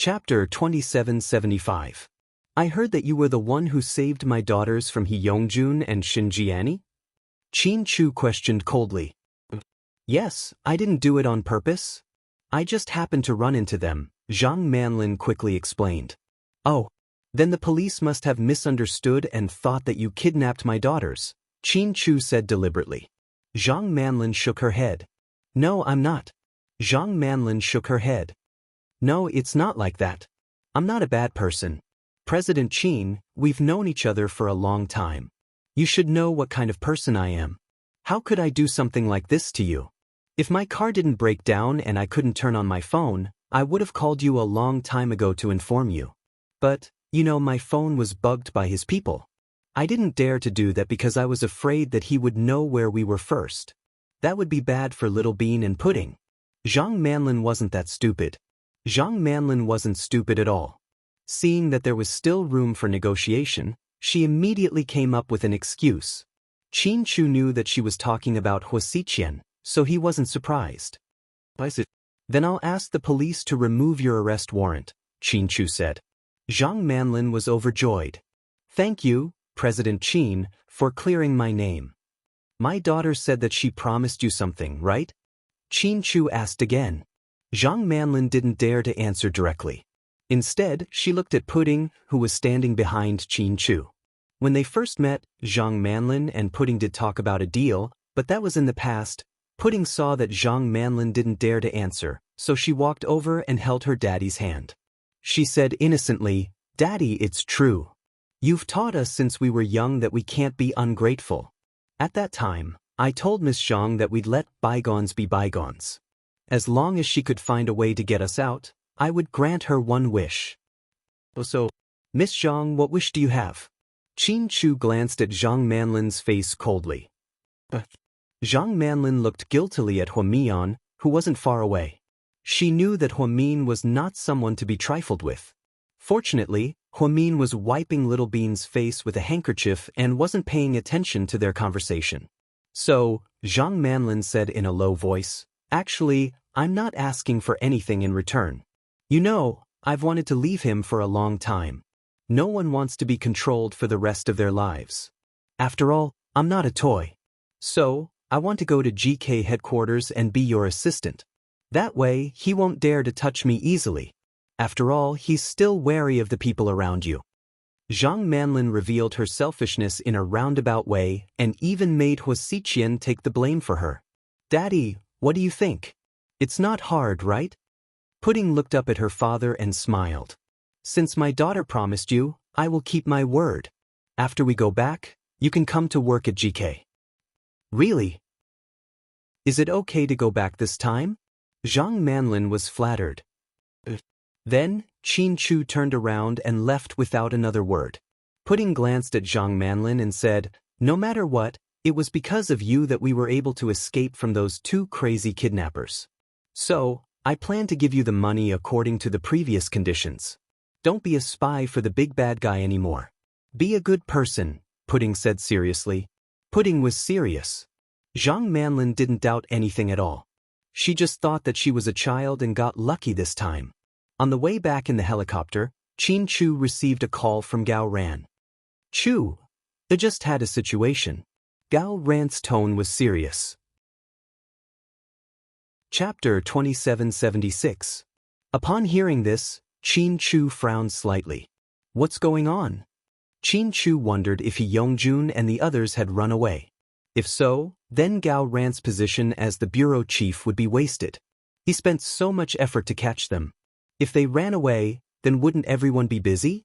Chapter 2775. I heard that you were the one who saved my daughters from Yongjun and Xinjiani? Qin Chu questioned coldly. Yes, I didn't do it on purpose. I just happened to run into them, Zhang Manlin quickly explained. Oh, then the police must have misunderstood and thought that you kidnapped my daughters, Qin Chu said deliberately. Zhang Manlin shook her head. No, I'm not. Zhang Manlin shook her head. No, it's not like that. I'm not a bad person. President Qin, we've known each other for a long time. You should know what kind of person I am. How could I do something like this to you? If my car didn't break down and I couldn't turn on my phone, I would have called you a long time ago to inform you. But, my phone was bugged by his people. I didn't dare to do that because I was afraid that he would know where we were first. That would be bad for Little Bean and Pudding. Zhang Manlin wasn't that stupid. Zhang Manlin wasn't stupid at all. Seeing that there was still room for negotiation, she immediately came up with an excuse. Qin Chu knew that she was talking about Wuxia, so he wasn't surprised. Then I'll ask the police to remove your arrest warrant, Qin Chu said. Zhang Manlin was overjoyed. Thank you, President Qin, for clearing my name. My daughter said that she promised you something, right? Qin Chu asked again. Zhang Manlin didn't dare to answer directly. Instead, she looked at Pudding, who was standing behind Qin Chu. When they first met, Zhang Manlin and Pudding did talk about a deal, but that was in the past. Pudding saw that Zhang Manlin didn't dare to answer, so she walked over and held her daddy's hand. She said innocently, Daddy, it's true. You've taught us since we were young that we can't be ungrateful. At that time, I told Miss Zhang that we'd let bygones be bygones. As long as she could find a way to get us out, I would grant her one wish. So, Miss Zhang, what wish do you have? Qin Chu glanced at Zhang Manlin's face coldly. Zhang Manlin looked guiltily at Huamian, who wasn't far away. She knew that Huamian was not someone to be trifled with. Fortunately, Huamian was wiping Little Bean's face with a handkerchief and wasn't paying attention to their conversation. So, Zhang Manlin said in a low voice, Actually, I'm not asking for anything in return. I've wanted to leave him for a long time. No one wants to be controlled for the rest of their lives. After all, I'm not a toy. So, I want to go to GK headquarters and be your assistant. That way, he won't dare to touch me easily. After all, he's still wary of the people around you. Zhang Manlin revealed her selfishness in a roundabout way and even made Wuxia take the blame for her. Daddy, what do you think? It's not hard, right? Pudding looked up at her father and smiled. Since my daughter promised you, I will keep my word. After we go back, you can come to work at GK. Really? Is it okay to go back this time? Zhang Manlin was flattered. Then, Qin Chu turned around and left without another word. Pudding glanced at Zhang Manlin and said, No matter what, it was because of you that we were able to escape from those two crazy kidnappers. So, I plan to give you the money according to the previous conditions. Don't be a spy for the big bad guy anymore. Be a good person, Pudding said seriously. Pudding was serious. Zhang Manlin didn't doubt anything at all. She just thought that she was a child and got lucky this time. On the way back in the helicopter, Qin Chu received a call from Gao Ran. Chu, I just had a situation. Gao Ran's tone was serious. Chapter 2776. Upon hearing this, Qin Chu frowned slightly. What's going on? Qin Chu wondered if Yongjun and the others had run away. If so, then Gao Ran's position as the bureau chief would be wasted. He spent so much effort to catch them. If they ran away, then wouldn't everyone be busy?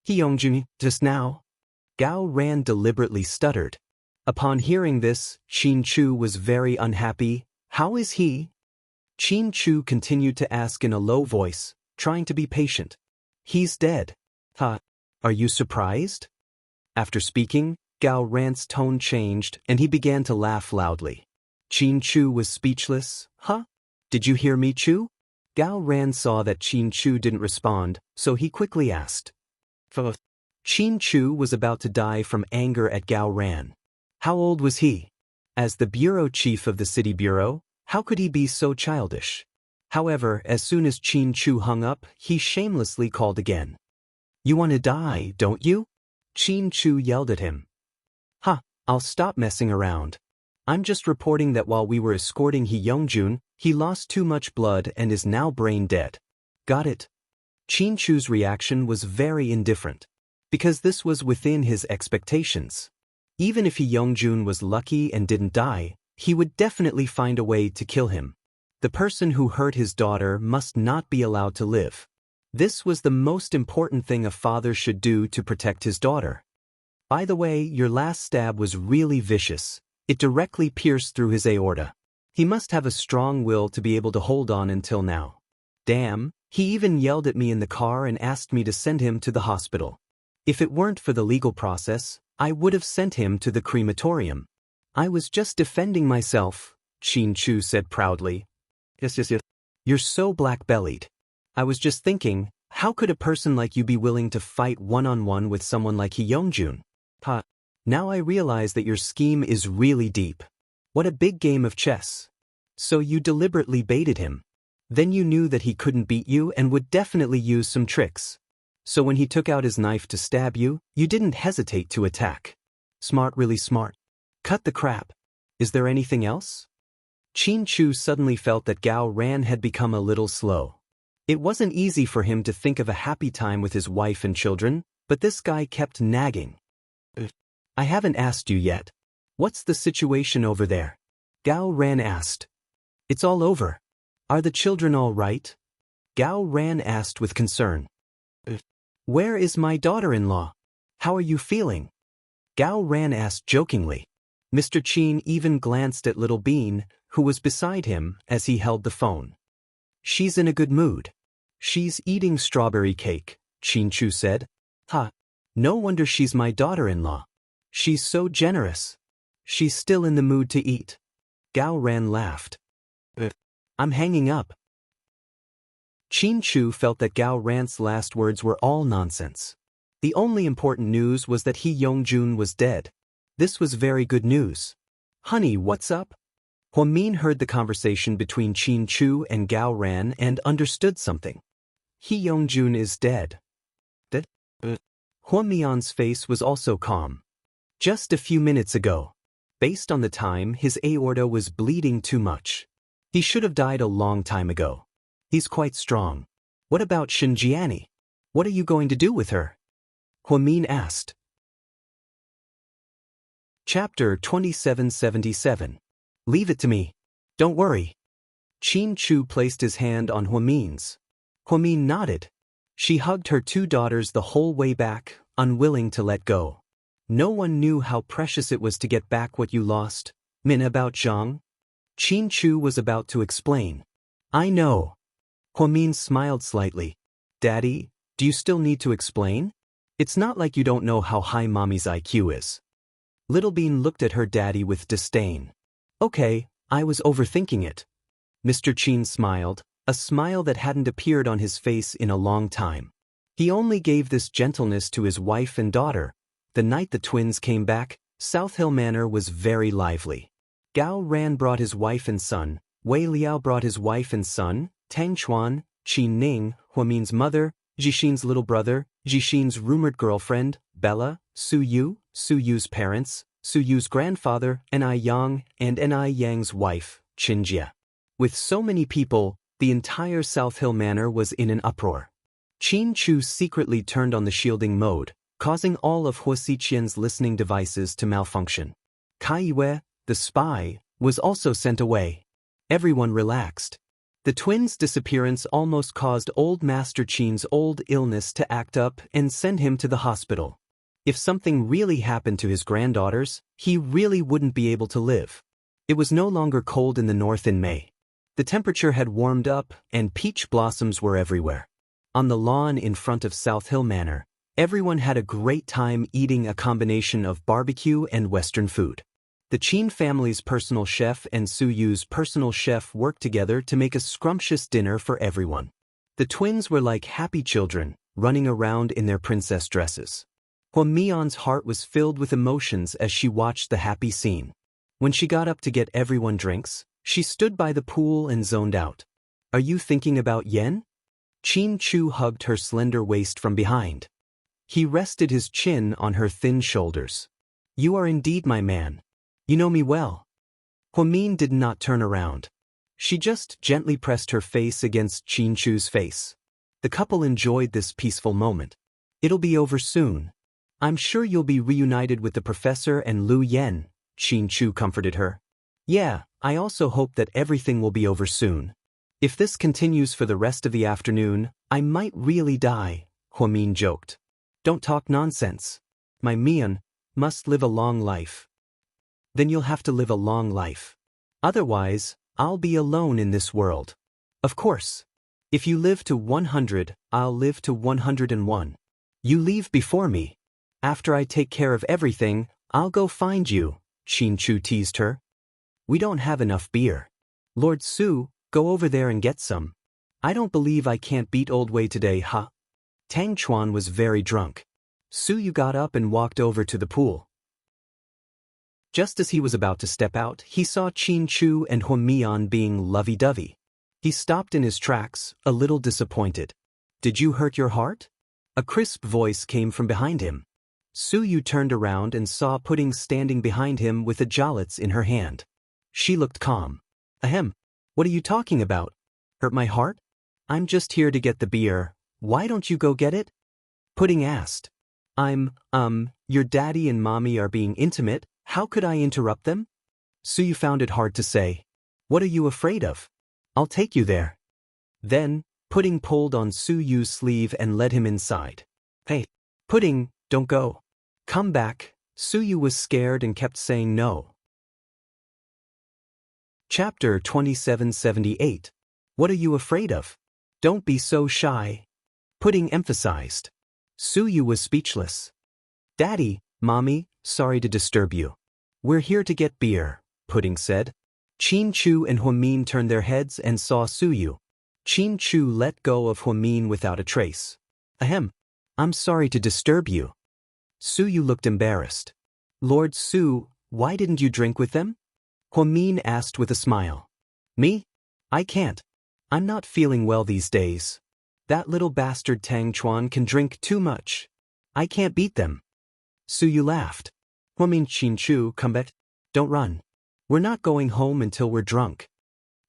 Yongjun, just now? Gao Ran deliberately stuttered. Upon hearing this, Qin Chu was very unhappy. How is he? Qin Chu continued to ask in a low voice, trying to be patient. He's dead. Huh? Are you surprised? After speaking, Gao Ran's tone changed and he began to laugh loudly. Qin Chu was speechless. Huh? Did you hear me, Chu? Gao Ran saw that Qin Chu didn't respond, so he quickly asked. Qin Chu was about to die from anger at Gao Ran. How old was he? As the bureau chief of the city bureau, how could he be so childish? However, as soon as Qin Chu hung up, he shamelessly called again. You want to die, don't you? Qin Chu yelled at him. Ha, I'll stop messing around. I'm just reporting that while we were escorting He Yongjun, he lost too much blood and is now brain dead. Got it? Qin Chu's reaction was very indifferent, because this was within his expectations. Even if He Yongjun was lucky and didn't die, he would definitely find a way to kill him. The person who hurt his daughter must not be allowed to live. This was the most important thing a father should do to protect his daughter. By the way, your last stab was really vicious. It directly pierced through his aorta. He must have a strong will to be able to hold on until now. Damn, he even yelled at me in the car and asked me to send him to the hospital. If it weren't for the legal process, I would have sent him to the crematorium. I was just defending myself, Qin Chu said proudly. Yes. You're so black-bellied. I was just thinking, how could a person like you be willing to fight one-on-one with someone like He Yongjun? Ha. Now I realize that your scheme is really deep. What a big game of chess. So you deliberately baited him. Then you knew that he couldn't beat you and would definitely use some tricks. So when he took out his knife to stab you, you didn't hesitate to attack. Smart, really smart. Cut the crap. Is there anything else? Qin Chu suddenly felt that Gao Ran had become a little slow. It wasn't easy for him to think of a happy time with his wife and children, but this guy kept nagging. I haven't asked you yet. What's the situation over there? Gao Ran asked. It's all over. Are the children all right? Gao Ran asked with concern. Where is my daughter-in-law? How are you feeling? Gao Ran asked jokingly. Mr. Qin even glanced at Little Bean, who was beside him as he held the phone. She's in a good mood. She's eating strawberry cake, Qin Chu said. Ha! No wonder she's my daughter-in-law. She's so generous. She's still in the mood to eat. Gao Ran laughed. I'm hanging up. Qin Chu felt that Gao Ran's last words were all nonsense. The only important news was that He Yongjun was dead. This was very good news. Honey, what's up? Huamin heard the conversation between Qin Chu and Gao Ran and understood something. He Yongjun is dead. Dead? Huamian's face was also calm. Just a few minutes ago. Based on the time, his aorta was bleeding too much. He should have died a long time ago. He's quite strong. What about Xianxia? What are you going to do with her? Huamin asked. Chapter 2777. Leave it to me. Don't worry. Qin Chu placed his hand on Huamin's. Huamin nodded. She hugged her two daughters the whole way back, unwilling to let go. No one knew how precious it was to get back what you lost. Min about Zhang? Qin Chu was about to explain. I know. Huamin smiled slightly. Daddy, do you still need to explain? It's not like you don't know how high Mommy's IQ is. Little Bean looked at her daddy with disdain. Okay, I was overthinking it. Mr. Qin smiled, a smile that hadn't appeared on his face in a long time. He only gave this gentleness to his wife and daughter. The night the twins came back, South Hill Manor was very lively. Gao Ran brought his wife and son, Wei Liao brought his wife and son, Tang Chuan, Qin Ning, Huamin's mother, Jixin's little brother, Jixin's rumored girlfriend, Bella, Su Yu, Su Yu's parents, Su Yu's grandfather, Ni Yang, and Ni Yang's wife, Qinjia. With so many people, the entire South Hill Manor was in an uproar. Qin Chu secretly turned on the shielding mode, causing all of Hua Xiqian's listening devices to malfunction. Kai Yue, the spy, was also sent away. Everyone relaxed. The twins' disappearance almost caused old Master Qin's old illness to act up and send him to the hospital. If something really happened to his granddaughters, he really wouldn't be able to live. It was no longer cold in the north in May. The temperature had warmed up and peach blossoms were everywhere. On the lawn in front of South Hill Manor, everyone had a great time eating a combination of barbecue and Western food. The Qin family's personal chef and Su Yu's personal chef worked together to make a scrumptious dinner for everyone. The twins were like happy children, running around in their princess dresses. Huamian's heart was filled with emotions as she watched the happy scene. When she got up to get everyone drinks, she stood by the pool and zoned out. Are you thinking about Yen? Qin Chu hugged her slender waist from behind. He rested his chin on her thin shoulders. You are indeed my man. You know me well. Huamin did not turn around. She just gently pressed her face against Qin Chu's face. The couple enjoyed this peaceful moment. It'll be over soon. I'm sure you'll be reunited with the professor and Lu Yen, Qin Chu comforted her. Yeah, I also hope that everything will be over soon. If this continues for the rest of the afternoon, I might really die, Huamin joked. Don't talk nonsense. My Mian must live a long life. Then you'll have to live a long life. Otherwise, I'll be alone in this world. Of course. If you live to 100, I'll live to 101. You leave before me. After I take care of everything, I'll go find you, Qin Chu teased her. We don't have enough beer. Lord Su, go over there and get some. I don't believe I can't beat Old Wei today, huh? Tang Chuan was very drunk. Su Yu got up and walked over to the pool. Just as he was about to step out, he saw Qin Chu and Huamian being lovey-dovey. He stopped in his tracks, a little disappointed. Did you hurt your heart? A crisp voice came from behind him. Su Yu turned around and saw Pudding standing behind him with a jalets in her hand. She looked calm. Ahem. What are you talking about? Hurt my heart? I'm just here to get the beer. Why don't you go get it? Pudding asked. Your daddy and mommy are being intimate. How could I interrupt them? Su Yu found it hard to say. What are you afraid of? I'll take you there. Then, Pudding pulled on Su Yu's sleeve and led him inside. Hey, Pudding, don't go. Come back. Su Yu was scared and kept saying no. Chapter 2778. What are you afraid of? Don't be so shy. Pudding emphasized. Su Yu was speechless. Daddy, Mommy, sorry to disturb you. We're here to get beer, Pudding said. Qin Chu and Huamin turned their heads and saw Su Yu. Qin Chu let go of Huamin without a trace. Ahem. I'm sorry to disturb you. Su Yu looked embarrassed. Lord Su, why didn't you drink with them? Huamin asked with a smile. Me? I can't. I'm not feeling well these days. That little bastard Tang Chuan can drink too much. I can't beat them. Su Yu laughed. Huamin Qin Chu, come back. Don't run. We're not going home until we're drunk.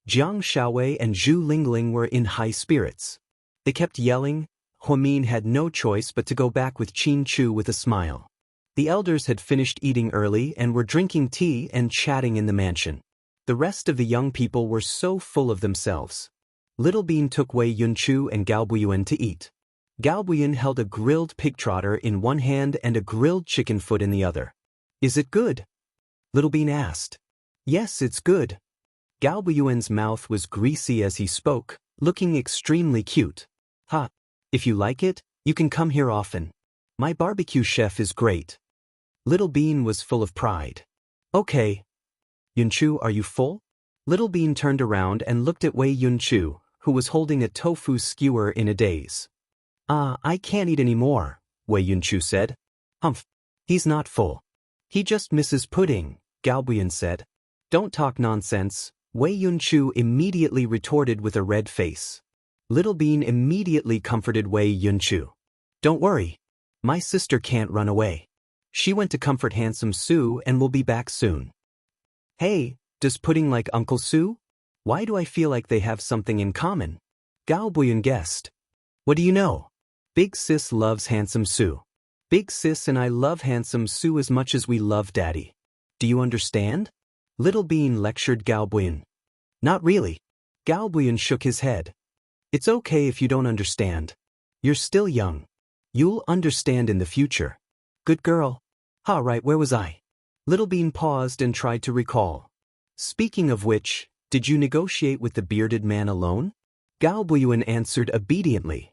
Jiang Shaowei and Zhu Lingling were in high spirits. They kept yelling. Huamin had no choice but to go back with Qin Chu with a smile. The elders had finished eating early and were drinking tea and chatting in the mansion. The rest of the young people were so full of themselves. Little Bean took Wei Yunchu and Gao Buiyuan to eat. Gao Buiyuan held a grilled pig trotter in one hand and a grilled chicken foot in the other. Is it good? Little Bean asked. Yes, it's good. Gao Buiyuan's mouth was greasy as he spoke, looking extremely cute. Ha! If you like it, you can come here often. My barbecue chef is great. Little Bean was full of pride. Okay. Yunchu, are you full? Little Bean turned around and looked at Wei Yunchu, who was holding a tofu skewer in a daze. I can't eat any more, Wei Yunchu said. Humph. He's not full. He just misses pudding, Gao Buiyuan said. Don't talk nonsense, Wei Yunchu immediately retorted with a red face. Little Bean immediately comforted Wei Yunchu. Don't worry. My sister can't run away. She went to comfort Handsome Su and will be back soon. Hey, does Pudding like Uncle Su? Why do I feel like they have something in common? Gao Buiyuan guessed. What do you know? Big Sis loves Handsome Su. Big Sis and I love Handsome Su as much as we love Daddy. Do you understand? Little Bean lectured Gao Buiyuan. Not really. Gao Buiyuan shook his head. It's okay if you don't understand. You're still young. You'll understand in the future. Good girl. Right, where was I? Little Bean paused and tried to recall. Speaking of which, did you negotiate with the bearded man alone? Gao Buiyuan answered obediently.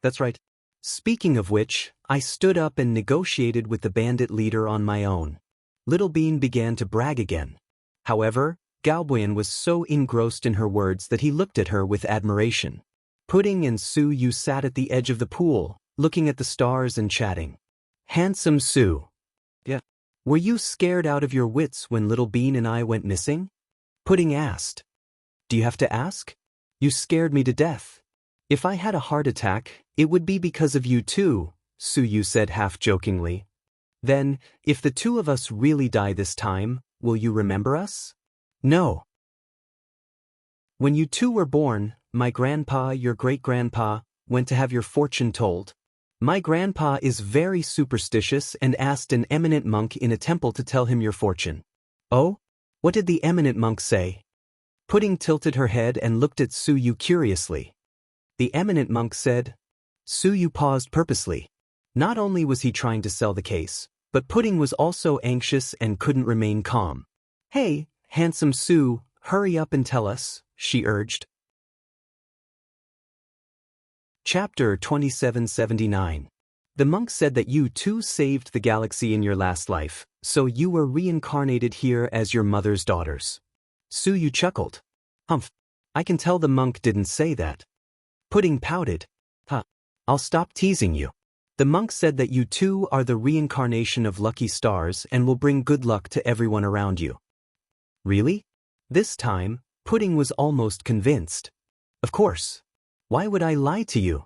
That's right. Speaking of which, I stood up and negotiated with the bandit leader on my own. Little Bean began to brag again. However, Gao Buiyuan was so engrossed in her words that he looked at her with admiration. Pudding and Su Yu sat at the edge of the pool, looking at the stars and chatting. Handsome Su. Yeah. Were you scared out of your wits when Little Bean and I went missing? Pudding asked. Do you have to ask? You scared me to death. If I had a heart attack, it would be because of you too, Suyu said half-jokingly. Then, if the two of us really die this time, will you remember us? No. When you two were born, my grandpa, your great-grandpa, went to have your fortune told. My grandpa is very superstitious and asked an eminent monk in a temple to tell him your fortune. Oh? What did the eminent monk say? Pudding tilted her head and looked at Suyu curiously. The eminent monk said. Suyu paused purposely. Not only was he trying to sell the case, but Pudding was also anxious and couldn't remain calm. Hey, handsome Su, hurry up and tell us, she urged. Chapter 2779. The monk said that you too saved the galaxy in your last life, so you were reincarnated here as your mother's daughters. Suyu chuckled. Humph. I can tell the monk didn't say that. Pudding pouted. Huh. I'll stop teasing you. The monk said that you two are the reincarnation of lucky stars and will bring good luck to everyone around you. Really? This time, Pudding was almost convinced. Of course. Why would I lie to you?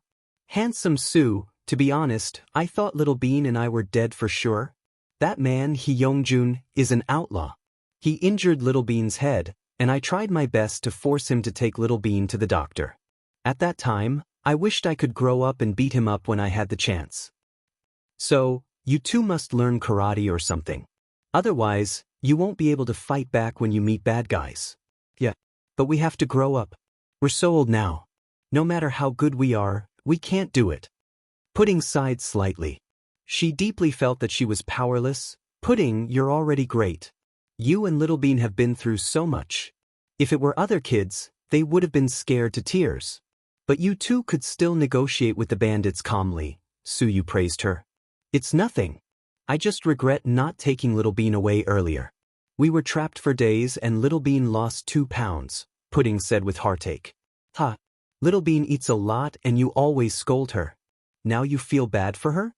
Handsome Su, to be honest, I thought Little Bean and I were dead for sure. That man, Hyungjun, is an outlaw. He injured Little Bean's head, and I tried my best to force him to take Little Bean to the doctor. At that time, I wished I could grow up and beat him up when I had the chance. So, you two must learn karate or something. Otherwise, you won't be able to fight back when you meet bad guys. Yeah, but we have to grow up. We're so old now. No matter how good we are, we can't do it. Pudding sighed slightly. She deeply felt that she was powerless. Pudding, you're already great. You and Little Bean have been through so much. If it were other kids, they would have been scared to tears. But you two could still negotiate with the bandits calmly, Suyu praised her. It's nothing. I just regret not taking Little Bean away earlier. We were trapped for days and Little Bean lost 2 pounds, Pudding said with heartache. Ha! Little Bean eats a lot and you always scold her. Now you feel bad for her?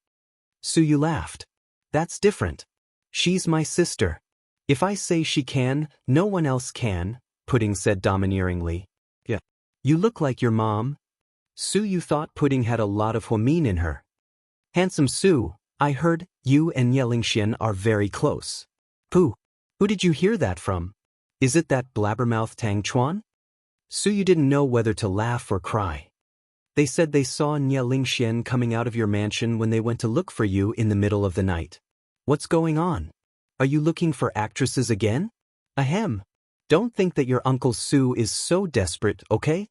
Suyu laughed. That's different. She's my sister. If I say she can, no one else can, Pudding said domineeringly. Yeah. You look like your mom. Suyu thought Pudding had a lot of Huamin in her. Handsome Su, I heard you and Xianxia are very close. Who? Who did you hear that from? Is it that blabbermouth Tang Chuan? Suyu didn't know whether to laugh or cry. They said they saw Xianxia coming out of your mansion when they went to look for you in the middle of the night. What's going on? Are you looking for actresses again? Ahem. Don't think that your Uncle Su is so desperate, okay?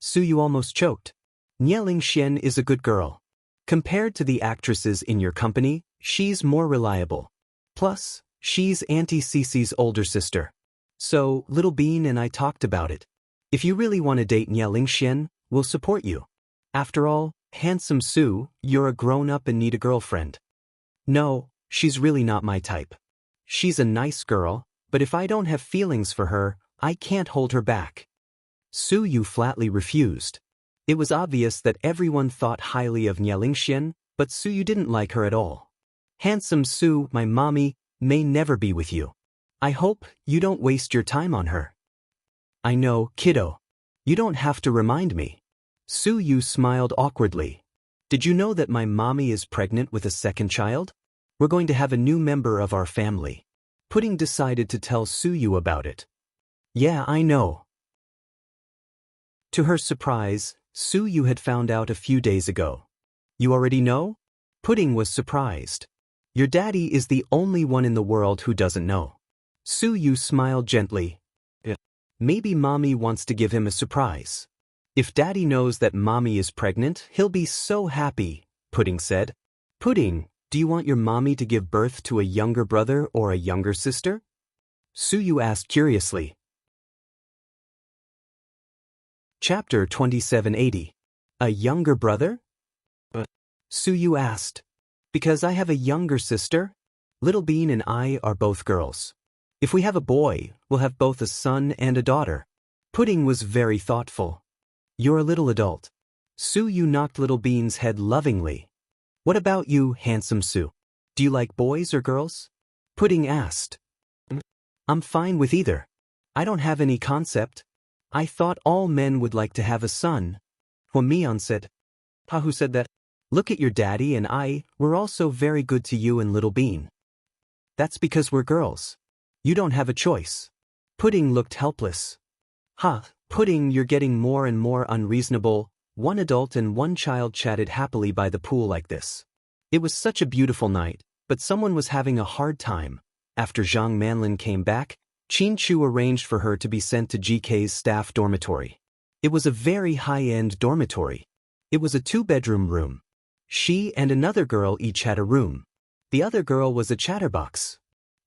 Suyu almost choked. Xianxia is a good girl. Compared to the actresses in your company, she's more reliable. Plus, she's Auntie Cece's older sister. So, Little Bean and I talked about it. If you really want to date Xianxia, we'll support you. After all, handsome Su, you're a grown-up and need a girlfriend. No, she's really not my type. She's a nice girl, but if I don't have feelings for her, I can't hold her back. Suyu flatly refused. It was obvious that everyone thought highly of Xianxia, but Suyu didn't like her at all. Handsome Su, my mommy, may never be with you. I hope you don't waste your time on her. I know, kiddo. You don't have to remind me. Suyu smiled awkwardly. Did you know that my mommy is pregnant with a second child? We're going to have a new member of our family. Pudding decided to tell Suyu about it. Yeah, I know. To her surprise, Suyu had found out a few days ago. You already know? Pudding was surprised. Your daddy is the only one in the world who doesn't know. Suyu smiled gently. Yeah. Maybe mommy wants to give him a surprise. If daddy knows that mommy is pregnant, he'll be so happy, Pudding said. Pudding, do you want your mommy to give birth to a younger brother or a younger sister? Suyu asked curiously. Chapter 2780. A younger brother? Suyu asked. Because I have a younger sister. Little Bean and I are both girls. If we have a boy, we'll have both a son and a daughter. Pudding was very thoughtful. You're a little adult. Suyu knocked Little Bean's head lovingly. What about you, handsome Su? Do you like boys or girls? Pudding asked. I'm fine with either. I don't have any concept. I thought all men would like to have a son. Huamian said. Pahu said that, look at your daddy and we're also very good to you and Little Bean. That's because we're girls. You don't have a choice. Pudding looked helpless. Pudding, you're getting more and more unreasonable. One adult and one child chatted happily by the pool like this. It was such a beautiful night, but someone was having a hard time. After Zhang Manlin came back, Qin Chu arranged for her to be sent to GK's staff dormitory. It was a very high-end dormitory. It was a 2-bedroom room. She and another girl each had a room. The other girl was a chatterbox.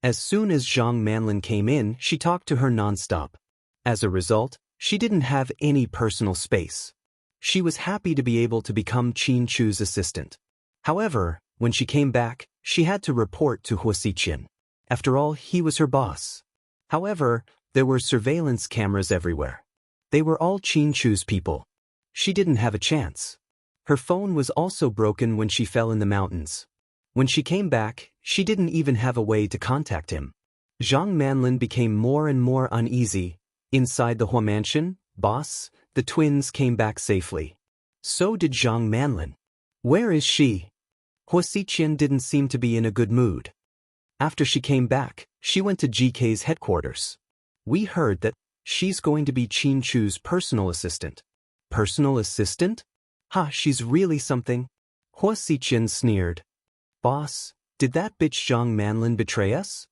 As soon as Zhang Manlin came in, she talked to her non-stop. As a result, she didn't have any personal space. She was happy to be able to become Qin Chu's assistant. However, when she came back, she had to report to Huasiqian. After all, he was her boss. However, there were surveillance cameras everywhere. They were all Qin Chu's people. She didn't have a chance. Her phone was also broken when she fell in the mountains. When she came back, she didn't even have a way to contact him. Zhang Manlin became more and more uneasy. Inside the Hua mansion, boss, the twins came back safely. So did Zhang Manlin. Where is she? Huasiqian didn't seem to be in a good mood. After she came back, she went to GK's headquarters. We heard that she's going to be Qin Chu's personal assistant. Personal assistant? She's really something. Huasiqian sneered. Boss, did that bitch Zhang Manlin betray us?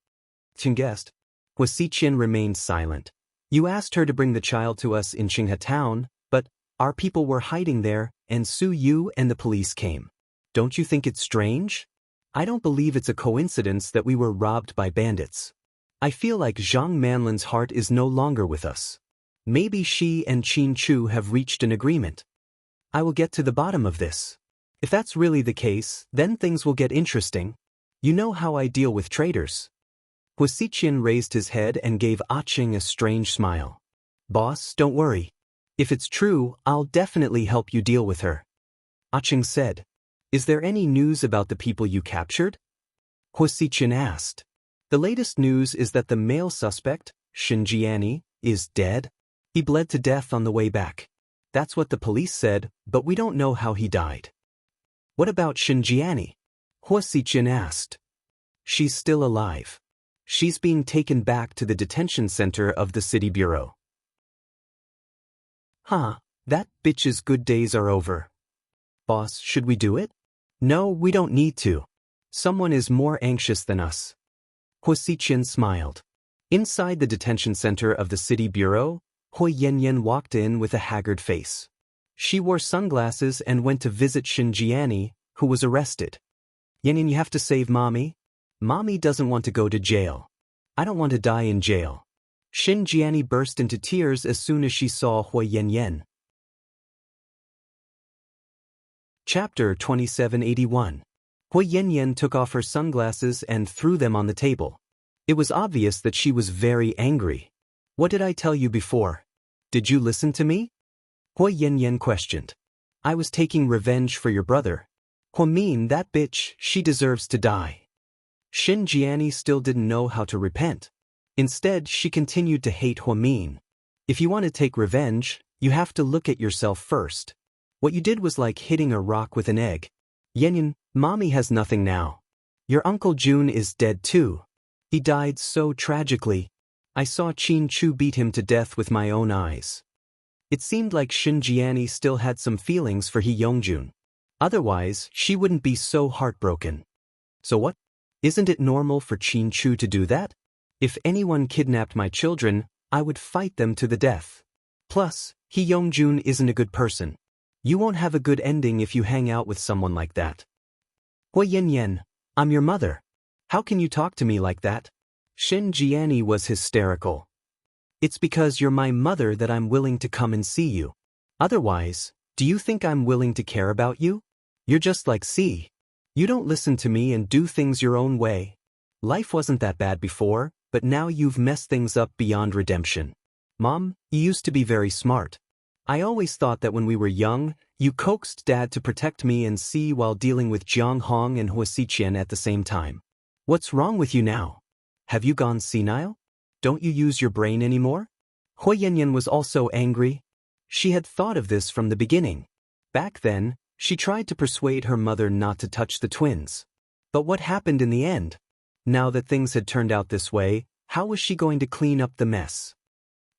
Qin guessed. Huasiqian remained silent. You asked her to bring the child to us in Qinghe town, but our people were hiding there, and Su Yu and the police came. Don't you think it's strange? I don't believe it's a coincidence that we were robbed by bandits. I feel like Zhang Manlin's heart is no longer with us. Maybe she and Qin Chu have reached an agreement. I will get to the bottom of this. If that's really the case, then things will get interesting. You know how I deal with traitors. Huasiqian raised his head and gave Qing a strange smile. Boss, don't worry. If it's true, I'll definitely help you deal with her. Qing said. Is there any news about the people you captured? Huasiqian asked. The latest news is that the male suspect, Xianxia, is dead. He bled to death on the way back. That's what the police said, but we don't know how he died. What about Xianxia? Huasiqian asked. She's still alive. She's being taken back to the detention center of the city bureau. That bitch's good days are over. Boss, should we do it? No, we don't need to. Someone is more anxious than us. Huasiqian smiled. Inside the detention center of the city bureau, Hui Yanyan walked in with a haggard face. She wore sunglasses and went to visit Xianxia, who was arrested. Yanyan, you have to save Mommy. Mommy doesn't want to go to jail. I don't want to die in jail. Xianxia burst into tears as soon as she saw Hui Yanyan. Chapter 2781. Hui Yanyan took off her sunglasses and threw them on the table. It was obvious that she was very angry. What did I tell you before? Did you listen to me? Hui Yanyan questioned. I was taking revenge for your brother. Huamin, that bitch, she deserves to die. Xianxia still didn't know how to repent. Instead, she continued to hate Huamin. If you want to take revenge, you have to look at yourself first. What you did was like hitting a rock with an egg. Yanyan, Mommy has nothing now. Your Uncle Jun is dead too. He died so tragically. I saw Qin Chu beat him to death with my own eyes. It seemed like Xianxia still had some feelings for He Yongjun. Otherwise, she wouldn't be so heartbroken. So what? Isn't it normal for Qin Chu to do that? If anyone kidnapped my children, I would fight them to the death. Plus, He Yongjun isn't a good person. You won't have a good ending if you hang out with someone like that. Hui Yanyan, I'm your mother. How can you talk to me like that? Xianxia was hysterical. It's because you're my mother that I'm willing to come and see you. Otherwise, do you think I'm willing to care about you? You're just like C. You don't listen to me and do things your own way. Life wasn't that bad before, but now you've messed things up beyond redemption. Mom, you used to be very smart. I always thought that when we were young, you coaxed Dad to protect me and C while dealing with Jiang Hong and Huasiqian at the same time. What's wrong with you now? Have you gone senile? Don't you use your brain anymore? Hui Yanyan was also angry. She had thought of this from the beginning. Back then, she tried to persuade her mother not to touch the twins. But what happened in the end? Now that things had turned out this way, how was she going to clean up the mess?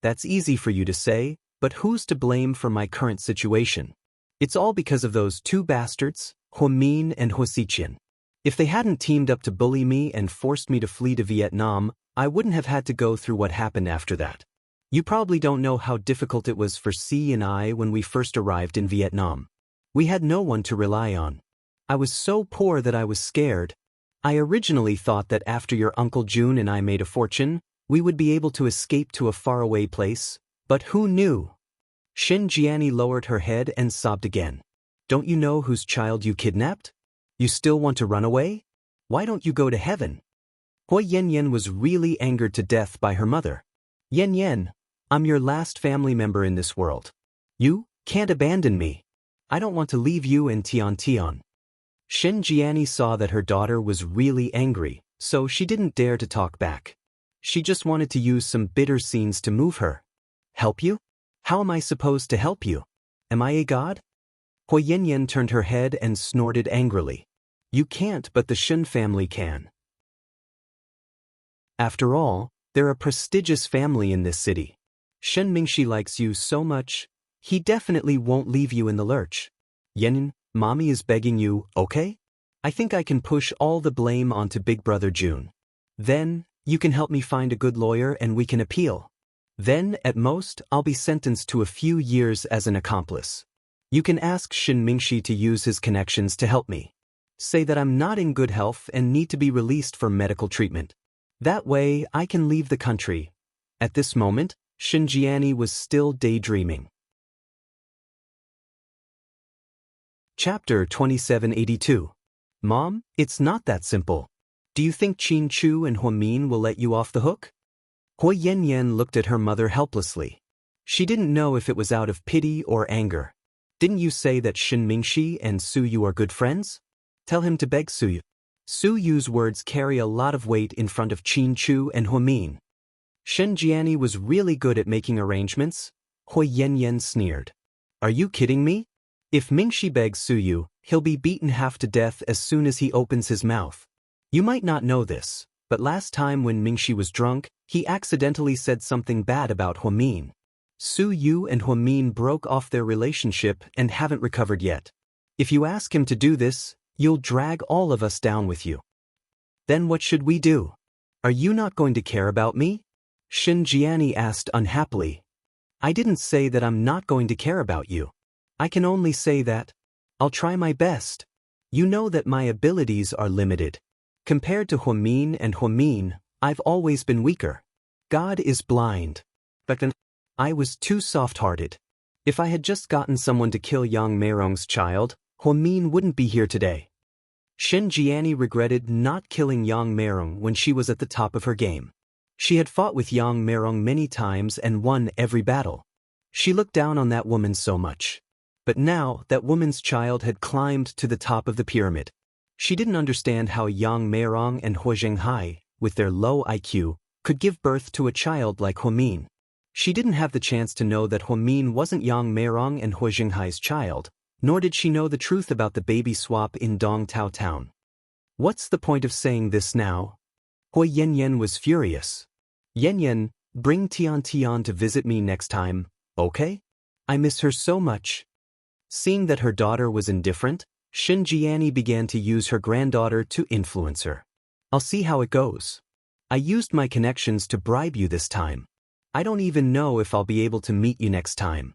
That's easy for you to say, but who's to blame for my current situation? It's all because of those two bastards, Min and Xian. If they hadn't teamed up to bully me and forced me to flee to Vietnam, I wouldn't have had to go through what happened after that. You probably don't know how difficult it was for C and I when we first arrived in Vietnam. We had no one to rely on. I was so poor that I was scared. I originally thought that after your Uncle June and I made a fortune, we would be able to escape to a faraway place, but who knew? Xianxia lowered her head and sobbed again. Don't you know whose child you kidnapped? You still want to run away? Why don't you go to heaven? Hui Yanyan was really angered to death by her mother. Yan, I'm your last family member in this world. You can't abandon me. I don't want to leave you and Tian. Xianxia saw that her daughter was really angry, so she didn't dare to talk back. She just wanted to use some bitter scenes to move her. Help you? How am I supposed to help you? Am I a god? Hui Yanyan turned her head and snorted angrily. You can't, but the Shen family can. After all, they're a prestigious family in this city. Shen Mingxi likes you so much, he definitely won't leave you in the lurch. Yanyan, mommy is begging you, okay? I think I can push all the blame onto Big Brother June. Then, you can help me find a good lawyer and we can appeal. Then, at most, I'll be sentenced to a few years as an accomplice. You can ask Shen Mingxi to use his connections to help me. Say that I'm not in good health and need to be released for medical treatment. That way, I can leave the country. At this moment, Xianxia was still daydreaming. Chapter 2782. Mom, it's not that simple. Do you think Qin Chu and Min will let you off the hook? Hui Yanyan looked at her mother helplessly. She didn't know if it was out of pity or anger. Didn't you say that Shen Mingxi and Su Yu are good friends? Tell him to beg Su Yu. Su Yu's words carry a lot of weight in front of Qin Chu and Min. Xianxia was really good at making arrangements. Hui Yanyan sneered. Are you kidding me? If Mingxi begs Su Yu, he'll be beaten half to death as soon as he opens his mouth. You might not know this, but last time when Mingxi was drunk, he accidentally said something bad about Min. Su Yu and Min broke off their relationship and haven't recovered yet. If you ask him to do this, you'll drag all of us down with you. Then what should we do? Are you not going to care about me? Xianxia asked unhappily. I didn't say that I'm not going to care about you. I can only say that I'll try my best. You know that my abilities are limited. Compared to Min and Min, I've always been weaker. God is blind. But then, I was too soft-hearted. If I had just gotten someone to kill Yang Meirong's child, Min wouldn't be here today. Xianxia regretted not killing Yang Meirong when she was at the top of her game. She had fought with Yang Meirong many times and won every battle. She looked down on that woman so much. But now, that woman's child had climbed to the top of the pyramid. She didn't understand how Yang Meirong and Hu Zhenghai, with their low IQ, could give birth to a child like Min. She didn't have the chance to know that Min wasn't Yang Meirong and Hu Zhenghai's child, nor did she know the truth about the baby swap in Dongtao Town. What's the point of saying this now? Hui Yanyan was furious. Yanyan, bring Tian to visit me next time, okay? I miss her so much. Seeing that her daughter was indifferent, Xianxia began to use her granddaughter to influence her. I'll see how it goes. I used my connections to bribe you this time. I don't even know if I'll be able to meet you next time.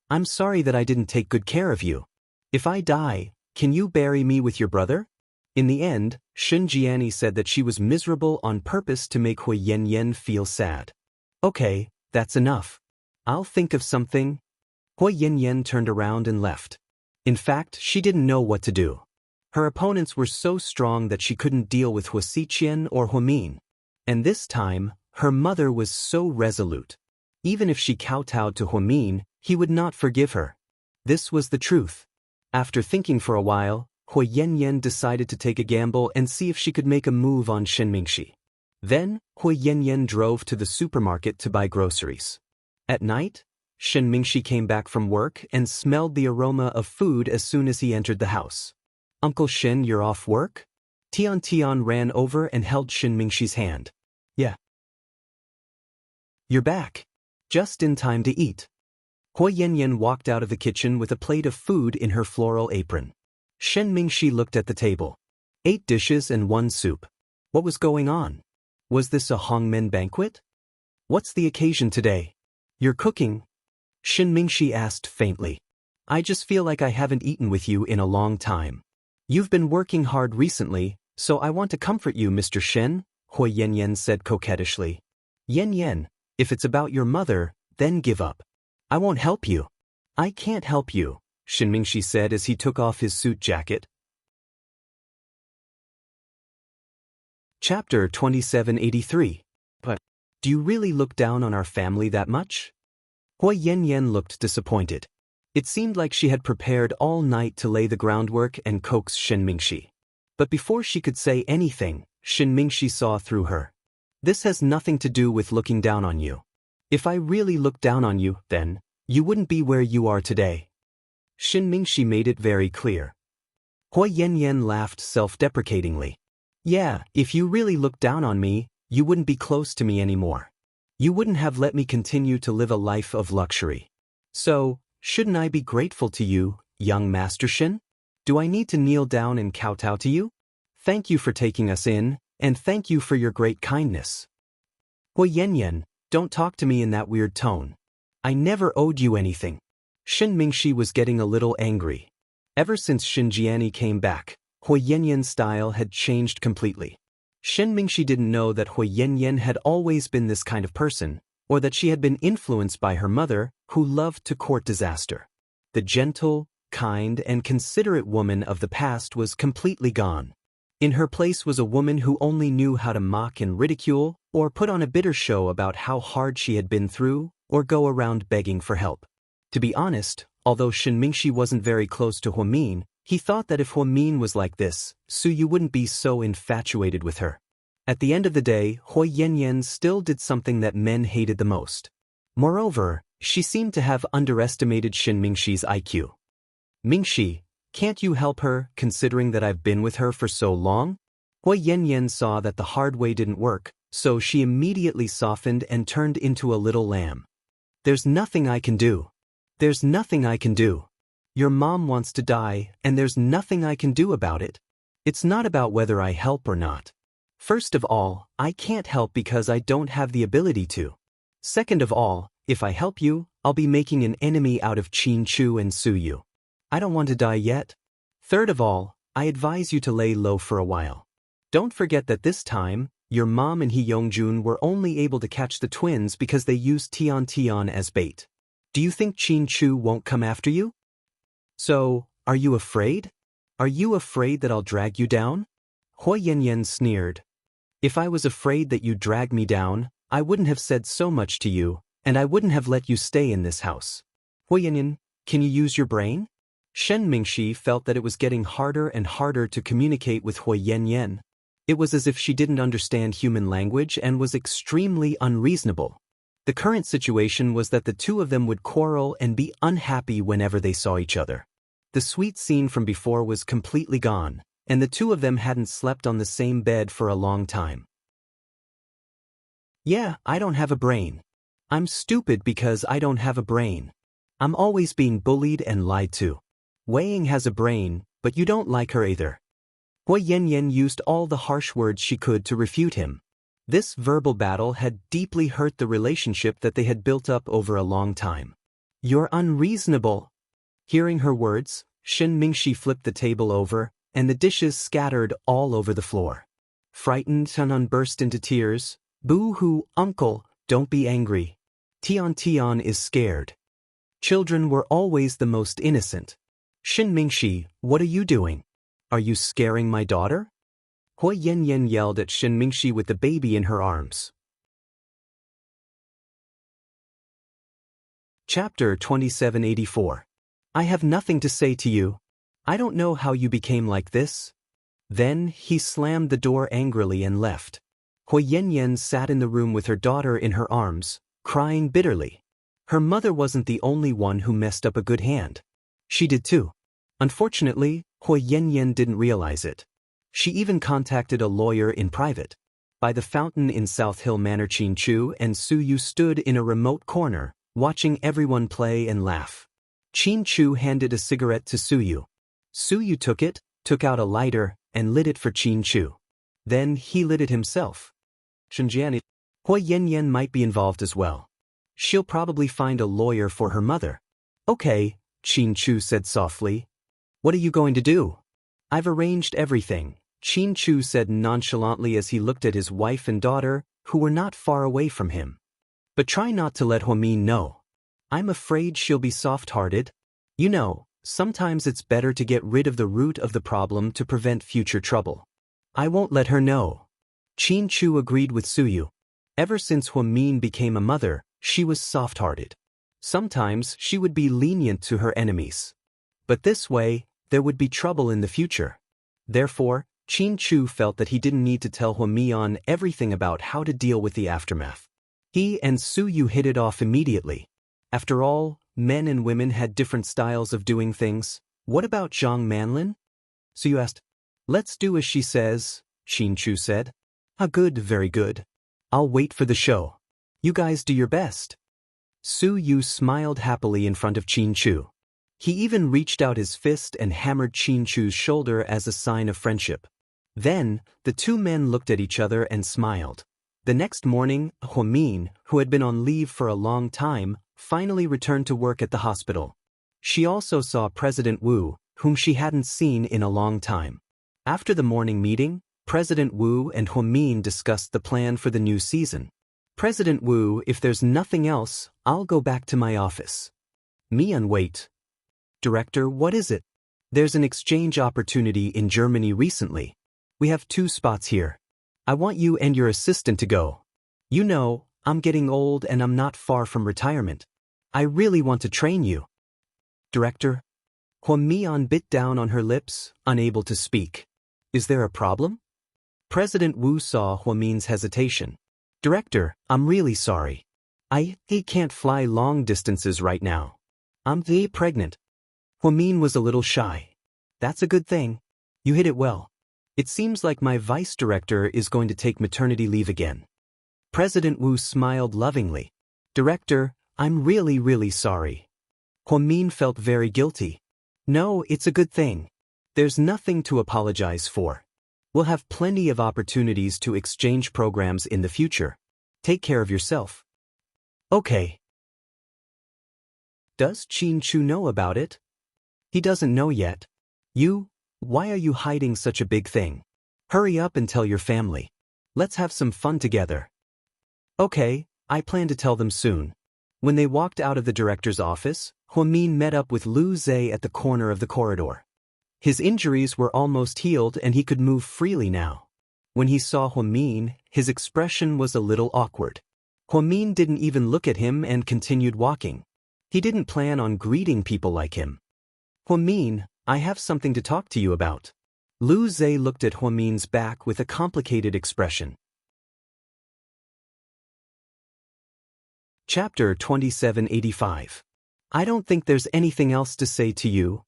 I'm sorry that I didn't take good care of you. If I die, can you bury me with your brother? In the end, Xianxia said that she was miserable on purpose to make Hui Yanyan feel sad. Okay, that's enough. I'll think of something. Hui Yanyan turned around and left. In fact, she didn't know what to do. Her opponents were so strong that she couldn't deal with Wuxia or Min. And this time, her mother was so resolute. Even if she kowtowed to Min, he would not forgive her. This was the truth. After thinking for a while, Hui Yanyan decided to take a gamble and see if she could make a move on Shen Mingxi. Then, Hui Yanyan drove to the supermarket to buy groceries. At night, Shen Mingxi came back from work and smelled the aroma of food as soon as he entered the house. Uncle Shen, you're off work? Tian Tian ran over and held Shen Mingxi's hand. Yeah. You're back. Just in time to eat. Hui Yanyan walked out of the kitchen with a plate of food in her floral apron. Shen Mingxi looked at the table. 8 dishes and 1 soup. What was going on? Was this a Hongmen banquet? What's the occasion today? You're cooking? Shen Mingxi asked faintly. I just feel like I haven't eaten with you in a long time. You've been working hard recently, so I want to comfort you, Mr. Shen, Hui Yanyan said coquettishly. Yan, if it's about your mother, then give up. I won't help you. I can't help you, Shen Mingxi said as he took off his suit jacket. Chapter 2783. But, do you really look down on our family that much? Hui Yanyan looked disappointed. It seemed like she had prepared all night to lay the groundwork and coax Shen Mingxi. But before she could say anything, Shen Mingxi saw through her. This has nothing to do with looking down on you. If I really looked down on you, then, you wouldn't be where you are today. Shen Mingxi made it very clear. Hui Yanyan laughed self-deprecatingly. Yeah, if you really looked down on me, you wouldn't be close to me anymore. You wouldn't have let me continue to live a life of luxury. So, shouldn't I be grateful to you, young Master Shen? Do I need to kneel down and kowtow to you? Thank you for taking us in, and thank you for your great kindness. Hui Yanyan, don't talk to me in that weird tone. I never owed you anything. Shen Mingxi was getting a little angry. Ever since Xinjiani came back, Hui Yanyan's style had changed completely. Shen Mingxi didn't know that Hui Yanyan had always been this kind of person, or that she had been influenced by her mother, who loved to court disaster. The gentle, kind, and considerate woman of the past was completely gone. In her place was a woman who only knew how to mock and ridicule, or put on a bitter show about how hard she had been through, or go around begging for help. To be honest, although Shen Mingxi wasn't very close to Huamin, he thought that if Huamin was like this, Suyu wouldn't be so infatuated with her. At the end of the day, Hui Yanyan still did something that men hated the most. Moreover, she seemed to have underestimated Shen Mingxi's IQ. Mingxi, can't you help her, considering that I've been with her for so long? Hui Yanyan saw that the hard way didn't work, so she immediately softened and turned into a little lamb. There's nothing I can do. There's nothing I can do. Your mom wants to die, and there's nothing I can do about it. It's not about whether I help or not. First of all, I can't help because I don't have the ability to. Second of all, if I help you, I'll be making an enemy out of Qin Chu and Suyu. I don't want to die yet. Third of all, I advise you to lay low for a while. Don't forget that this time, your mom and He Yongjun were only able to catch the twins because they used Tian Tian as bait. Do you think Qin Chu won't come after you? So, are you afraid? Are you afraid that I'll drag you down? Hui Yanyan sneered. If I was afraid that you'd drag me down, I wouldn't have said so much to you, and I wouldn't have let you stay in this house. Hui Yanyan, can you use your brain? Shen Mingxi felt that it was getting harder and harder to communicate with Hui Yanyan. It was as if she didn't understand human language and was extremely unreasonable. The current situation was that the two of them would quarrel and be unhappy whenever they saw each other. The sweet scene from before was completely gone, and the two of them hadn't slept on the same bed for a long time. Yeah, I don't have a brain. I'm stupid because I don't have a brain. I'm always being bullied and lied to. Wei Ying has a brain, but you don't like her either. Hui Yanyan used all the harsh words she could to refute him. This verbal battle had deeply hurt the relationship that they had built up over a long time. You're unreasonable. Hearing her words, Shen Mingxi flipped the table over, and the dishes scattered all over the floor. Frightened, Tanan burst into tears. Boo-hoo, uncle, don't be angry. Tian Tian is scared. Children were always the most innocent. Shen Mingxi, what are you doing? Are you scaring my daughter? Hui Yanyan yelled at Shen Mingxi with the baby in her arms. Chapter 2784. I have nothing to say to you. I don't know how you became like this. Then he slammed the door angrily and left. Hui Yanyan sat in the room with her daughter in her arms, crying bitterly. Her mother wasn't the only one who messed up a good hand. She did too. Unfortunately, Hui Yanyan didn't realize it. She even contacted a lawyer in private. By the fountain in South Hill Manor, Qin Chu and Su Yu stood in a remote corner, watching everyone play and laugh. Qin Chu handed a cigarette to Su Yu. Su Yu took it, took out a lighter, and lit it for Qin Chu. Then he lit it himself. Xianxia, Hui Yanyan might be involved as well. She'll probably find a lawyer for her mother. Okay, Qin Chu said softly. What are you going to do? I've arranged everything, Qin Chu said nonchalantly as he looked at his wife and daughter, who were not far away from him. But try not to let Huamin know. I'm afraid she'll be soft-hearted. You know, sometimes it's better to get rid of the root of the problem to prevent future trouble. I won't let her know. Qin Chu agreed with Su Yu. Ever since Huamin became a mother, she was soft-hearted. Sometimes she would be lenient to her enemies. But this way, there would be trouble in the future. Therefore, Qin Chu felt that he didn't need to tell Huamian everything about how to deal with the aftermath. He and Su Yu hit it off immediately. After all, men and women had different styles of doing things. What about Zhang Manlin? Su Yu asked. Let's do as she says, Qin Chu said. Ah, good, very good. I'll wait for the show. You guys do your best. Su Yu smiled happily in front of Qin Chu. He even reached out his fist and hammered Qin Chu's shoulder as a sign of friendship. Then, the two men looked at each other and smiled. The next morning, Huamin, who had been on leave for a long time, finally returned to work at the hospital. She also saw President Wu, whom she hadn't seen in a long time. After the morning meeting, President Wu and Huamin discussed the plan for the new season. President Wu, if there's nothing else, I'll go back to my office. Mian, wait. Director, what is it? There's an exchange opportunity in Germany recently. We have 2 spots here. I want you and your assistant to go. You know, I'm getting old and I'm not far from retirement. I really want to train you. Director? Huamian bit down on her lips, unable to speak. Is there a problem? President Wu saw Huamin's hesitation. Director, I'm really sorry. I can't fly long distances right now. I'm pregnant. Huamin was a little shy. That's a good thing. You hit it well. It seems like my vice director is going to take maternity leave again. President Wu smiled lovingly. Director, I'm really sorry. Huamin felt very guilty. No, it's a good thing. There's nothing to apologize for. We'll have plenty of opportunities to exchange programs in the future. Take care of yourself. Okay. Does Qin Chu know about it? He doesn't know yet. Why are you hiding such a big thing? Hurry up and tell your family. Let's have some fun together. Okay, I plan to tell them soon. When they walked out of the director's office, Huamin met up with Lu Zhe at the corner of the corridor. His injuries were almost healed and he could move freely now. When he saw Huamin, his expression was a little awkward. Huamin didn't even look at him and continued walking. He didn't plan on greeting people like him. Huamin, I have something to talk to you about. Lu Zhe looked at Huamin's back with a complicated expression. Chapter 2785. I don't think there's anything else to say to you.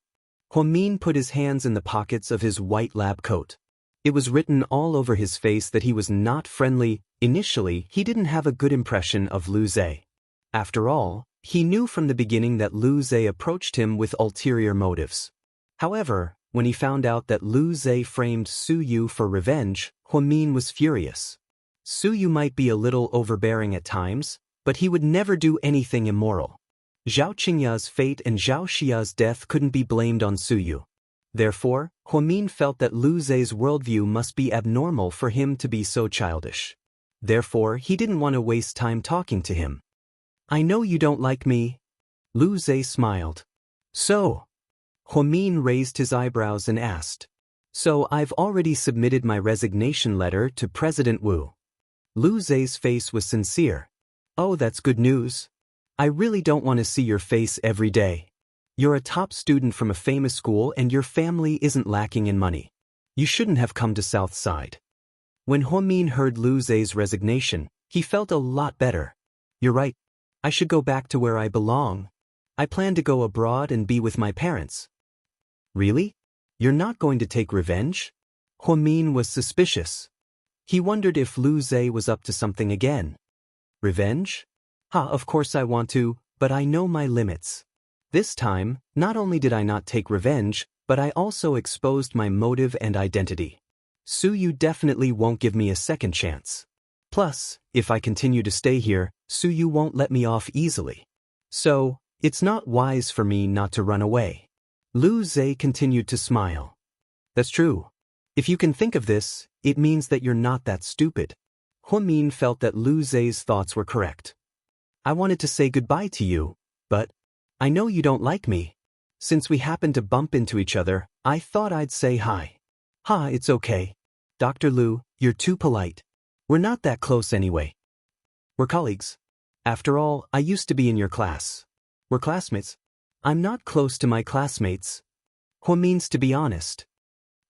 Huamin put his hands in the pockets of his white lab coat. It was written all over his face that he was not friendly. Initially, he didn't have a good impression of Lu Zhe. After all, he knew from the beginning that Lu Zhe approached him with ulterior motives. However, when he found out that Lu Zhe framed Su Yu for revenge, Huamin was furious. Su Yu might be a little overbearing at times, but he would never do anything immoral. Zhao Qingya's fate and Zhao Xia's death couldn't be blamed on Su Yu. Therefore, Huamin felt that Lu Zhe's worldview must be abnormal for him to be so childish. Therefore, he didn't want to waste time talking to him. I know you don't like me. Lu Zhe smiled. So? Huamin raised his eyebrows and asked. So I've already submitted my resignation letter to President Wu. Lu Zhe's face was sincere. Oh, that's good news. I really don't want to see your face every day. You're a top student from a famous school and your family isn't lacking in money. You shouldn't have come to South Side. When Huamin heard Lu Zhe's resignation, he felt a lot better. You're right. I should go back to where I belong. I plan to go abroad and be with my parents. Really? You're not going to take revenge? Huamin was suspicious. He wondered if Lu Zhe was up to something again. Revenge? Of course I want to, but I know my limits. This time, not only did I not take revenge, but I also exposed my motive and identity. Su Yu definitely won't give me a second chance. Plus, if I continue to stay here, Su Yu won't let me off easily. So, it's not wise for me not to run away. Lu Zhe continued to smile. That's true. If you can think of this, it means that you're not that stupid. Huamin felt that Lu Zhe's thoughts were correct. I wanted to say goodbye to you, but I know you don't like me. Since we happened to bump into each other, I thought I'd say hi. It's okay. Dr. Lu, you're too polite. We're not that close anyway. We're colleagues. After all, I used to be in your class. We're classmates. I'm not close to my classmates. Huamin's to be honest.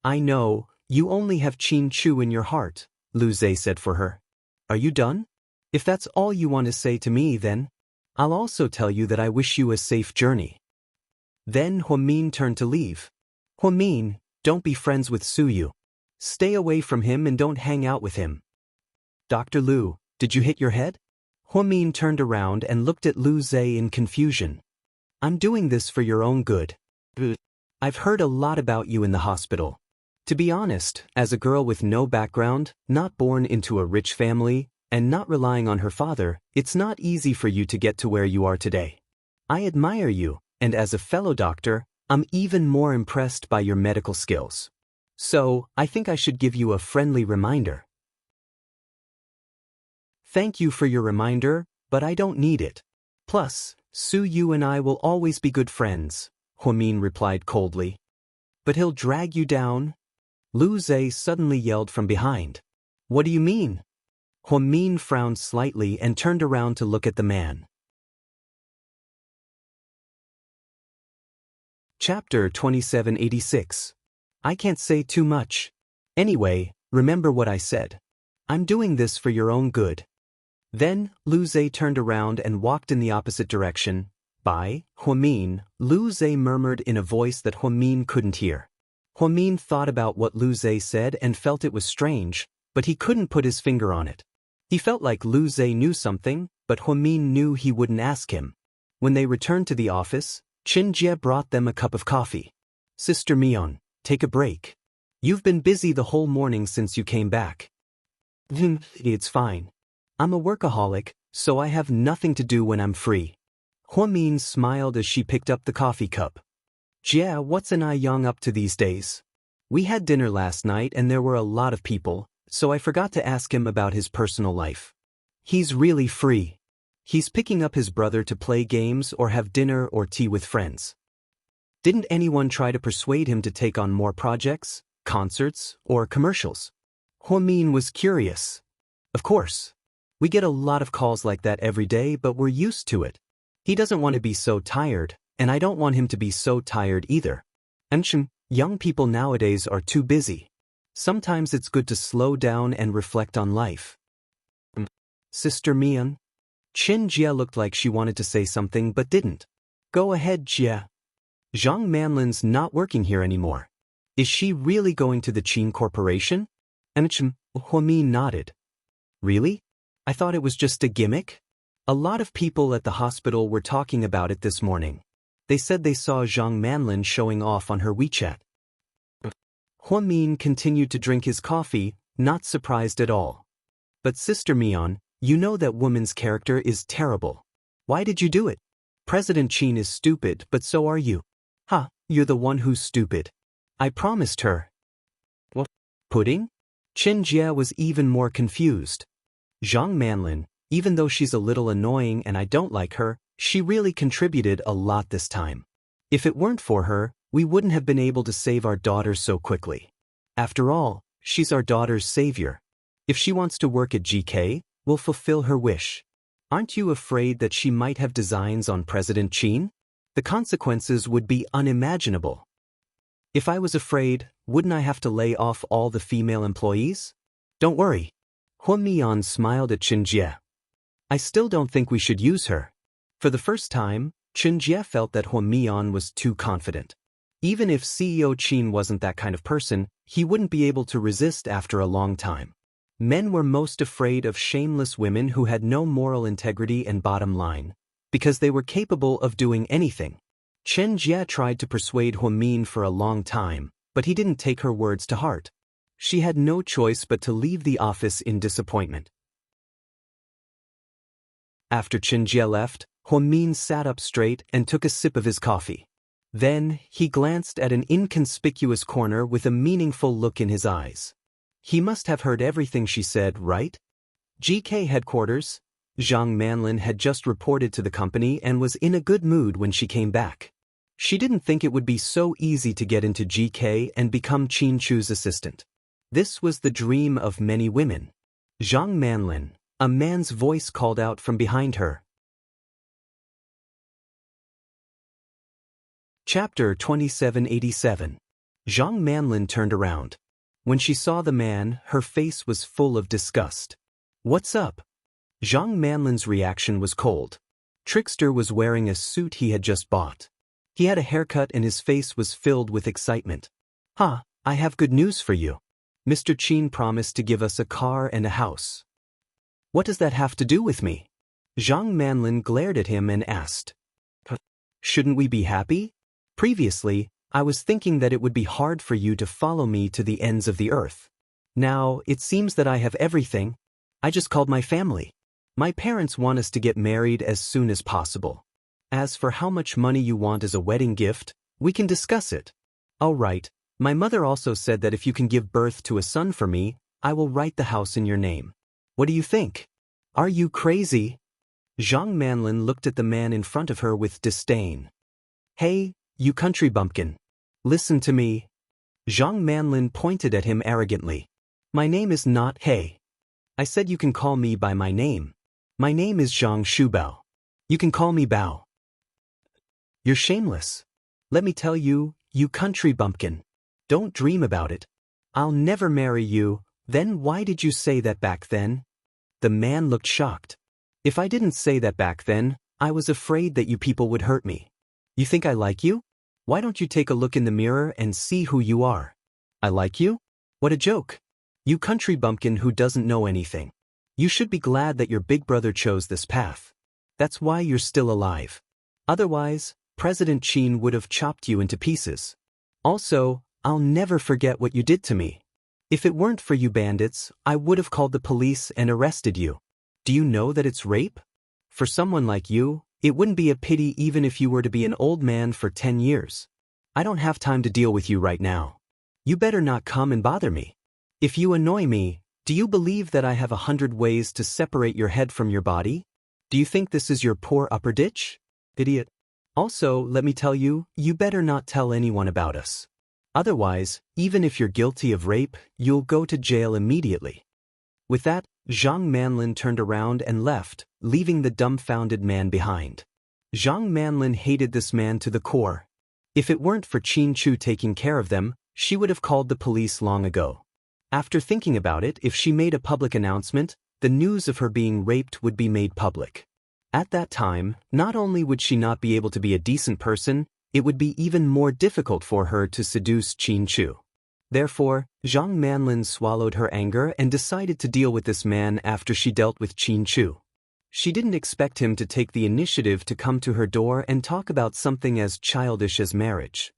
I know, you only have Qin Chu in your heart, Lu Zhe said for her. Are you done? If that's all you want to say to me, then I'll also tell you that I wish you a safe journey. Then Huamin turned to leave. Huamin, don't be friends with Su Yu. Stay away from him and don't hang out with him. Dr. Lu, did you hit your head? Huamin turned around and looked at Lu Zhe in confusion. I'm doing this for your own good. I've heard a lot about you in the hospital. To be honest, as a girl with no background, not born into a rich family, and not relying on her father, it's not easy for you to get to where you are today. I admire you, and as a fellow doctor, I'm even more impressed by your medical skills. So, I think I should give you a friendly reminder. Thank you for your reminder, but I don't need it. Plus, Su Yu and I will always be good friends, Huamin replied coldly. But he'll drag you down? Lu Zhe suddenly yelled from behind. What do you mean? Huamin frowned slightly and turned around to look at the man. Chapter 2786. I can't say too much. Anyway, remember what I said. I'm doing this for your own good. Then, Lu Zhe turned around and walked in the opposite direction. By Huamin, Lu Zhe murmured in a voice that Huamin couldn't hear. Huamin thought about what Lu Zhe said and felt it was strange, but he couldn't put his finger on it. He felt like Lu Zhe knew something, but Huamin knew he wouldn't ask him. When they returned to the office, Xianxia brought them a cup of coffee. Sister Mion, take a break. You've been busy the whole morning since you came back. It's fine. I'm a workaholic, so I have nothing to do when I'm free. Huamin smiled as she picked up the coffee cup. Jia, what's an Yang up to these days? We had dinner last night and there were a lot of people, so I forgot to ask him about his personal life. He's really free. He's picking up his brother to play games or have dinner or tea with friends. Didn't anyone try to persuade him to take on more projects, concerts, or commercials? Huamin was curious. Of course. We get a lot of calls like that every day, but we're used to it. He doesn't want to be so tired, and I don't want him to be so tired either. And young people nowadays are too busy. Sometimes it's good to slow down and reflect on life. Sister Mian? Jia looked like she wanted to say something but didn't. Go ahead, Jia. Zhang Manlin's not working here anymore. Is she really going to the Qin Corporation? And Huamin nodded. Really? I thought it was just a gimmick? A lot of people at the hospital were talking about it this morning. They said they saw Zhang Manlin showing off on her WeChat. Huamin continued to drink his coffee, not surprised at all. But Sister Mian, you know that woman's character is terrible. Why did you do it? President Qin is stupid, but so are you. You're the one who's stupid. I promised her. What? Pudding? Jia was even more confused. Zhang Manlin, even though she's a little annoying and I don't like her, she really contributed a lot this time. If it weren't for her, we wouldn't have been able to save our daughter so quickly. After all, she's our daughter's savior. If she wants to work at GK, we'll fulfill her wish. Aren't you afraid that she might have designs on President Qin? The consequences would be unimaginable. If I was afraid, wouldn't I have to lay off all the female employees? Don't worry. Huamian smiled at Xianxia. I still don't think we should use her. For the first time, Xianxia felt that Huamian was too confident. Even if CEO Qin wasn't that kind of person, he wouldn't be able to resist after a long time. Men were most afraid of shameless women who had no moral integrity and bottom line, because they were capable of doing anything. Xianxia tried to persuade Huamin for a long time, but he didn't take her words to heart. She had no choice but to leave the office in disappointment. After Xianxia left, Huamin sat up straight and took a sip of his coffee. Then, he glanced at an inconspicuous corner with a meaningful look in his eyes. He must have heard everything she said, right? GK headquarters. Zhang Manlin had just reported to the company and was in a good mood when she came back. She didn't think it would be so easy to get into GK and become Qin Chu's assistant. This was the dream of many women. Zhang Manlin, a man's voice called out from behind her. Chapter 2787. Zhang Manlin turned around. When she saw the man, her face was full of disgust. What's up? Zhang Manlin's reaction was cold. Trickster was wearing a suit he had just bought. He had a haircut and his face was filled with excitement. I have good news for you. Mr. Qin promised to give us a car and a house. What does that have to do with me? Zhang Manlin glared at him and asked. Shouldn't we be happy? Previously, I was thinking that it would be hard for you to follow me to the ends of the earth. Now, it seems that I have everything. I just called my family. My parents want us to get married as soon as possible. As for how much money you want as a wedding gift, we can discuss it. All right, my mother also said that if you can give birth to a son for me, I will write the house in your name. What do you think? Are you crazy? Zhang Manlin looked at the man in front of her with disdain. Hey, you country bumpkin. Listen to me. Zhang Manlin pointed at him arrogantly. My name is not Hey. I said you can call me by my name. My name is Zhang Shubao. You can call me Bao. You're shameless. Let me tell you, you country bumpkin. Don't dream about it. I'll never marry you. Then why did you say that back then? The man looked shocked. If I didn't say that back then, I was afraid that you people would hurt me. You think I like you? Why don't you take a look in the mirror and see who you are? I like you? What a joke. You country bumpkin who doesn't know anything. You should be glad that your big brother chose this path. That's why you're still alive. Otherwise, President Qin would have chopped you into pieces. Also, I'll never forget what you did to me. If it weren't for you bandits, I would have called the police and arrested you. Do you know that it's rape? For someone like you, it wouldn't be a pity even if you were to be an old man for 10 years. I don't have time to deal with you right now. You better not come and bother me. If you annoy me, do you believe that I have 100 ways to separate your head from your body? Do you think this is your poor upper ditch? Idiot. Also, let me tell you, you better not tell anyone about us. Otherwise, even if you're guilty of rape, you'll go to jail immediately. With that, Zhang Manlin turned around and left, leaving the dumbfounded man behind. Zhang Manlin hated this man to the core. If it weren't for Qin Chu taking care of them, she would have called the police long ago. After thinking about it, if she made a public announcement, the news of her being raped would be made public. At that time, not only would she not be able to be a decent person, it would be even more difficult for her to seduce Qin Chu. Therefore, Zhang Manlin swallowed her anger and decided to deal with this man after she dealt with Qin Chu. She didn't expect him to take the initiative to come to her door and talk about something as childish as marriage.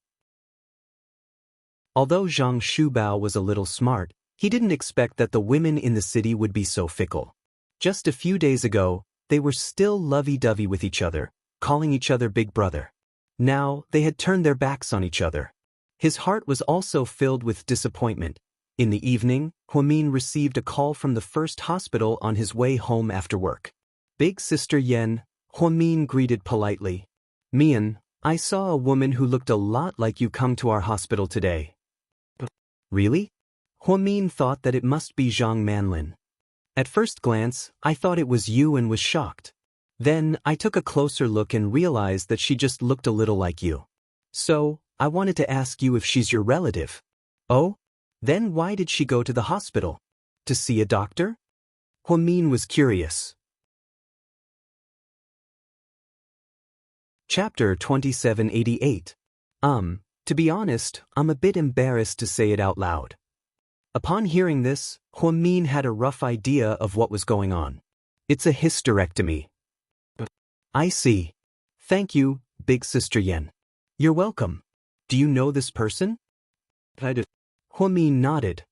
Although Zhang Shubao was a little smart, he didn't expect that the women in the city would be so fickle. Just a few days ago, they were still lovey-dovey with each other, calling each other big brother. Now, they had turned their backs on each other. His heart was also filled with disappointment. In the evening, Huamin received a call from the first hospital on his way home after work. Big Sister Yen, Huamin greeted politely. Mian, I saw a woman who looked a lot like you come to our hospital today. Really? Huamin thought that it must be Zhang Manlin. At first glance, I thought it was you and was shocked. Then, I took a closer look and realized that she just looked a little like you. So, I wanted to ask you if she's your relative. Oh? Then why did she go to the hospital? To see a doctor? Huamin was curious. Chapter 2788. To be honest, I'm a bit embarrassed to say it out loud. Upon hearing this, Huamin had a rough idea of what was going on. It's a hysterectomy. I see. Thank you, Big Sister Yen. You're welcome. Do you know this person? Huamin nodded.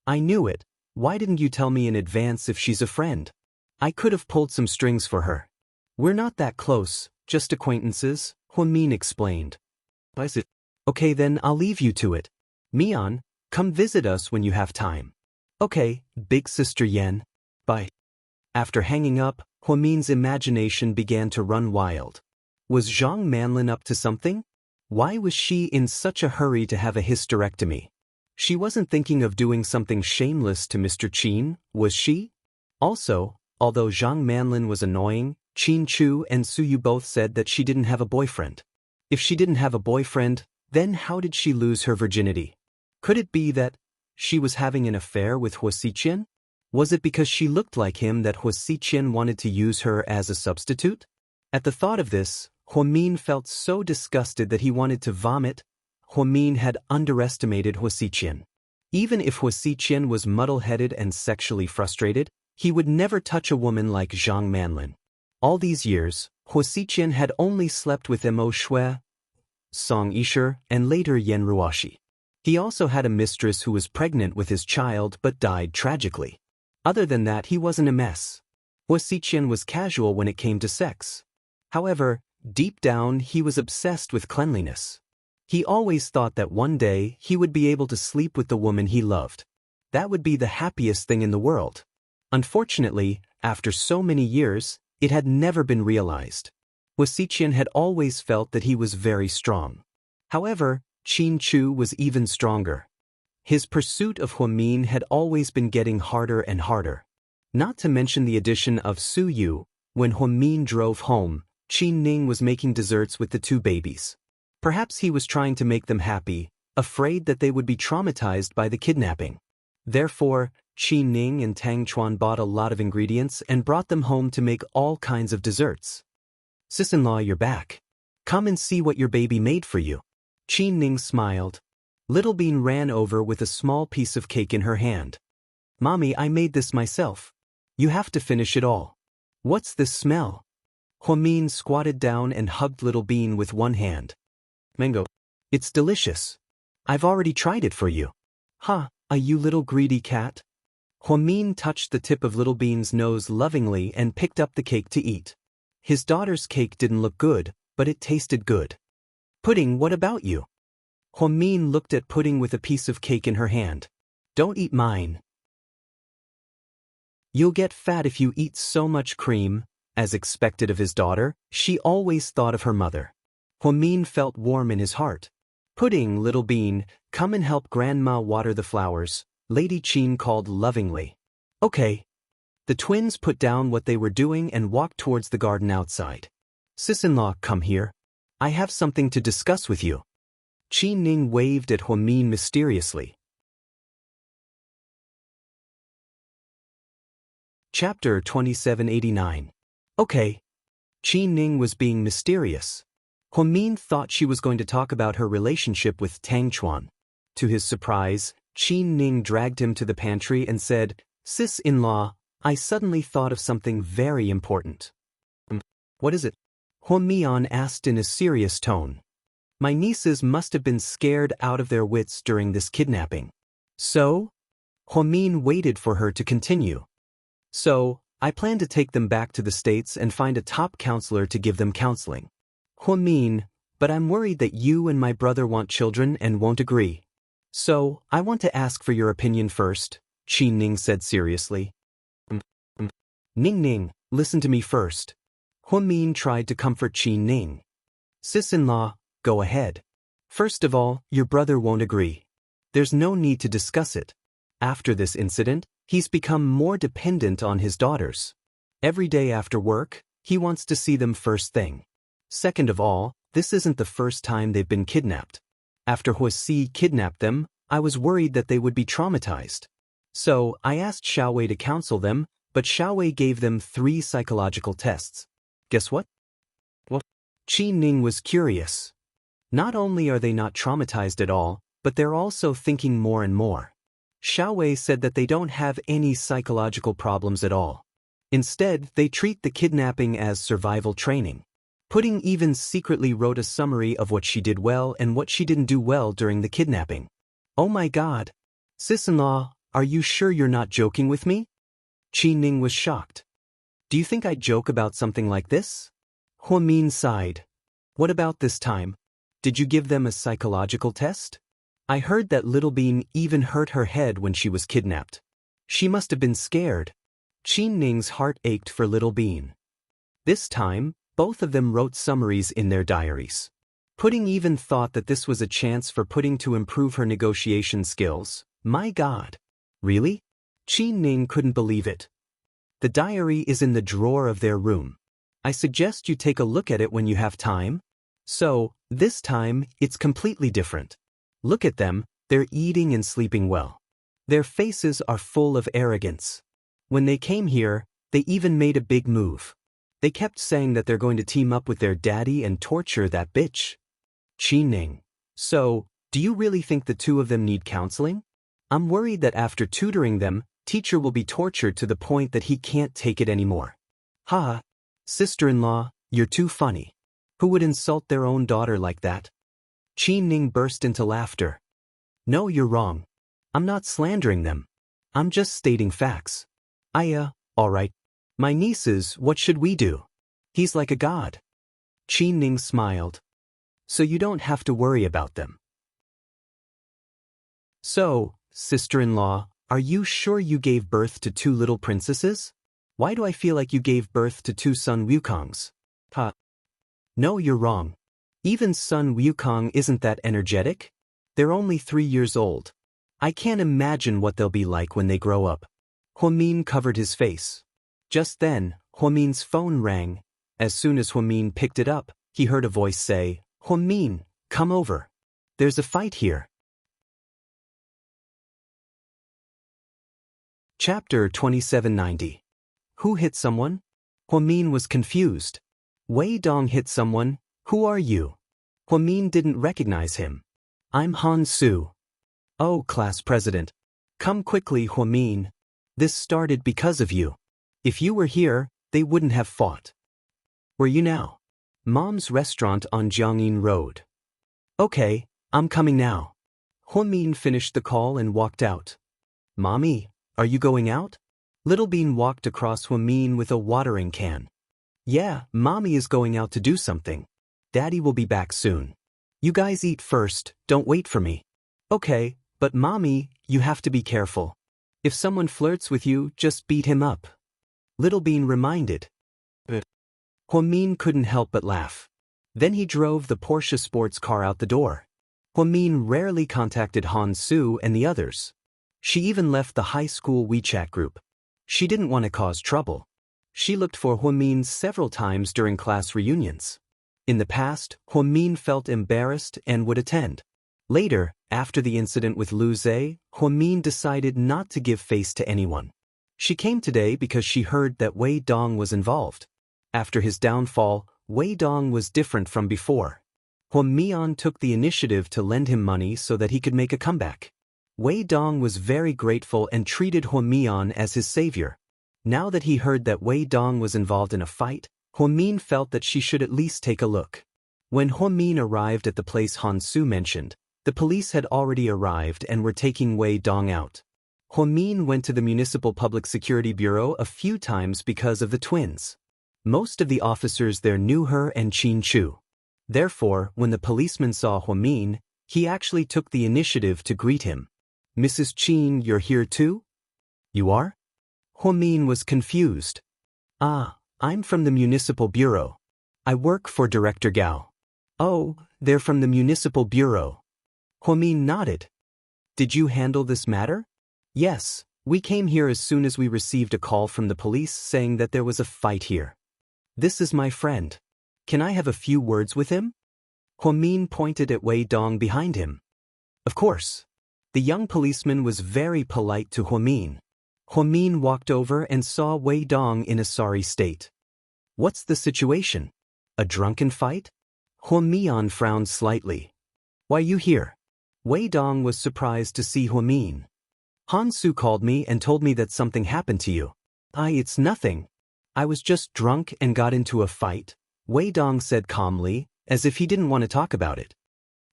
I knew it. Why didn't you tell me in advance if she's a friend? I could have pulled some strings for her. We're not that close, just acquaintances, Huamin explained. I said, okay then I'll leave you to it. Mian, come visit us when you have time. Okay, Big Sister Yen. Bye. After hanging up, Huamin's imagination began to run wild. Was Zhang Manlin up to something? Why was she in such a hurry to have a hysterectomy? She wasn't thinking of doing something shameless to Mr. Qin, was she? Also, although Zhang Manlin was annoying, Qin Chu and Su Yu both said that she didn't have a boyfriend. If she didn't have a boyfriend, then how did she lose her virginity? Could it be that she was having an affair with Huo Xiqian? Was it because she looked like him that Huo Xiqian wanted to use her as a substitute? At the thought of this, Huamin felt so disgusted that he wanted to vomit. Huamin had underestimated Huo Xiqian. Even if Huo Xiqian was muddle-headed and sexually frustrated, he would never touch a woman like Zhang Manlin. All these years, Huo Xiqian had only slept with Mo Shui, Song Yisher, and later Yan Ruoshi. He also had a mistress who was pregnant with his child but died tragically. Other than that, he wasn't a mess. Huo Xiqian was casual when it came to sex. However, deep down he was obsessed with cleanliness. He always thought that one day he would be able to sleep with the woman he loved. That would be the happiest thing in the world. Unfortunately, after so many years, it had never been realized. Huo Xiqian had always felt that he was very strong. However, Qin Chu was even stronger. His pursuit of Huamin had always been getting harder and harder. Not to mention the addition of Su Yu. When Huamin drove home, Qin Ning was making desserts with the two babies. Perhaps he was trying to make them happy, afraid that they would be traumatized by the kidnapping. Therefore, Qin Ning and Tang Chuan bought a lot of ingredients and brought them home to make all kinds of desserts. Sis-in-law, you're back. Come and see what your baby made for you. Qin Ning smiled. Little Bean ran over with a small piece of cake in her hand. Mommy, I made this myself. You have to finish it all. What's this smell? Huamin squatted down and hugged Little Bean with one hand. Mango. It's delicious. I've already tried it for you. Ha, you little greedy cat. Huamin touched the tip of Little Bean's nose lovingly and picked up the cake to eat. His daughter's cake didn't look good, but it tasted good. Pudding, what about you? Huamin looked at Pudding with a piece of cake in her hand. Don't eat mine. You'll get fat if you eat so much cream. As expected of his daughter, she always thought of her mother. Huamin felt warm in his heart. Pudding, Little Bean, come and help Grandma water the flowers, Lady Qin called lovingly. Okay. The twins put down what they were doing and walked towards the garden outside. Sis-in-law, come here. I have something to discuss with you. Qin Ning waved at Huamin mysteriously. Chapter 2789. Okay. Qin Ning was being mysterious. Huamin thought she was going to talk about her relationship with Tang Chuan. To his surprise, Qin Ning dragged him to the pantry and said, Sis-in-law, I suddenly thought of something very important. What is it? Huamian asked in a serious tone. My nieces must have been scared out of their wits during this kidnapping. So? Huamin waited for her to continue. So, I plan to take them back to the States and find a top counselor to give them counseling. Huamin, but I'm worried that you and my brother want children and won't agree. So, I want to ask for your opinion first, Qin Ning said seriously. Ning Ning, listen to me first. Huamin tried to comfort Qin Ning. Sis-in-law, go ahead. First of all, your brother won't agree. There's no need to discuss it. After this incident, he's become more dependent on his daughters. Every day after work, he wants to see them first thing. Second of all, this isn't the first time they've been kidnapped. After Huo Si kidnapped them, I was worried that they would be traumatized. So, I asked Xiaowei to counsel them, but Xiaowei gave them 3 psychological tests. Guess what? What? Qi Ning was curious. Not only are they not traumatized at all, but they're also thinking more and more. Xiaowei said that they don't have any psychological problems at all. Instead, they treat the kidnapping as survival training. Pudding even secretly wrote a summary of what she did well and what she didn't do well during the kidnapping. Oh my god. Sis-in-law, are you sure you're not joking with me? Qi Ning was shocked. Do you think I'd joke about something like this? Huamin sighed. What about this time? Did you give them a psychological test? I heard that Little Bean even hurt her head when she was kidnapped. She must have been scared. Qi Ning's heart ached for Little Bean. This time, both of them wrote summaries in their diaries. Pudding even thought that this was a chance for Pudding to improve her negotiation skills. My god. Really? Qi Ning couldn't believe it. The diary is in the drawer of their room. I suggest you take a look at it when you have time. So, this time, it's completely different. Look at them, they're eating and sleeping well. Their faces are full of arrogance. When they came here, they even made a big move. They kept saying that they're going to team up with their daddy and torture that bitch. Qi Ning. So, do you really think the 2 of them need counseling? I'm worried that after tutoring them, teacher will be tortured to the point that he can't take it anymore. Ha! Sister-in-law, you're too funny. Who would insult their own daughter like that? Qi Ning burst into laughter. No, you're wrong. I'm not slandering them. I'm just stating facts. Alright. My nieces, what should we do? He's like a god. Qi Ning smiled. So you don't have to worry about them. So, sister-in-law, are you sure you gave birth to 2 little princesses? Why do I feel like you gave birth to 2 Sun Wukongs? Ha. No, you're wrong. Even Sun Wukong isn't that energetic. They're only 3 years old. I can't imagine what they'll be like when they grow up. Huamin covered his face. Just then, Huamin's phone rang. As soon as Huamin picked it up, he heard a voice say, Huamin, come over. There's a fight here. Chapter 2790. Who hit someone? Huamin was confused. Wei Dong hit someone. Who are you? Huamin didn't recognize him. I'm Han Su. Oh, class president. Come quickly, Huamin. This started because of you. If you were here, they wouldn't have fought. Where you now? Mom's restaurant on Jiangyin Road. Okay, I'm coming now. Huamin finished the call and walked out. Mommy, are you going out? Little Bean walked across Huamin with a watering can. Yeah, Mommy is going out to do something. Daddy will be back soon. You guys eat first, don't wait for me. Okay, but Mommy, you have to be careful. If someone flirts with you, just beat him up. Little Bean reminded. Huamin couldn't help but laugh. Then he drove the Porsche sports car out the door. Huamin rarely contacted Han Su and the others. She even left the high school WeChat group. She didn't want to cause trouble. She looked for Huamin several times during class reunions. In the past, Huamin felt embarrassed and would attend. Later, after the incident with Lu Zhe, Huamin decided not to give face to anyone. She came today because she heard that Wei Dong was involved. After his downfall, Wei Dong was different from before. Huamian took the initiative to lend him money so that he could make a comeback. Wei Dong was very grateful and treated Huamian as his savior. Now that he heard that Wei Dong was involved in a fight, Huamin felt that she should at least take a look. When Huamin arrived at the place Han Su mentioned, the police had already arrived and were taking Wei Dong out. Huamin went to the Municipal Public Security Bureau a few times because of the twins. Most of the officers there knew her and Qin Chu. Therefore, when the policeman saw Huamin, he actually took the initiative to greet him. Mrs. Qin, you're here too? You are? Huamin was confused. Ah, I'm from the Municipal Bureau. I work for Director Gao. Oh, they're from the Municipal Bureau. Huamin nodded. Did you handle this matter? Yes, we came here as soon as we received a call from the police saying that there was a fight here. This is my friend. Can I have a few words with him? Huamin pointed at Wei Dong behind him. Of course. The young policeman was very polite to Huamin. Huamin walked over and saw Wei Dong in a sorry state. What's the situation? A drunken fight? Huamian frowned slightly. Why you here? Wei Dong was surprised to see Huamin. Han Su called me and told me that something happened to you. It's nothing. I was just drunk and got into a fight, Wei Dong said calmly, as if he didn't want to talk about it.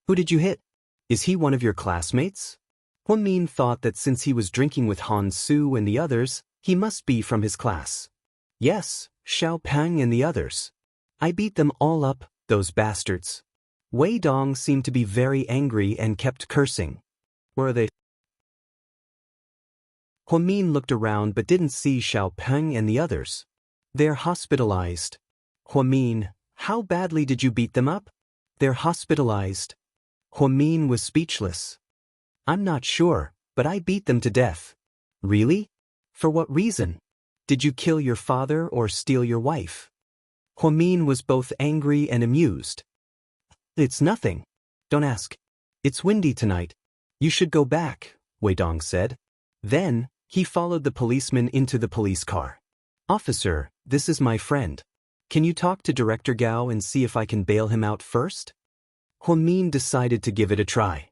Who did you hit? Is he one of your classmates? Huamin thought that since he was drinking with Han Su and the others, he must be from his class. Yes, Xiao Peng and the others. I beat them all up, those bastards. Wei Dong seemed to be very angry and kept cursing. Where are they? Huamin looked around but didn't see Xiao Peng and the others. They're hospitalized. Huamin, how badly did you beat them up? They're hospitalized. Huamin was speechless. I'm not sure, but I beat them to death. Really? For what reason? Did you kill your father or steal your wife? Huamin was both angry and amused. It's nothing. Don't ask. It's windy tonight. You should go back, Wei Dong said. Then, he followed the policeman into the police car. Officer, this is my friend. Can you talk to Director Gao and see if I can bail him out first? Huamin decided to give it a try.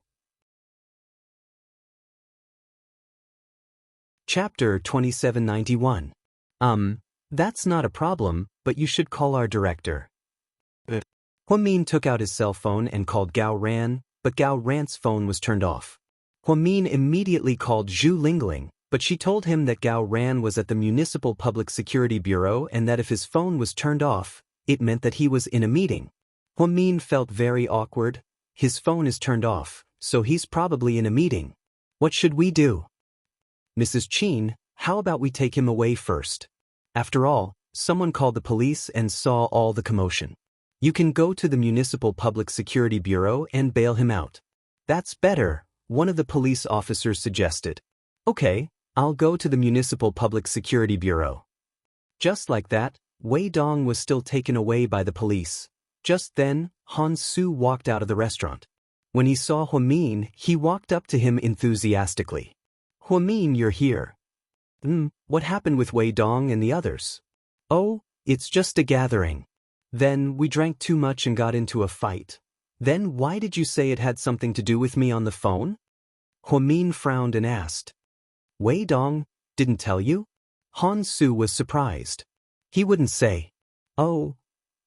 Chapter 2791. That's not a problem, but you should call our director. Huamin took out his cell phone and called Gao Ran, but Gao Ran's phone was turned off. Huamin immediately called Zhu Lingling, but she told him that Gao Ran was at the Municipal Public Security Bureau and that if his phone was turned off, it meant that he was in a meeting. Huamin felt very awkward. His phone is turned off, so he's probably in a meeting. What should we do? Mrs. Qin, how about we take him away first? After all, someone called the police and saw all the commotion. You can go to the Municipal Public Security Bureau and bail him out. That's better, one of the police officers suggested. Okay, I'll go to the Municipal Public Security Bureau. Just like that, Wei Dong was still taken away by the police. Just then, Han Su walked out of the restaurant. When he saw Huamin, he walked up to him enthusiastically. Huamin, you're here. What happened with Wei Dong and the others? Oh, it's just a gathering. Then we drank too much and got into a fight. Then why did you say it had something to do with me on the phone? Huamin frowned and asked. Wei Dong didn't tell you? Han Su was surprised. He wouldn't say. Oh,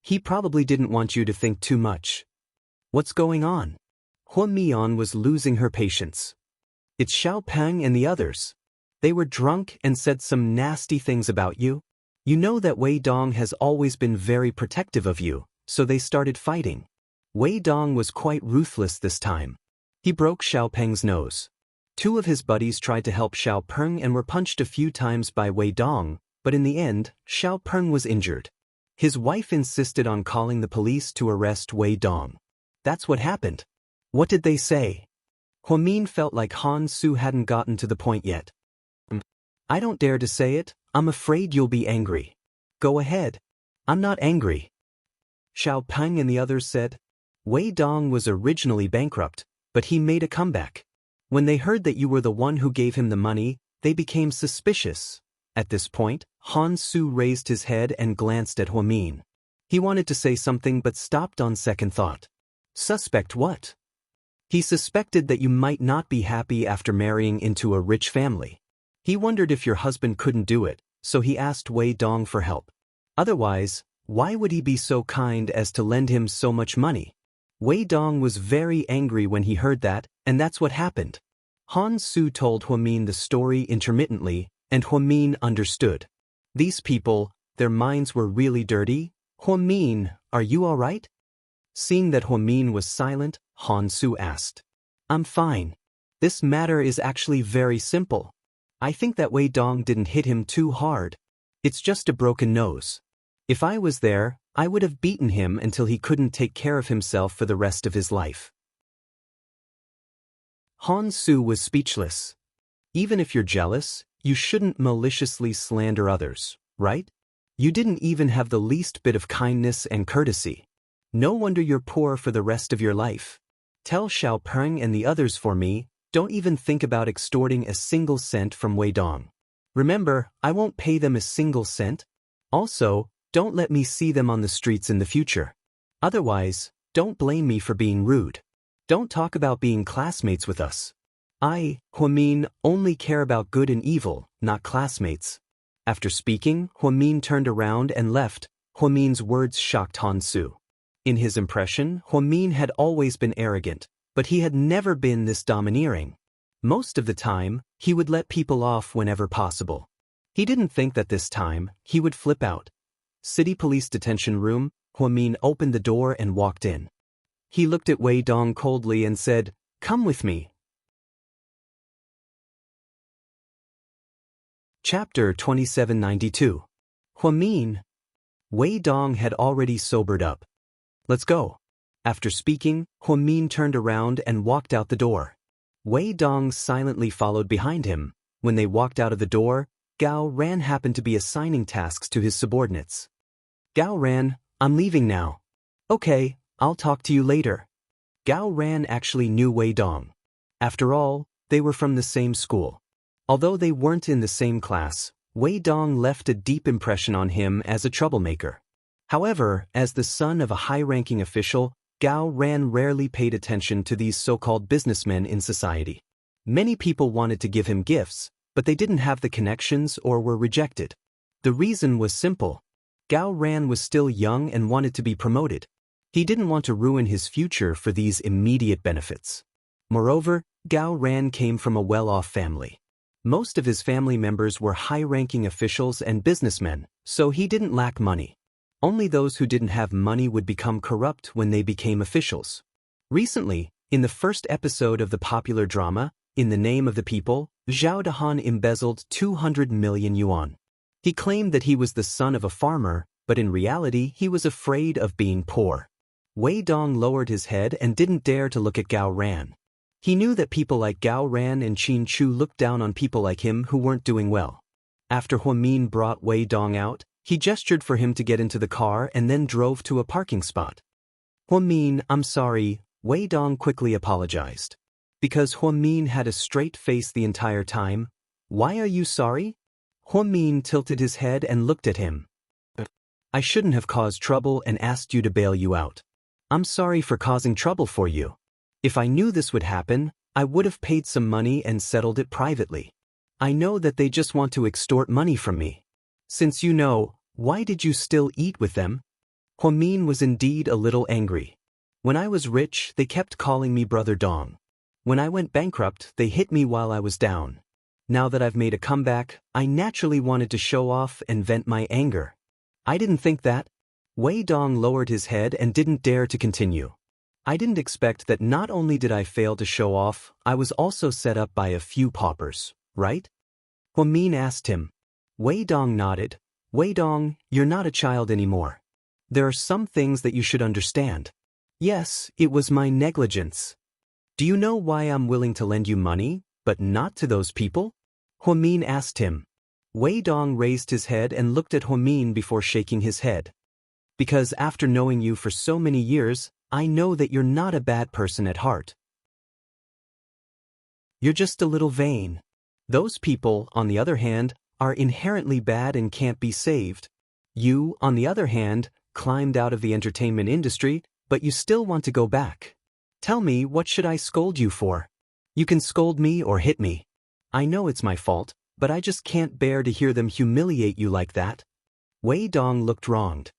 he probably didn't want you to think too much. What's going on? Huamian was losing her patience. It's Xiao Peng and the others. They were drunk and said some nasty things about you. You know that Wei Dong has always been very protective of you, so they started fighting. Wei Dong was quite ruthless this time. He broke Xiao Peng's nose. Two of his buddies tried to help Xiao Peng and were punched a few times by Wei Dong, but in the end, Xiao Peng was injured. His wife insisted on calling the police to arrest Wei Dong. That's what happened. What did they say? Huamin felt like Han Su hadn't gotten to the point yet. I don't dare to say it, I'm afraid you'll be angry. Go ahead. I'm not angry. Xiao Peng and the others said. Wei Dong was originally bankrupt, but he made a comeback. When they heard that you were the one who gave him the money, they became suspicious. At this point, Han Su raised his head and glanced at Huamin. He wanted to say something but stopped on second thought. Suspect what? He suspected that you might not be happy after marrying into a rich family. He wondered if your husband couldn't do it, so he asked Wei Dong for help. Otherwise, why would he be so kind as to lend him so much money? Wei Dong was very angry when he heard that, and that's what happened. Han Su told Huamin the story intermittently, and Huamin understood. These people, their minds were really dirty. Huamin, are you all right? Seeing that Huamin was silent, Han Su asked. I'm fine. This matter is actually very simple. I think that Wei Dong didn't hit him too hard. It's just a broken nose. If I was there, I would have beaten him until he couldn't take care of himself for the rest of his life. Han Su was speechless. Even if you're jealous, you shouldn't maliciously slander others, right? You didn't even have the least bit of kindness and courtesy. No wonder you're poor for the rest of your life. Tell Xiao Peng and the others for me, Don't even think about extorting a single cent from Wei Dong. Remember, I won't pay them a single cent. Also, don't let me see them on the streets in the future. Otherwise, don't blame me for being rude. Don't talk about being classmates with us. I, Huamin, only care about good and evil, not classmates. After speaking, Huamin turned around and left. Huamin's words shocked Han Su. In his impression, Huamin had always been arrogant, but he had never been this domineering. Most of the time, he would let people off whenever possible. He didn't think that this time, he would flip out. City Police Detention Room, Huamin opened the door and walked in. He looked at Wei Dong coldly and said, "Come with me." Chapter 2792. Huamin. Wei Dong had already sobered up. "Let's go." After speaking, Huamin turned around and walked out the door. Wei Dong silently followed behind him. When they walked out of the door, Gao Ran happened to be assigning tasks to his subordinates. "Gao Ran, I'm leaving now." "Okay, I'll talk to you later." Gao Ran actually knew Wei Dong. After all, they were from the same school. Although they weren't in the same class, Wei Dong left a deep impression on him as a troublemaker. However, as the son of a high-ranking official, Gao Ran rarely paid attention to these so-called businessmen in society. Many people wanted to give him gifts, but they didn't have the connections or were rejected. The reason was simple. Gao Ran was still young and wanted to be promoted. He didn't want to ruin his future for these immediate benefits. Moreover, Gao Ran came from a well-off family. Most of his family members were high-ranking officials and businessmen, so he didn't lack money. Only those who didn't have money would become corrupt when they became officials. Recently, in the first episode of the popular drama, In the Name of the People, Zhao Dahan embezzled 200 million yuan. He claimed that he was the son of a farmer, but in reality he was afraid of being poor. Wei Dong lowered his head and didn't dare to look at Gao Ran. He knew that people like Gao Ran and Qin Chu looked down on people like him who weren't doing well. After Huamin brought Wei Dong out, he gestured for him to get into the car and then drove to a parking spot. "Huamin, I'm sorry," Wei Dong quickly apologized. Because Huamin had a straight face the entire time. "Why are you sorry?" Huamin tilted his head and looked at him. "I shouldn't have caused trouble and asked you to bail you out. I'm sorry for causing trouble for you. If I knew this would happen, I would have paid some money and settled it privately. I know that they just want to extort money from me. Since you know, why did you still eat with them?" Huamin was indeed a little angry. "When I was rich, they kept calling me Brother Dong. When I went bankrupt, they hit me while I was down. Now that I've made a comeback, I naturally wanted to show off and vent my anger. I didn't think that." Wei Dong lowered his head and didn't dare to continue. "I didn't expect that not only did I fail to show off, I was also set up by a few paupers, right?" Huamin asked him. Wei Dong nodded. "Wei Dong, you're not a child anymore. There are some things that you should understand. Yes, it was my negligence. Do you know why I'm willing to lend you money, but not to those people?" Huamin asked him. Wei Dong raised his head and looked at Huamin before shaking his head. "Because after knowing you for so many years, I know that you're not a bad person at heart. You're just a little vain. Those people, on the other hand, are inherently bad and can't be saved. You, on the other hand, climbed out of the entertainment industry, but you still want to go back. Tell me, what should I scold you for? You can scold me or hit me. I know it's my fault, but I just can't bear to hear them humiliate you like that." Wei Dong looked wronged.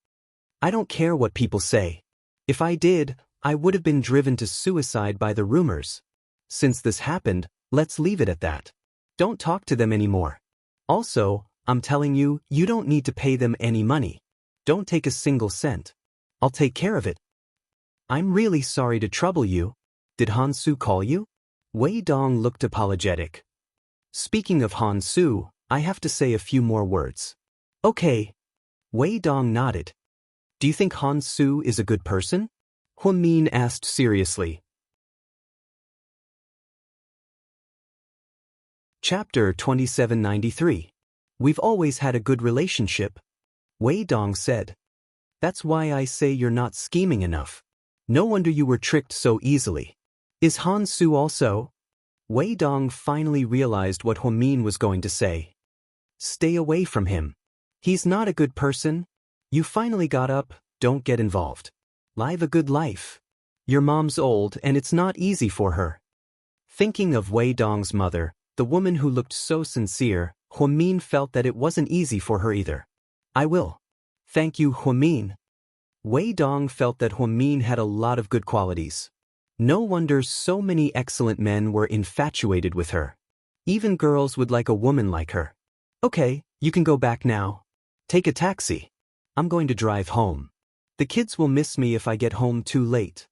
"I don't care what people say. If I did, I would have been driven to suicide by the rumors. Since this happened, let's leave it at that. Don't talk to them anymore. Also, I'm telling you, you don't need to pay them any money. Don't take a single cent. I'll take care of it." "I'm really sorry to trouble you. Did Han Su call you?" Wei Dong looked apologetic. "Speaking of Han Su, I have to say a few more words." "Okay." Wei Dong nodded. "Do you think Han Su is a good person?" Huamin asked seriously. Chapter 2793. We've always had a good relationship. Wei Dong said. "That's why I say you're not scheming enough. No wonder you were tricked so easily. Is Han Su also?" Wei Dong finally realized what Huamin was going to say. Stay away from him. He's not a good person. You finally got up, don't get involved. Live a good life. Your mom's old and it's not easy for her. Thinking of Wei Dong's mother, the woman who looked so sincere, Huamin felt that it wasn't easy for her either. I will. Thank you, Huamin. Wei Dong felt that Huamin had a lot of good qualities. No wonder so many excellent men were infatuated with her. Even girls would like a woman like her. Okay, you can go back now. Take a taxi. I'm going to drive home. The kids will miss me if I get home too late.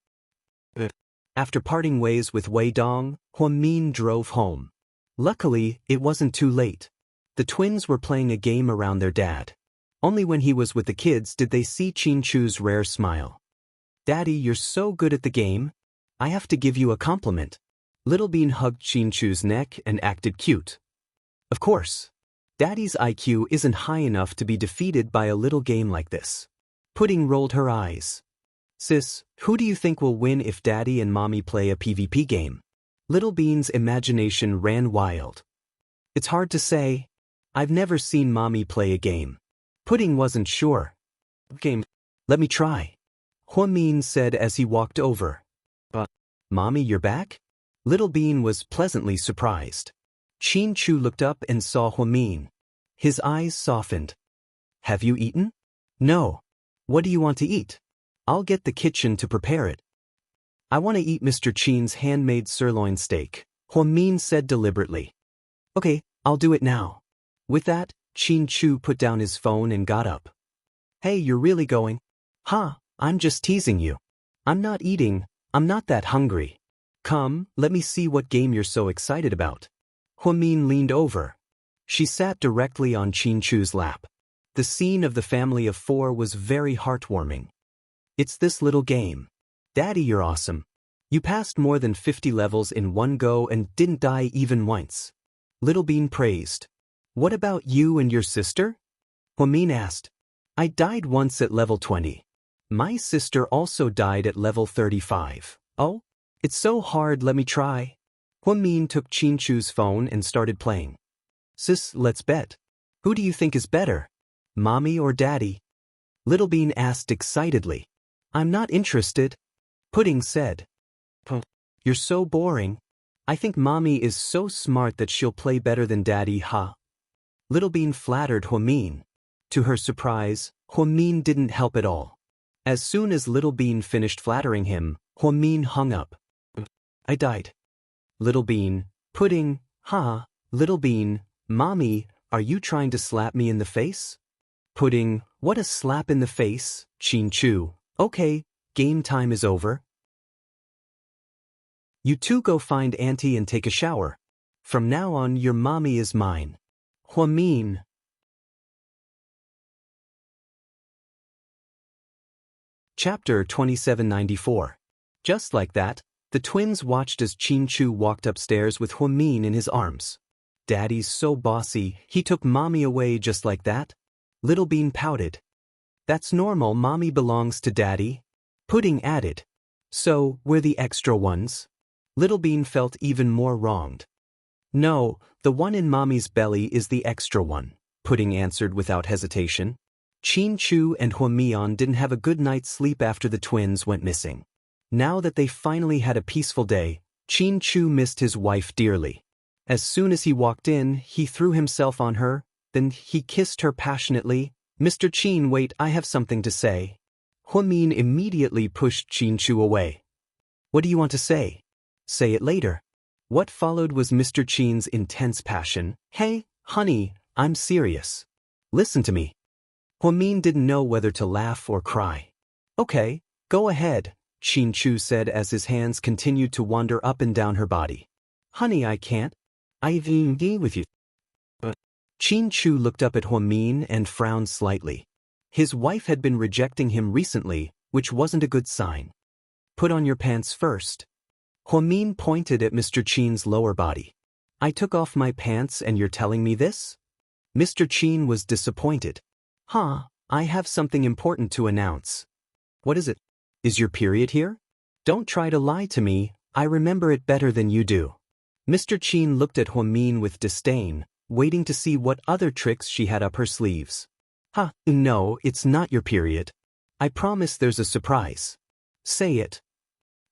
After parting ways with Wei Dong, Huamin drove home. Luckily, it wasn't too late. The twins were playing a game around their dad. Only when he was with the kids did they see Qin-Chu's rare smile. Daddy, you're so good at the game. I have to give you a compliment. Little Bean hugged Qin-Chu's neck and acted cute. Of course. Daddy's IQ isn't high enough to be defeated by a little game like this. Pudding rolled her eyes. Sis, who do you think will win if Daddy and Mommy play a PvP game? Little Bean's imagination ran wild. It's hard to say. I've never seen Mommy play a game. Pudding wasn't sure. Game. Let me try. Huamin said as he walked over. Mommy, you're back? Little Bean was pleasantly surprised. Qin-Chu looked up and saw Huamin. His eyes softened. Have you eaten? No. What do you want to eat? I'll get the kitchen to prepare it. I want to eat Mr. Qin's handmade sirloin steak, Huamin said deliberately. Okay, I'll do it now. With that, Qin-Chu put down his phone and got up. Hey, you're really going? Huh, I'm just teasing you. I'm not eating, I'm not that hungry. Come, let me see what game you're so excited about. Huamin leaned over. She sat directly on Qin-Chu's lap. The scene of the family of four was very heartwarming. It's this little game. Daddy, you're awesome. You passed more than 50 levels in one go and didn't die even once. Little Bean praised. What about you and your sister? Huamin asked. I died once at level 20. My sister also died at level 35. Oh? It's so hard, let me try. Huamin took Qin-Chu's phone and started playing. Sis, let's bet. Who do you think is better? Mommy or Daddy? Little Bean asked excitedly. I'm not interested. Pudding said. You're so boring. I think Mommy is so smart that she'll play better than Daddy, huh? Little Bean flattered Huamin. To her surprise, Huamin didn't help at all. As soon as Little Bean finished flattering him, Huamin hung up. I died. Little Bean, Pudding, huh? Little Bean, Mommy, are you trying to slap me in the face? Pudding, what a slap in the face, Qin-Chu. Okay, game time is over. You two go find Auntie and take a shower. From now on, your mommy is mine. Huamin. Chapter 2794. Just like that, the twins watched as Qin-Chu walked upstairs with Huamin in his arms. Daddy's so bossy, he took Mommy away just like that? Little Bean pouted. That's normal, Mommy belongs to Daddy. Pudding added. So, we're the extra ones? Little Bean felt even more wronged. No, the one in Mommy's belly is the extra one, Pudding answered without hesitation. Qin-Chu and Huamian didn't have a good night's sleep after the twins went missing. Now that they finally had a peaceful day, Qin-Chu missed his wife dearly. As soon as he walked in, he threw himself on her, then he kissed her passionately. Mr. Qin, wait, I have something to say. Huamin immediately pushed Qin-Chu away. What do you want to say? Say it later. What followed was Mr. Qin's intense passion. Hey, honey, I'm serious. Listen to me. Huamin didn't know whether to laugh or cry. Okay, go ahead, Qin-Chu said as his hands continued to wander up and down her body. Honey, I can't. I've been with you. Qin-Chu looked up at Huamin and frowned slightly. His wife had been rejecting him recently, which wasn't a good sign. Put on your pants first. Huamin pointed at Mr. Qin's lower body. I took off my pants and you're telling me this? Mr. Qin was disappointed. Huh, I have something important to announce. What is it? Is your period here? Don't try to lie to me, I remember it better than you do. Mr. Qin looked at Huamin with disdain, waiting to see what other tricks she had up her sleeves. Ha, no, it's not your period. I promise there's a surprise. Say it.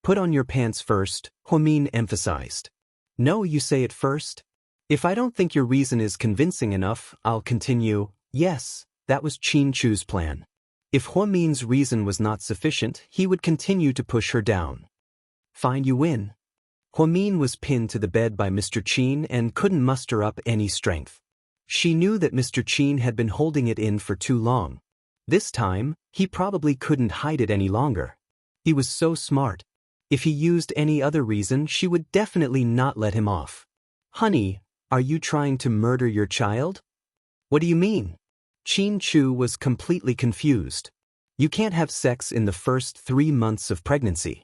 Put on your pants first, Huamin emphasized. No, you say it first. If I don't think your reason is convincing enough, I'll continue. Yes, that was Qin Chu's plan. If Huamin's reason was not sufficient, he would continue to push her down. Fine, you win. Huamin was pinned to the bed by Mr. Qin and couldn't muster up any strength. She knew that Mr. Qin had been holding it in for too long. This time, he probably couldn't hide it any longer. He was so smart. If he used any other reason, she would definitely not let him off. Honey, are you trying to murder your child? What do you mean? Qin Chu was completely confused. You can't have sex in the first 3 months of pregnancy.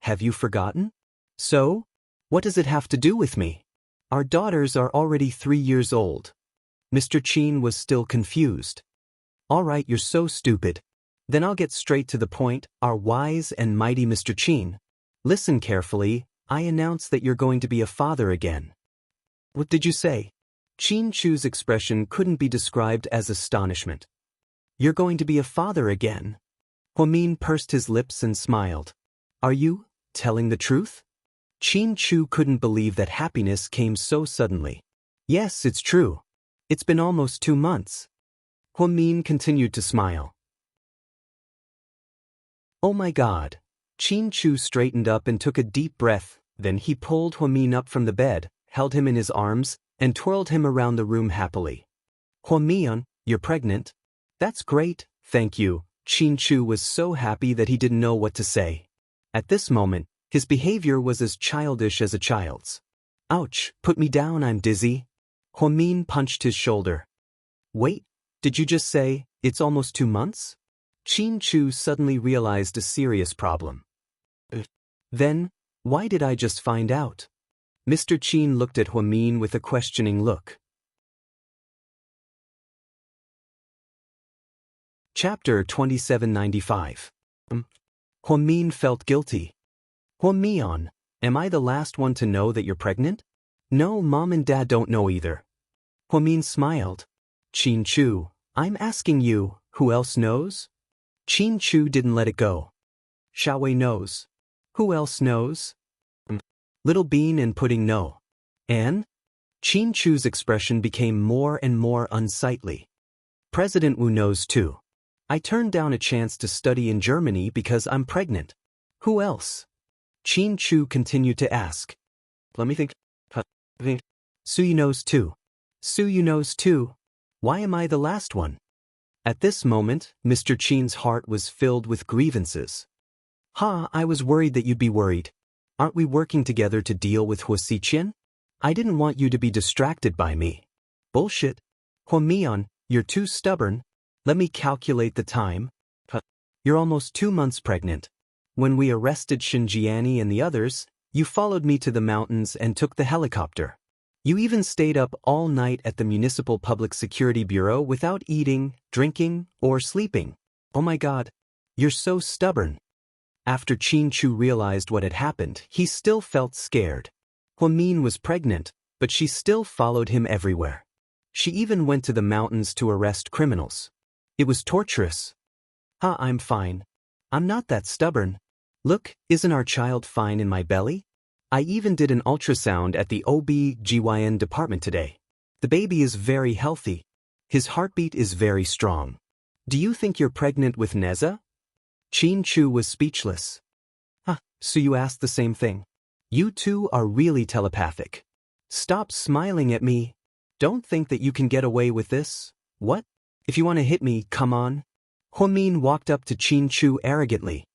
Have you forgotten? So? What does it have to do with me? Our daughters are already 3 years old. Mr. Qin was still confused. All right, you're so stupid. Then I'll get straight to the point, our wise and mighty Mr. Qin. Listen carefully, I announce that you're going to be a father again. What did you say? Qin Chu's expression couldn't be described as astonishment. You're going to be a father again. Huamin pursed his lips and smiled. Are you telling the truth? Qin Chu couldn't believe that happiness came so suddenly. Yes, it's true. It's been almost 2 months. Huamin continued to smile. Oh my God. Qin Chu straightened up and took a deep breath, then he pulled Huamin up from the bed, held him in his arms, and twirled him around the room happily. Huamin, you're pregnant? That's great, thank you. Qin Chu was so happy that he didn't know what to say. At this moment, his behavior was as childish as a child's. Ouch, put me down, I'm dizzy. Huamin punched his shoulder. Wait, did you just say, it's almost 2 months? Qin Chu suddenly realized a serious problem. Then, why did I just find out? Mr. Qin looked at Huamin with a questioning look. Chapter 2795. Huamin felt guilty. Huamin, am I the last one to know that you're pregnant? No, Mom and Dad don't know either. Huamin smiled. Qin Chu, I'm asking you, who else knows? Qin Chu didn't let it go. Xiaowei knows. Who else knows? Little Bean and Pudding know. And? Qin Chu's expression became more and more unsightly. President Wu knows too. I turned down a chance to study in Germany because I'm pregnant. Who else? Qin Chu continued to ask. Let me think. Suyu knows too. Suyu knows too. Why am I the last one? At this moment, Mr. Qin's heart was filled with grievances. I was worried that you'd be worried. Aren't we working together to deal with Huaxiqian? I didn't want you to be distracted by me. Bullshit. Huamin, you're too stubborn. Let me calculate the time. You're almost 2 months pregnant. When we arrested Xianxia and the others, you followed me to the mountains and took the helicopter. You even stayed up all night at the Municipal Public Security Bureau without eating, drinking, or sleeping. Oh my God. You're so stubborn. After Qin Chu realized what had happened, he still felt scared. Huamin was pregnant, but she still followed him everywhere. She even went to the mountains to arrest criminals. It was torturous. I'm fine. I'm not that stubborn. Look, isn't our child fine in my belly? I even did an ultrasound at the OB/GYN department today. The baby is very healthy. His heartbeat is very strong. Do you think you're pregnant with Neza? Qin Chu was speechless. So you asked the same thing. You two are really telepathic. Stop smiling at me. Don't think that you can get away with this. What? If you want to hit me, come on. Huamin walked up to Qin Chu arrogantly.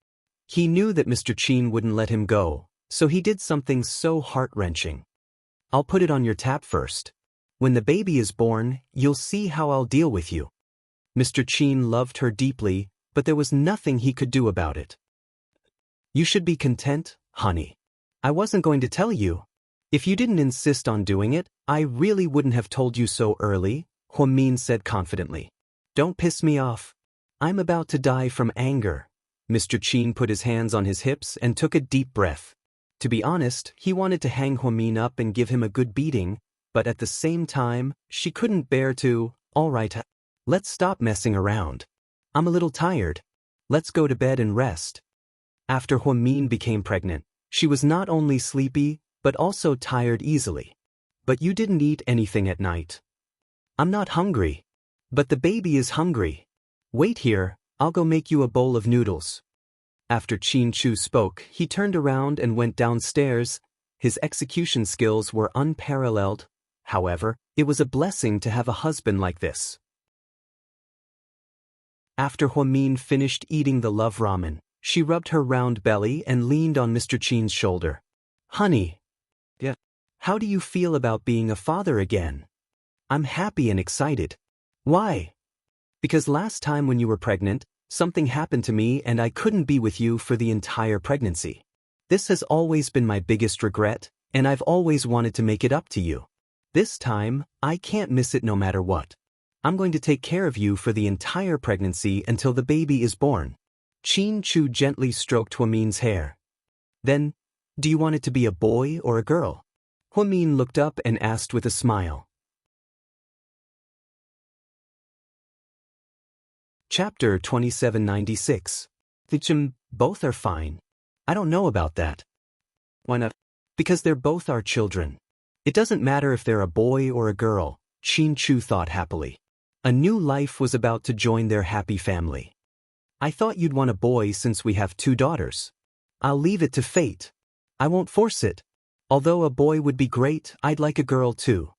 He knew that Mr. Qin wouldn't let him go, so he did something so heart-wrenching. I'll put it on your tap first. When the baby is born, you'll see how I'll deal with you. Mr. Qin loved her deeply, but there was nothing he could do about it. You should be content, honey. I wasn't going to tell you. If you didn't insist on doing it, I really wouldn't have told you so early, Huamin said confidently. Don't piss me off. I'm about to die from anger. Mr. Qin put his hands on his hips and took a deep breath. To be honest, he wanted to hang Huamin up and give him a good beating, but at the same time, she couldn't bear to. All right, let's stop messing around. I'm a little tired. Let's go to bed and rest. After Huamin became pregnant, she was not only sleepy, but also tired easily. But you didn't eat anything at night. I'm not hungry. But the baby is hungry. Wait here, I'll go make you a bowl of noodles. After Qin Chu spoke, he turned around and went downstairs. His execution skills were unparalleled. However, it was a blessing to have a husband like this. After Huamin finished eating the love ramen, she rubbed her round belly and leaned on Mr. Qin's shoulder. Honey. Yeah. How do you feel about being a father again? I'm happy and excited. Why? Because last time when you were pregnant, something happened to me and I couldn't be with you for the entire pregnancy. This has always been my biggest regret, and I've always wanted to make it up to you. This time, I can't miss it no matter what. I'm going to take care of you for the entire pregnancy until the baby is born. Qin Chu gently stroked Huamin's hair. Then, do you want it to be a boy or a girl? Huamin looked up and asked with a smile. Chapter 2796. Both are fine. I don't know about that. Why not? Because they're both our children. It doesn't matter if they're a boy or a girl, Qin Chu thought happily. A new life was about to join their happy family. I thought you'd want a boy since we have 2 daughters. I'll leave it to fate. I won't force it. Although a boy would be great, I'd like a girl too.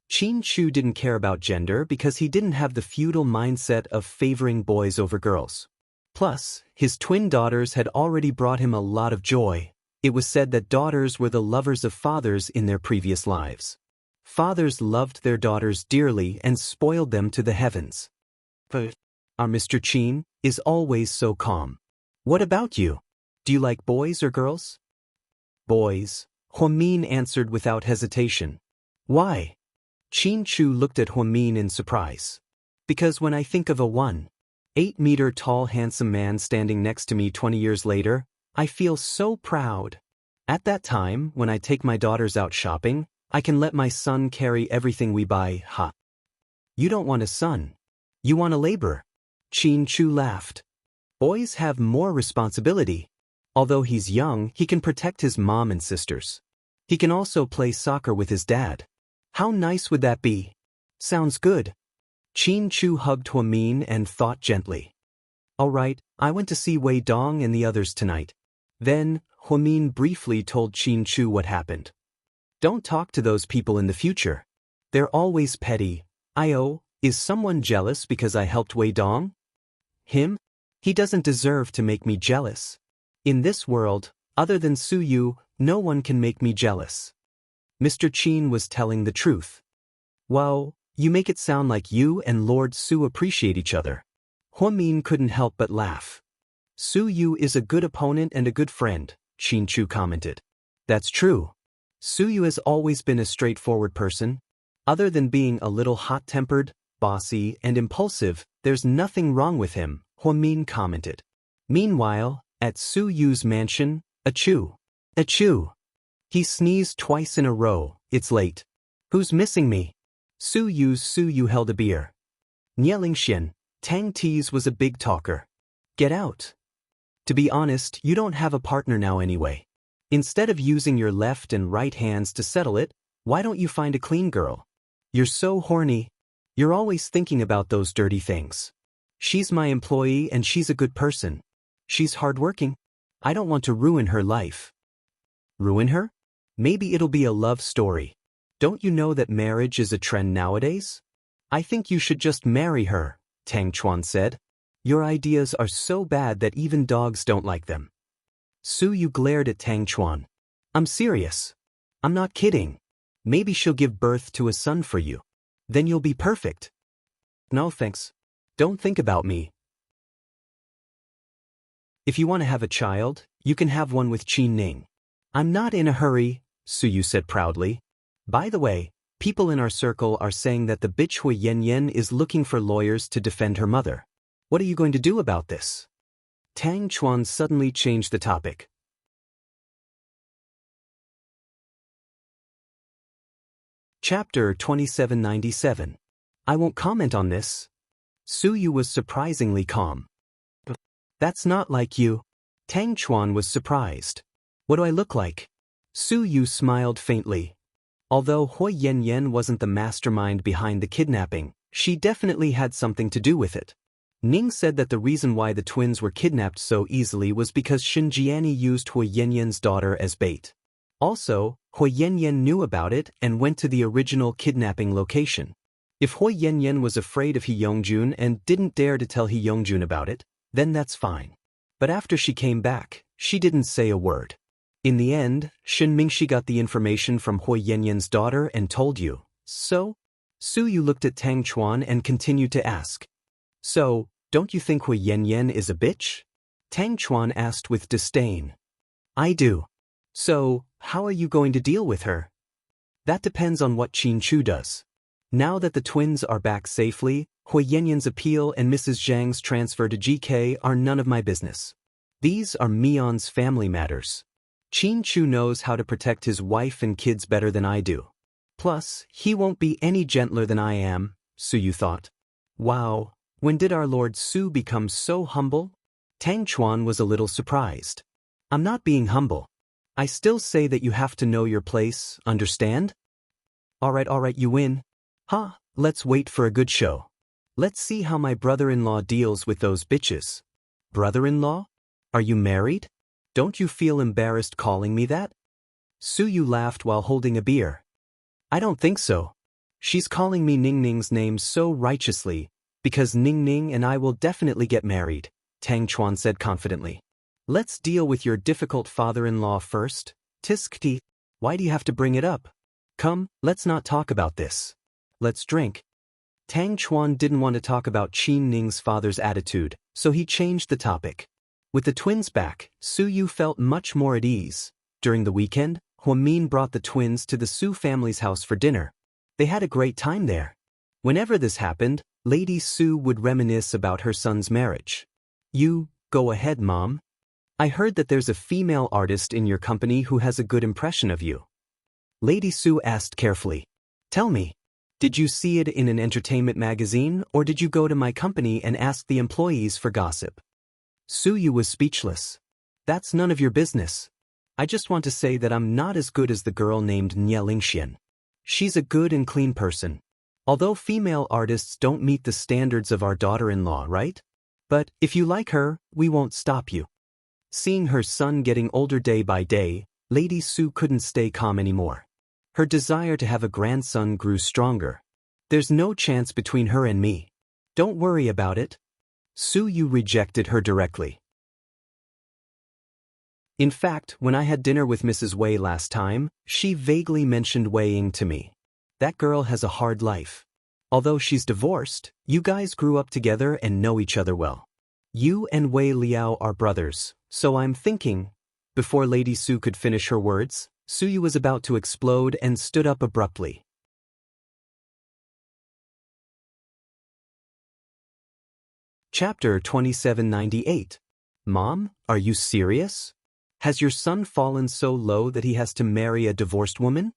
Qin Chu didn't care about gender because he didn't have the feudal mindset of favoring boys over girls. Plus, his twin daughters had already brought him a lot of joy. It was said that daughters were the lovers of fathers in their previous lives. Fathers loved their daughters dearly and spoiled them to the heavens. But our Mr. Qin is always so calm. What about you? Do you like boys or girls? Boys, Huamin answered without hesitation. Why? Qin Chu looked at Huamin in surprise. Because when I think of a 1.8-meter tall handsome man standing next to me 20 years later, I feel so proud. At that time, when I take my daughters out shopping, I can let my son carry everything we buy. Ha! You don't want a son. You want a laborer. Qin Chu laughed. Boys have more responsibility. Although he's young, he can protect his mom and sisters. He can also play soccer with his dad. How nice would that be? Sounds good. Qin Chu hugged Huamin and thought gently. All right, I went to see Wei Dong and the others tonight. Then, Huamin briefly told Qin Chu what happened. Don't talk to those people in the future. They're always petty. Is someone jealous because I helped Wei Dong? Him? He doesn't deserve to make me jealous. In this world, other than Su Yu, no one can make me jealous. Mr. Qin was telling the truth. Wow, you make it sound like you and Lord Su appreciate each other. Huamin couldn't help but laugh. Su Yu is a good opponent and a good friend, Qin Chu commented. That's true. Su Yu has always been a straightforward person. Other than being a little hot-tempered, bossy, and impulsive, there's nothing wrong with him, Huamin commented. Meanwhile, at Su Yu's mansion, achoo. Achoo. He sneezed twice in a row. It's late. Who's missing me? Su Yu held a beer. Nielingxian, Tang Tease was a big talker. Get out. To be honest, you don't have a partner now anyway. Instead of using your left and right hands to settle it, why don't you find a clean girl? You're so horny. You're always thinking about those dirty things. She's my employee and she's a good person. She's hardworking. I don't want to ruin her life. Ruin her? Maybe it'll be a love story. Don't you know that marriage is a trend nowadays? I think you should just marry her, Tang Chuan said. Your ideas are so bad that even dogs don't like them. Su Yu glared at Tang Chuan. I'm serious. I'm not kidding. Maybe she'll give birth to a son for you. Then you'll be perfect. No thanks. Don't think about me. If you want to have a child, you can have one with Qin Ning. I'm not in a hurry, Su Yu said proudly. By the way, people in our circle are saying that the bitch Hui Yen Yen is looking for lawyers to defend her mother. What are you going to do about this? Tang Chuan suddenly changed the topic. Chapter 2797. I won't comment on this. Suyu was surprisingly calm. That's not like you. Tang Chuan was surprised. What do I look like? Suyu smiled faintly. Although Hui Yanyan wasn't the mastermind behind the kidnapping, she definitely had something to do with it. Ning said that the reason why the twins were kidnapped so easily was because Xianxia used Hui Yanyan's daughter as bait. Also, Hui Yanyan knew about it and went to the original kidnapping location. If Hui Yanyan was afraid of He Yongjun and didn't dare to tell He Yongjun about it, then that's fine. But after she came back, she didn't say a word. In the end, Shen Mingxi got the information from Hui Yanyan's daughter and told you. So? Suyu looked at Tang Chuan and continued to ask. So, don't you think Hui Yanyan is a bitch? Tang Chuan asked with disdain. I do. So, how are you going to deal with her? That depends on what Qin Chu does. Now that the twins are back safely, Hui Yanyan's appeal and Mrs. Zhang's transfer to GK are none of my business. These are Mion's family matters. Qin Chu knows how to protect his wife and kids better than I do. Plus, he won't be any gentler than I am, Suyu thought. Wow, when did our Lord Su become so humble? Tang Chuan was a little surprised. I'm not being humble. I still say that you have to know your place, understand? Alright, you win. Huh, let's wait for a good show. Let's see how my brother-in-law deals with those bitches. Brother-in-law? Are you married? Don't you feel embarrassed calling me that? Suyu laughed while holding a beer. I don't think so. She's calling me Ning Ning's name so righteously, because Ning Ning and I will definitely get married, Tang Chuan said confidently. Let's deal with your difficult father-in-law first. Tiskti, why do you have to bring it up? Come, let's not talk about this. Let's drink. Tang Chuan didn't want to talk about Qin Ning's father's attitude, so he changed the topic. With the twins back, Suyu felt much more at ease. During the weekend, Huamin brought the twins to the Su family's house for dinner. They had a great time there. Whenever this happened, Lady Su would reminisce about her son's marriage. You, go ahead, Mom. I heard that there's a female artist in your company who has a good impression of you. Lady Su asked carefully. Tell me, did you see it in an entertainment magazine or did you go to my company and ask the employees for gossip? Suyu was speechless. That's none of your business. I just want to say that I'm not as good as the girl named Nye Lingxian. She's a good and clean person. Although female artists don't meet the standards of our daughter-in-law, right? But if you like her, we won't stop you. Seeing her son getting older day by day, Lady Su couldn't stay calm anymore. Her desire to have a grandson grew stronger. There's no chance between her and me. Don't worry about it. Suyu rejected her directly. In fact, when I had dinner with Mrs. Wei last time, she vaguely mentioned Wei Ying to me. That girl has a hard life. Although she's divorced, you guys grew up together and know each other well. You and Wei Liao are brothers, so I'm thinking. Before Lady Su could finish her words, Suyu was about to explode and stood up abruptly. Chapter 2798. Mom, are you serious? Has your son fallen so low that he has to marry a divorced woman?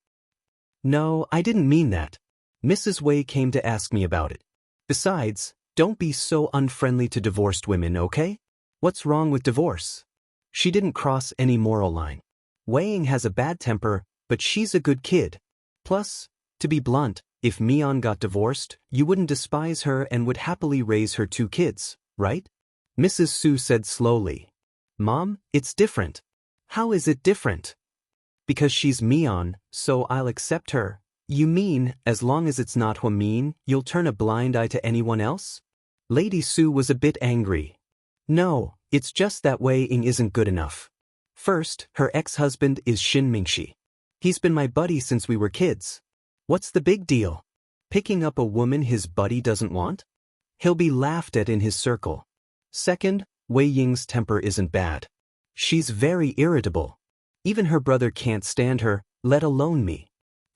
No, I didn't mean that. Mrs. Wei came to ask me about it. Besides, don't be so unfriendly to divorced women, okay? What's wrong with divorce? She didn't cross any moral line. Wei Ying has a bad temper, but she's a good kid. Plus, to be blunt, if Mian got divorced, you wouldn't despise her and would happily raise her 2 kids, right? Mrs. Su said slowly. Mom, it's different. How is it different? Because she's Mian, so I'll accept her. You mean, as long as it's not Huamin, you'll turn a blind eye to anyone else? Lady Su was a bit angry. No, it's just that Wei Ying isn't good enough. First, her ex-husband is Shen Mingxi. He's been my buddy since we were kids. What's the big deal? Picking up a woman his buddy doesn't want? He'll be laughed at in his circle. Second, Wei Ying's temper isn't bad. She's very irritable. Even her brother can't stand her, let alone me.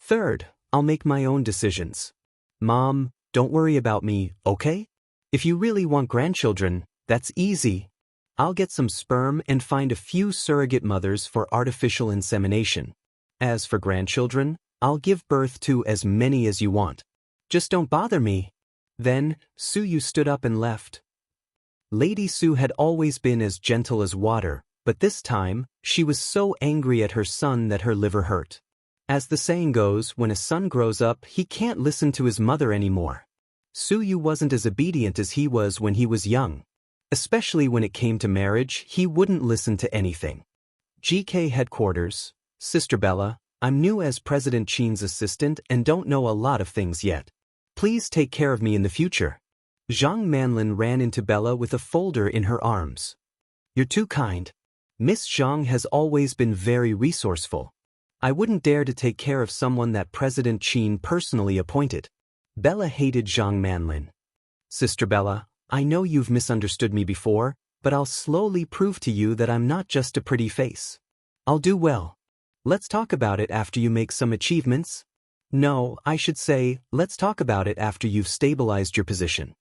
Third, I'll make my own decisions. Mom, don't worry about me, okay? If you really want grandchildren, that's easy. I'll get some sperm and find a few surrogate mothers for artificial insemination. As for grandchildren, I'll give birth to as many as you want. Just don't bother me. Then, Su Yu stood up and left. Lady Su had always been as gentle as water, but this time, she was so angry at her son that her liver hurt. As the saying goes, when a son grows up, he can't listen to his mother anymore. Su Yu wasn't as obedient as he was when he was young. Especially when it came to marriage, he wouldn't listen to anything. GK Headquarters, Sister Bella, I'm new as President Qin's assistant and don't know a lot of things yet. Please take care of me in the future. Zhang Manlin ran into Bella with a folder in her arms. You're too kind. Miss Zhang has always been very resourceful. I wouldn't dare to take care of someone that President Qin personally appointed. Bella hated Zhang Manlin. Sister Bella, I know you've misunderstood me before, but I'll slowly prove to you that I'm not just a pretty face. I'll do well. Let's talk about it after you make some achievements. No, I should say, let's talk about it after you've stabilized your position.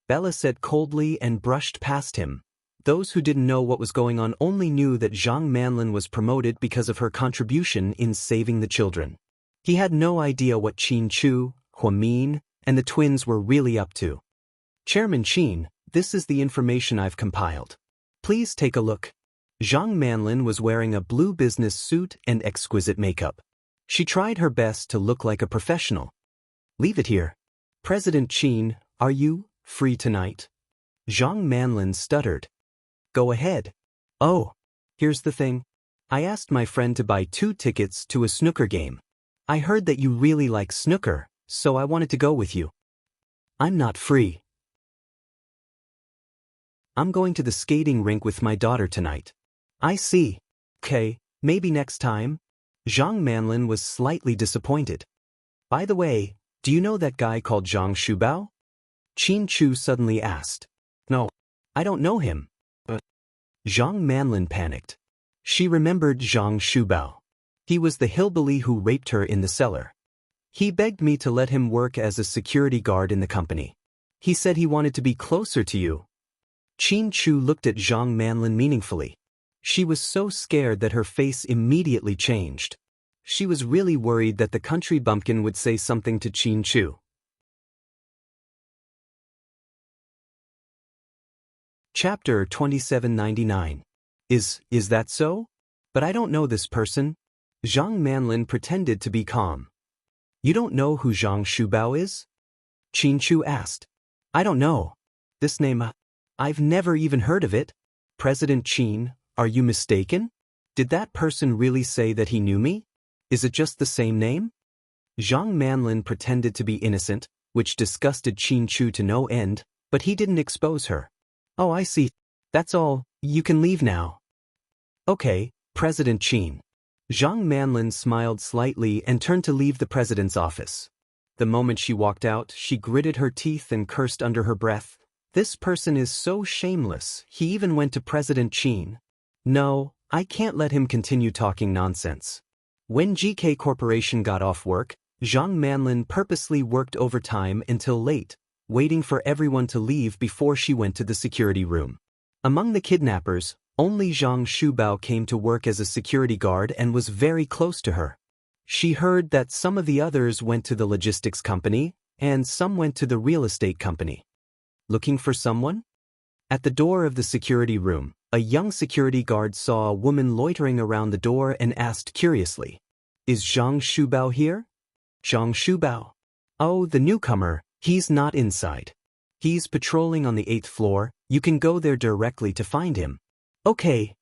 Bella said coldly and brushed past him. Those who didn't know what was going on only knew that Zhang Manlin was promoted because of her contribution in saving the children. He had no idea what Qin Chu, Huamin, and the twins were really up to. Chairman Qin, this is the information I've compiled. Please take a look. Zhang Manlin was wearing a blue business suit and exquisite makeup. She tried her best to look like a professional. Leave it here. President Qin, are you free tonight? Zhang Manlin stuttered. Go ahead. Oh, here's the thing. I asked my friend to buy 2 tickets to a snooker game. I heard that you really like snooker, so I wanted to go with you. I'm not free. I'm going to the skating rink with my daughter tonight. I see. Okay, maybe next time. Zhang Manlin was slightly disappointed. By the way, do you know that guy called Zhang Shubao? Qin Chu suddenly asked. No, I don't know him. But Zhang Manlin panicked. She remembered Zhang Shubao. He was the hillbilly who raped her in the cellar. He begged me to let him work as a security guard in the company. He said he wanted to be closer to you. Qin Chu looked at Zhang Manlin meaningfully. She was so scared that her face immediately changed. She was really worried that the country bumpkin would say something to Qin Chu. Chapter 2799. Is that so? But I don't know this person. Zhang Manlin pretended to be calm. You don't know who Zhang Shubao is? Qin Chu asked. I don't know. This name, I've never even heard of it. President Qin, are you mistaken? Did that person really say that he knew me? Is it just the same name? Zhang Manlin pretended to be innocent, which disgusted Qin Chu to no end, but he didn't expose her. Oh, I see. That's all. You can leave now. Okay, President Qin. Zhang Manlin smiled slightly and turned to leave the president's office. The moment she walked out, she gritted her teeth and cursed under her breath. This person is so shameless, he even went to President Qin. No, I can't let him continue talking nonsense. When GK Corporation got off work, Zhang Manlin purposely worked overtime until late, waiting for everyone to leave before she went to the security room. Among the kidnappers, only Zhang Shubao came to work as a security guard and was very close to her. She heard that some of the others went to the logistics company, and some went to the real estate company. Looking for someone? At the door of the security room, a young security guard saw a woman loitering around the door and asked curiously, Is Zhang Shubao here? Zhang Shubao. Oh, the newcomer, he's not inside. He's patrolling on the 8th floor, you can go there directly to find him. Okay.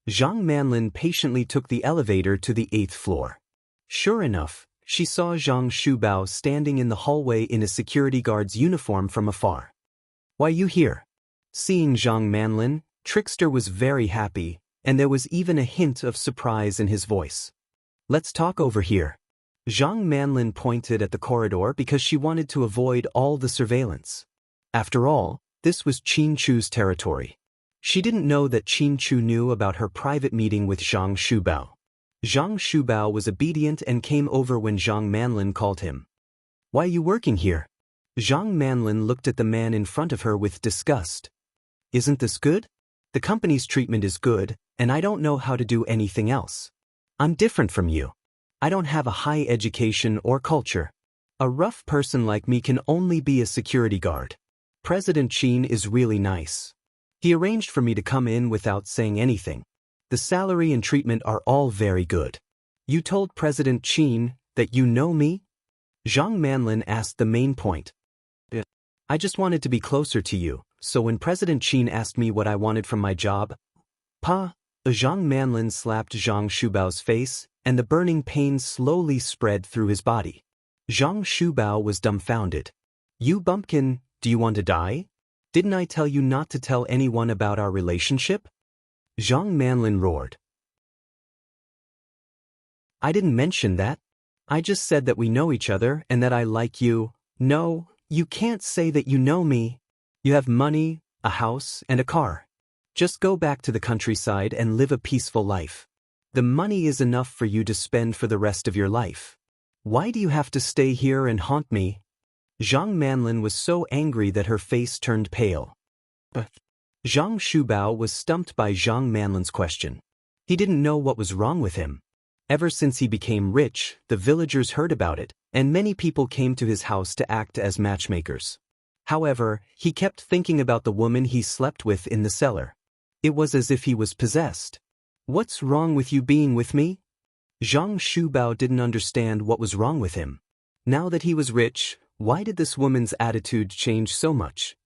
Zhang Manlin patiently took the elevator to the 8th floor. Sure enough, she saw Zhang Shubao standing in the hallway in a security guard's uniform from afar. Why you here? Seeing Zhang Manlin, Trickster was very happy, and there was even a hint of surprise in his voice. Let's talk over here. Zhang Manlin pointed at the corridor because she wanted to avoid all the surveillance. After all, this was Qin Chu's territory. She didn't know that Qin Chu knew about her private meeting with Zhang Shubao. Zhang Shubao was obedient and came over when Zhang Manlin called him. Why are you working here? Zhang Manlin looked at the man in front of her with disgust. Isn't this good? The company's treatment is good, and I don't know how to do anything else. I'm different from you. I don't have a high education or culture. A rough person like me can only be a security guard. President Qin is really nice. He arranged for me to come in without saying anything. The salary and treatment are all very good. You told President Qin that you know me? Zhang Manlin asked the main point. I just wanted to be closer to you, so when President Qin asked me what I wanted from my job, Zhang Manlin slapped Zhang Shubao's face, and the burning pain slowly spread through his body. Zhang Shubao was dumbfounded. You bumpkin, do you want to die? Didn't I tell you not to tell anyone about our relationship? Zhang Manlin roared. I didn't mention that. I just said that we know each other and that I like you. No, you can't say that you know me. You have money, a house, and a car. Just go back to the countryside and live a peaceful life. The money is enough for you to spend for the rest of your life. Why do you have to stay here and haunt me? Zhang Manlin was so angry that her face turned pale. Zhang Shubao was stumped by Zhang Manlin's question. He didn't know what was wrong with him. Ever since he became rich, the villagers heard about it, and many people came to his house to act as matchmakers. However, he kept thinking about the woman he slept with in the cellar. It was as if he was possessed. What's wrong with you being with me? Zhang Shubao didn't understand what was wrong with him. Now that he was rich, why did this woman's attitude change so much?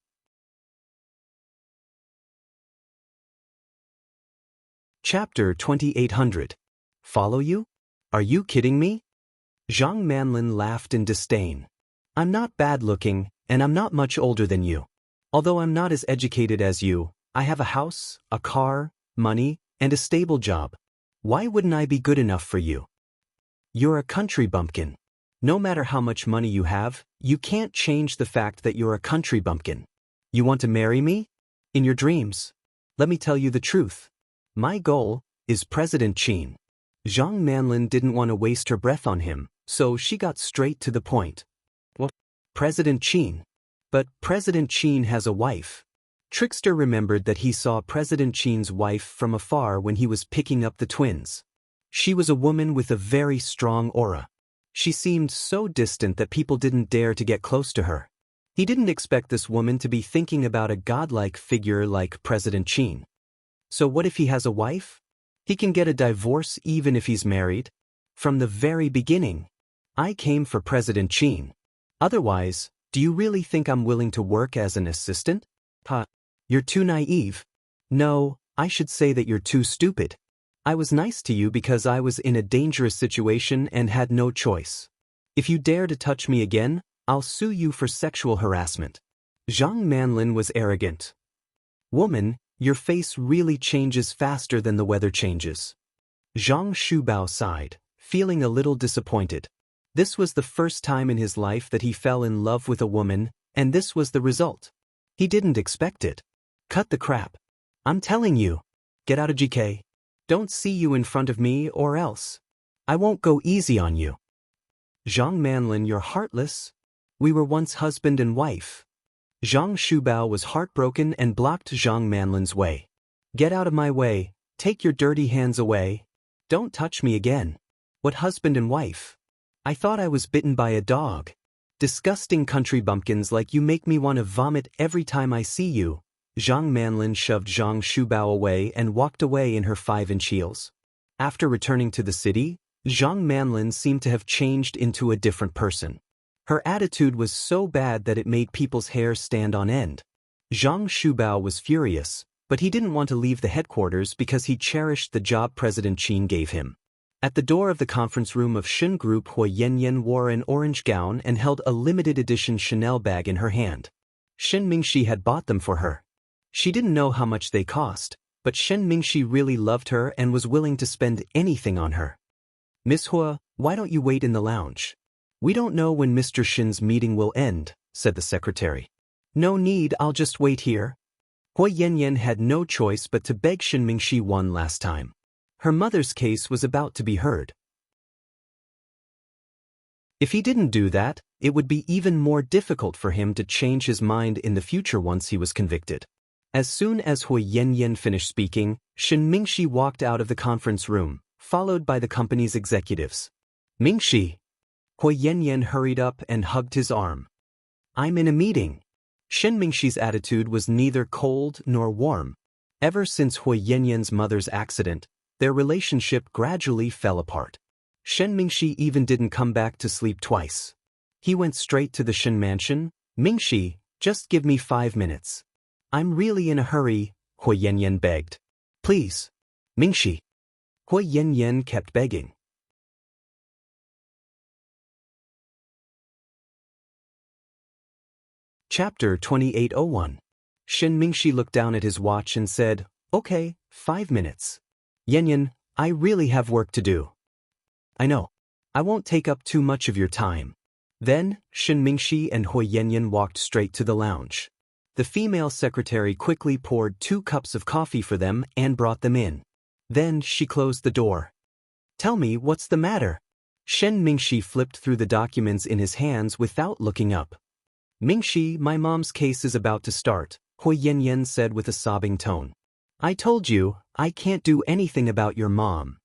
Chapter 2800. Follow you? Are you kidding me? Zhang Manlin laughed in disdain. I'm not bad-looking, and I'm not much older than you. Although I'm not as educated as you, I have a house, a car, money, and a stable job. Why wouldn't I be good enough for you? You're a country bumpkin. No matter how much money you have, you can't change the fact that you're a country bumpkin. You want to marry me? In your dreams. Let me tell you the truth. My goal is President Qin. Zhang Manlin didn't want to waste her breath on him, so she got straight to the point. What? President Qin. But President Qin has a wife. Trickster remembered that he saw President Qin's wife from afar when he was picking up the twins. She was a woman with a very strong aura. She seemed so distant that people didn't dare to get close to her. He didn't expect this woman to be thinking about a godlike figure like President Qin. So what if he has a wife? He can get a divorce even if he's married. From the very beginning, I came for President Qin. Otherwise, do you really think I'm willing to work as an assistant? You're too naive. No, I should say that you're too stupid. I was nice to you because I was in a dangerous situation and had no choice. If you dare to touch me again, I'll sue you for sexual harassment. Zhang Manlin was arrogant. Woman, your face really changes faster than the weather changes. Zhang Shubao sighed, feeling a little disappointed. This was the first time in his life that he fell in love with a woman, and this was the result. He didn't expect it. Cut the crap. I'm telling you. Get out of GK. Don't see you in front of me or else. I won't go easy on you. Zhang Manlin, you're heartless. We were once husband and wife. Zhang Shubao was heartbroken and blocked Zhang Manlin's way. Get out of my way. Take your dirty hands away. Don't touch me again. What husband and wife? I thought I was bitten by a dog. Disgusting country bumpkins like you make me want to vomit every time I see you. Zhang Manlin shoved Zhang Shubao away and walked away in her 5-inch heels. After returning to the city, Zhang Manlin seemed to have changed into a different person. Her attitude was so bad that it made people's hair stand on end. Zhang Shubao was furious, but he didn't want to leave the headquarters because he cherished the job President Qin gave him. At the door of the conference room of Shen Group, Hui Yanyan wore an orange gown and held a limited edition Chanel bag in her hand. Shen Mingxi had bought them for her. She didn't know how much they cost, but Shen Mingxi really loved her and was willing to spend anything on her. Miss Hua, why don't you wait in the lounge? We don't know when Mr. Shen's meeting will end, said the secretary. No need, I'll just wait here. Hui Yanyan had no choice but to beg Shen Mingxi one last time. Her mother's case was about to be heard. If he didn't do that, it would be even more difficult for him to change his mind in the future once he was convicted. As soon as Hui Yanyan finished speaking, Shen Mingxi walked out of the conference room, followed by the company's executives. Mingxi. Hui Yanyan hurried up and hugged his arm. I'm in a meeting. Shen Mingxi's attitude was neither cold nor warm. Ever since Hui Yanyan's mother's accident, their relationship gradually fell apart. Shen Mingxi even didn't come back to sleep twice. He went straight to the Shen mansion. Mingxi, just give me 5 minutes. I'm really in a hurry, Hui Yanyan begged. Please. Mingxi. Hui Yanyan kept begging. Chapter 2801. Shen Mingxi looked down at his watch and said, Okay, 5 minutes. Yanyan, I really have work to do. I know. I won't take up too much of your time. Then, Shen Mingxi and Hui Yanyan walked straight to the lounge. The female secretary quickly poured 2 cups of coffee for them and brought them in. Then she closed the door. Tell me what's the matter? Shen Mingxi flipped through the documents in his hands without looking up. Mingxi, my mom's case is about to start, Hui Yanyan said with a sobbing tone. I told you, I can't do anything about your mom.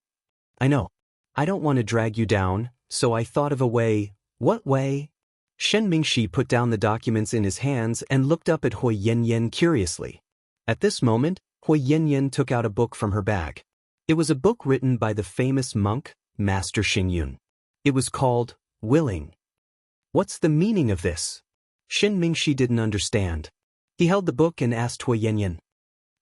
I know. I don't want to drag you down, so I thought of a way. What way? Shen Mingxi put down the documents in his hands and looked up at Hui Yanyan curiously. At this moment, Hui Yanyan took out a book from her bag. It was a book written by the famous monk, Master Xingyun. It was called Willing. What's the meaning of this? Shen Mingxi didn't understand. He held the book and asked Hui Yanyan.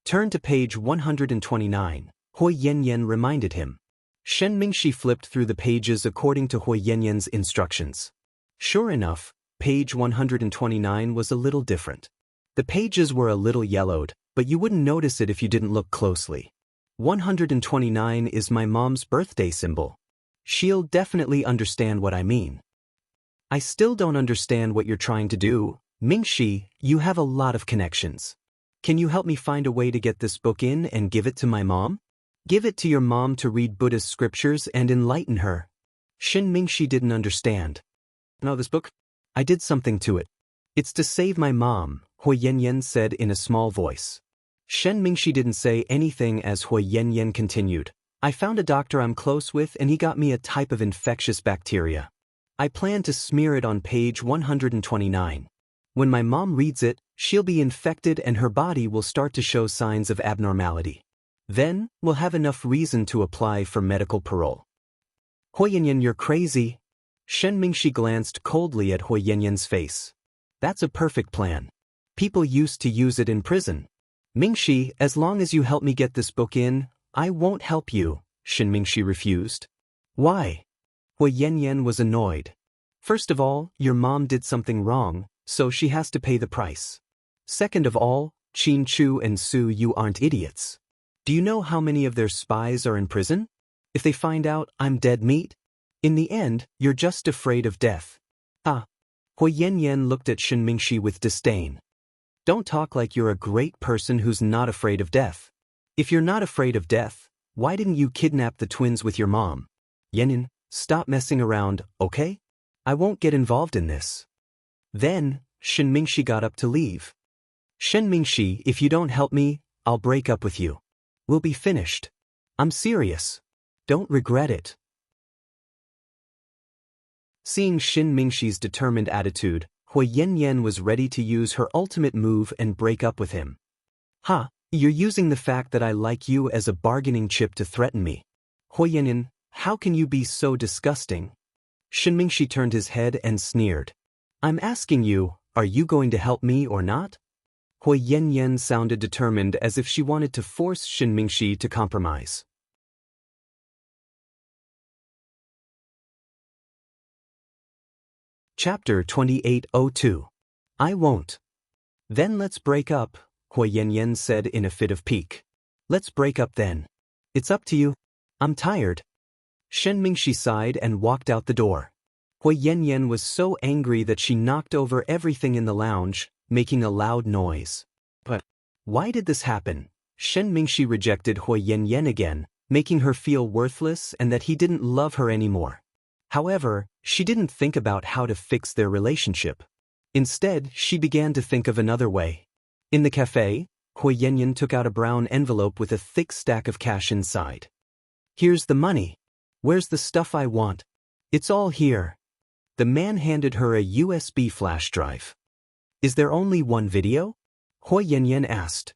Turn to page 129, Hui Yanyan reminded him. Shen Mingxi flipped through the pages according to Hui Yanyan's instructions. Sure enough, page 129 was a little different. The pages were a little yellowed, but you wouldn't notice it if you didn't look closely. 129 is my mom's birthday symbol. She'll definitely understand what I mean. I still don't understand what you're trying to do. Mingxi, you have a lot of connections. Can you help me find a way to get this book in and give it to my mom? Give it to your mom to read Buddhist scriptures and enlighten her. Shen Mingxi didn't understand. No, this book? I did something to it. It's to save my mom, Hui Yanyan said in a small voice. Shen Mingxi didn't say anything as Hui Yanyan continued. I found a doctor I'm close with and he got me a type of infectious bacteria. I plan to smear it on page 129. When my mom reads it, she'll be infected and her body will start to show signs of abnormality. Then, we'll have enough reason to apply for medical parole. Hui Yanyan, you're crazy. Shen Mingxi glanced coldly at Hui Yanyan's face. That's a perfect plan. People used to use it in prison. Mingxi, as long as you help me get this book in, I won't help you, Shen Mingxi refused. Why? Hui Yanyan was annoyed. First of all, your mom did something wrong, so she has to pay the price. Second of all, Qin Chu and Su Yu aren't idiots. Do you know how many of their spies are in prison? If they find out I'm dead meat? In the end, you're just afraid of death. Ah. Hui Yanyan looked at Shen Mingxi with disdain. Don't talk like you're a great person who's not afraid of death. If you're not afraid of death, why didn't you kidnap the twins with your mom? Yanyan, stop messing around, okay? I won't get involved in this. Then, Shen Mingxi got up to leave. Shen Mingxi, if you don't help me, I'll break up with you. We'll be finished. I'm serious. Don't regret it. Seeing Shen Mingxi's determined attitude, Hui Yanyan was ready to use her ultimate move and break up with him. Ha, you're using the fact that I like you as a bargaining chip to threaten me. Hui Yanyan, how can you be so disgusting? Shen Mingxi turned his head and sneered. I'm asking you, are you going to help me or not? Hui Yanyan sounded determined as if she wanted to force Shen Mingxi to compromise. Chapter 2802. I won't. Then let's break up, Hui Yanyan said in a fit of pique. Let's break up then. It's up to you. I'm tired. Shen Mingxi sighed and walked out the door. Hui Yanyan was so angry that she knocked over everything in the lounge, making a loud noise. But why did this happen? Shen Mingxi rejected Hui Yanyan again, making her feel worthless and that he didn't love her anymore. However, she didn't think about how to fix their relationship. Instead, she began to think of another way. In the cafe, Hui Yanyan took out a brown envelope with a thick stack of cash inside. Here's the money. Where's the stuff I want? It's all here. The man handed her a USB flash drive. Is there only one video? Hui Yanyan asked.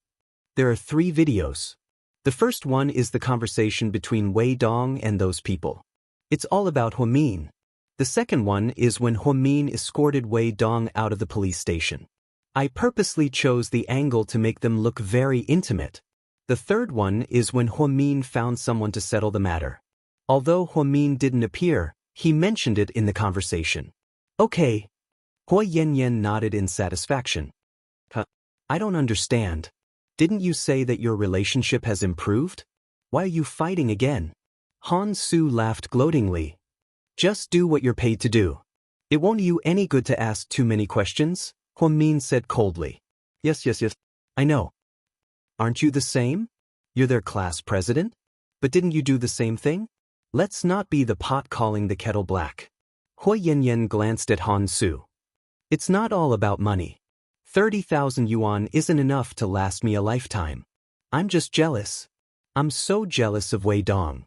There are 3 videos. The first one is the conversation between Wei Dong and those people. It's all about Huamin. The second one is when Huamin escorted Wei Dong out of the police station. I purposely chose the angle to make them look very intimate. The third one is when Huamin found someone to settle the matter. Although Huamin didn't appear, he mentioned it in the conversation. Okay. Hui Yanyan nodded in satisfaction. I don't understand. Didn't you say that your relationship has improved? Why are you fighting again? Han Su laughed gloatingly. Just do what you're paid to do. It won't do you any good to ask too many questions, Huamin said coldly. Yes. I know. Aren't you the same? You're their class president? But didn't you do the same thing? Let's not be the pot calling the kettle black. Hui Yanyan glanced at Han Su. It's not all about money. 30,000 yuan isn't enough to last me a lifetime. I'm just jealous. I'm so jealous of Wei Dong.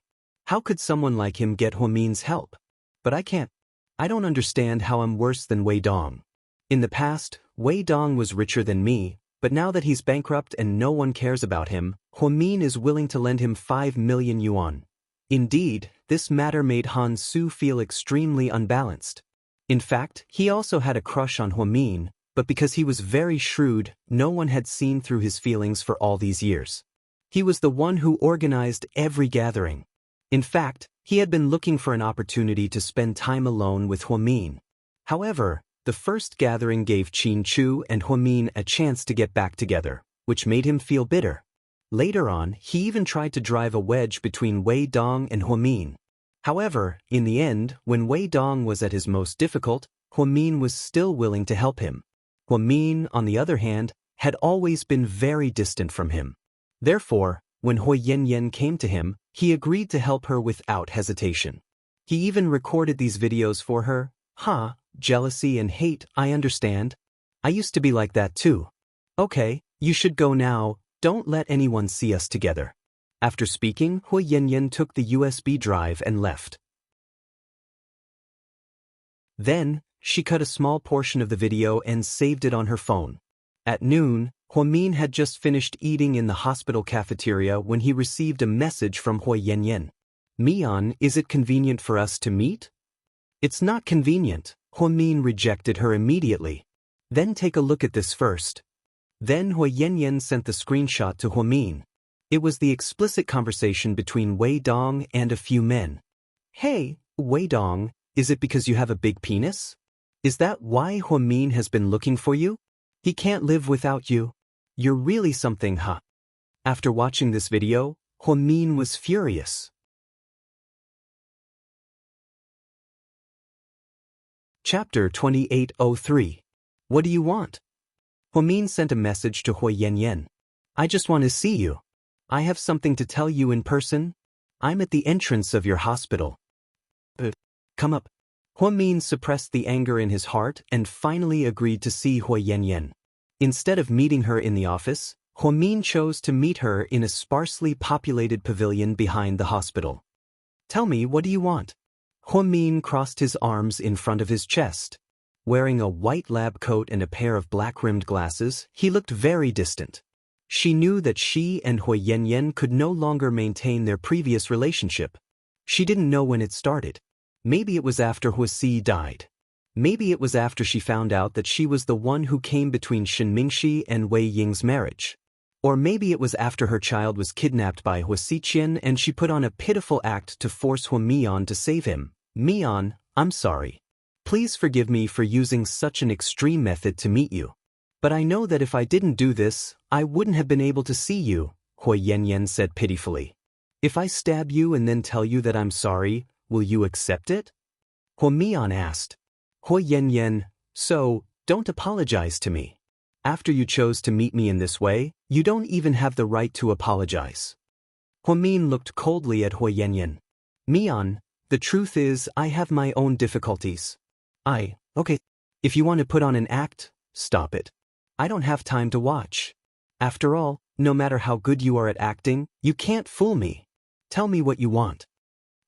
How could someone like him get Huamin's help? But I can't. I don't understand how I'm worse than Wei Dong. In the past, Wei Dong was richer than me, but now that he's bankrupt and no one cares about him, Huamin is willing to lend him 5 million yuan. Indeed, this matter made Han Su feel extremely unbalanced. In fact, he also had a crush on Huamin, but because he was very shrewd, no one had seen through his feelings for all these years. He was the one who organized every gathering. In fact, he had been looking for an opportunity to spend time alone with Huamin. However, the first gathering gave Qin Chu and Huamin a chance to get back together, which made him feel bitter. Later on, he even tried to drive a wedge between Wei Dong and Huamin. However, in the end, when Wei Dong was at his most difficult, Huamin was still willing to help him. Huamin, on the other hand, had always been very distant from him. Therefore, when Hui Yanyan came to him, he agreed to help her without hesitation. He even recorded these videos for her. Jealousy and hate, I understand. I used to be like that too. Okay, you should go now, don't let anyone see us together. After speaking, Hui Yanyan took the USB drive and left. Then, she cut a small portion of the video and saved it on her phone. At noon, Huamin had just finished eating in the hospital cafeteria when he received a message from Hui Yanyan. Mian, is it convenient for us to meet? It's not convenient. Huamin rejected her immediately. Then take a look at this first. Then Hui Yanyan sent the screenshot to Huamin. It was the explicit conversation between Wei Dong and a few men. Hey, Wei Dong, is it because you have a big penis? Is that why Huamin has been looking for you? He can't live without you. You're really something, huh? After watching this video, Huamin was furious. Chapter 2803. What do you want? Huamin sent a message to Hui Yanyan. I just want to see you. I have something to tell you in person. I'm at the entrance of your hospital. Come up. Huamin suppressed the anger in his heart and finally agreed to see Hui Yanyan. Instead of meeting her in the office, Huamin chose to meet her in a sparsely populated pavilion behind the hospital. Tell me, what do you want? Huamin crossed his arms in front of his chest. Wearing a white lab coat and a pair of black-rimmed glasses, he looked very distant. She knew that she and Hui Yanyan could no longer maintain their previous relationship. She didn't know when it started. Maybe it was after Huasi died. Maybe it was after she found out that she was the one who came between Shen Mingxi and Wei Ying's marriage. Or maybe it was after her child was kidnapped by Huasi Qian and she put on a pitiful act to force Mian to save him. Mian, I'm sorry. Please forgive me for using such an extreme method to meet you. But I know that if I didn't do this, I wouldn't have been able to see you, Hui Yanyan said pitifully. If I stab you and then tell you that I'm sorry, will you accept it? Mian asked. Hui Yanyan, so, don't apologize to me. After you chose to meet me in this way, you don't even have the right to apologize. Huamin looked coldly at Hui Yanyan. Mian, the truth is I have my own difficulties. Okay. If you want to put on an act, stop it. I don't have time to watch. After all, no matter how good you are at acting, you can't fool me. Tell me what you want.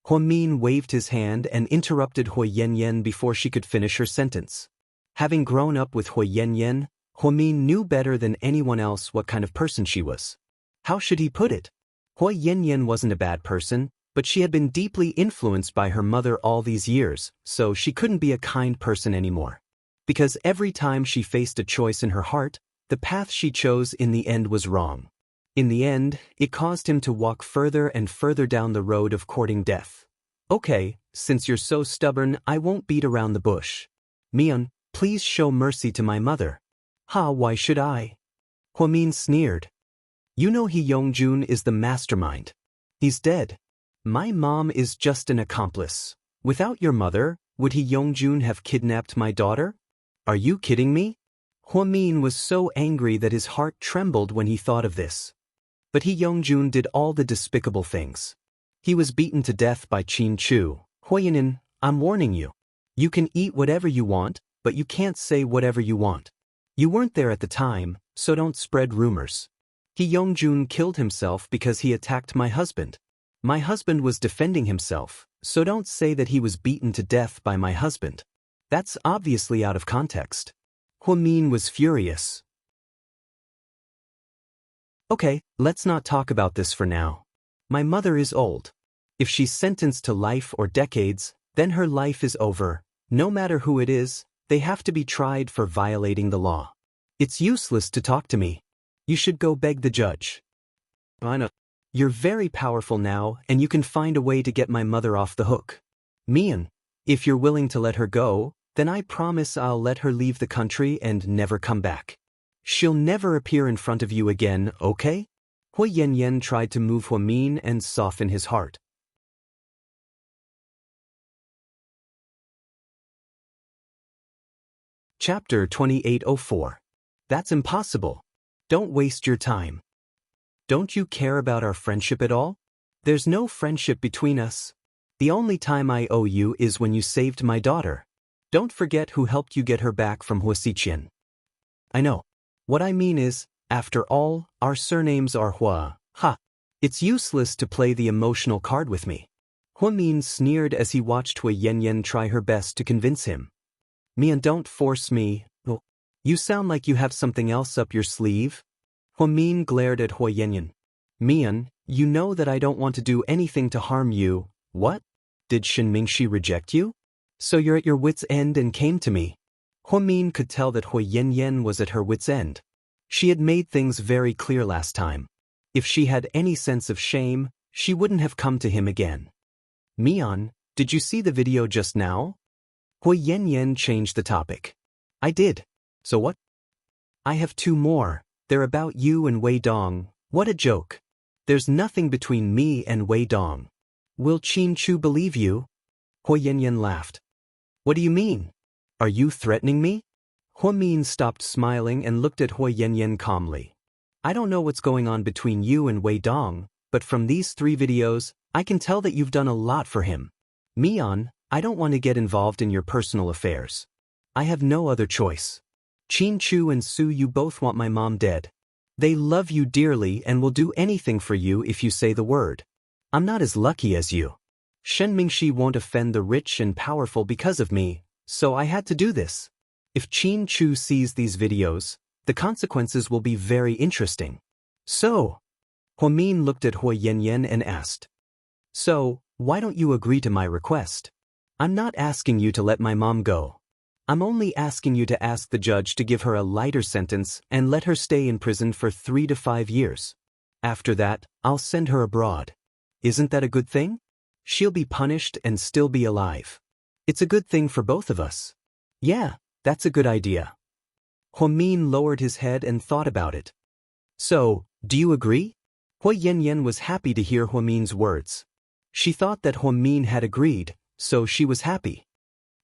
Min waved his hand and interrupted Hui Yanyan before she could finish her sentence. Having grown up with Hui Yanyan, Min knew better than anyone else what kind of person she was. How should he put it? Hui Yanyan wasn't a bad person, but she had been deeply influenced by her mother all these years, so she couldn't be a kind person anymore. Because every time she faced a choice in her heart, the path she chose in the end was wrong. In the end, it caused him to walk further and further down the road of courting death. Okay, since you're so stubborn, I won't beat around the bush. Mian, please show mercy to my mother. Ha, why should I? Min sneered. You know He Yongjun is the mastermind. He's dead. My mom is just an accomplice. Without your mother, would He Yongjun have kidnapped my daughter? Are you kidding me? Min was so angry that his heart trembled when he thought of this. But He Yongjun did all the despicable things. He was beaten to death by Qin Chu. Huiyin, I'm warning you. You can eat whatever you want, but you can't say whatever you want. You weren't there at the time, so don't spread rumors. He Yongjun killed himself because he attacked my husband. My husband was defending himself, so don't say that he was beaten to death by my husband. That's obviously out of context. Min was furious. Okay, let's not talk about this for now. My mother is old. If she's sentenced to life or decades, then her life is over. No matter who it is, they have to be tried for violating the law. It's useless to talk to me. You should go beg the judge. I know. You're very powerful now, and you can find a way to get my mother off the hook. Mian, if you're willing to let her go, then I promise I'll let her leave the country and never come back. She'll never appear in front of you again, okay? Hui Yanyan tried to move Min and soften his heart. Chapter 2804. That's impossible. Don't waste your time. Don't you care about our friendship at all? There's no friendship between us. The only time I owe you is when you saved my daughter. Don't forget who helped you get her back from Huasiqian. I know. What I mean is, after all, our surnames are Hua. Ha! It's useless to play the emotional card with me. Min sneered as he watched Hui Yanyan try her best to convince him. Mian, don't force me. Oh, you sound like you have something else up your sleeve. Min glared at Hui Yanyan. Mian, you know that I don't want to do anything to harm you. What? Did Shenmingshi reject you? So you're at your wit's end and came to me. Min could tell that Hui Yanyan was at her wit's end. She had made things very clear last time. If she had any sense of shame, she wouldn't have come to him again. Mian, did you see the video just now? Hui Yanyan changed the topic. I did. So what? I have two more. They're about you and Wei Dong. What a joke. There's nothing between me and Wei Dong. Will Qin Chu believe you? Hui Yanyan laughed. What do you mean? Are you threatening me? Min stopped smiling and looked at Hui Yanyan calmly. I don't know what's going on between you and Wei Dong, but from these 3 videos, I can tell that you've done a lot for him. Mian, I don't want to get involved in your personal affairs. I have no other choice. Qin Chu and Su, you both want my mom dead. They love you dearly and will do anything for you if you say the word. I'm not as lucky as you. Shenmingshi won't offend the rich and powerful because of me, so I had to do this. If Qin Chu sees these videos, the consequences will be very interesting. So, Min looked at Hui Yanyan and asked. So, why don't you agree to my request? I'm not asking you to let my mom go. I'm only asking you to ask the judge to give her a lighter sentence and let her stay in prison for 3 to 5 years. After that, I'll send her abroad. Isn't that a good thing? She'll be punished and still be alive. It's a good thing for both of us. Yeah, that's a good idea. Min lowered his head and thought about it. So, do you agree? Hui Yanyan was happy to hear Min's words. She thought that Min had agreed, so she was happy.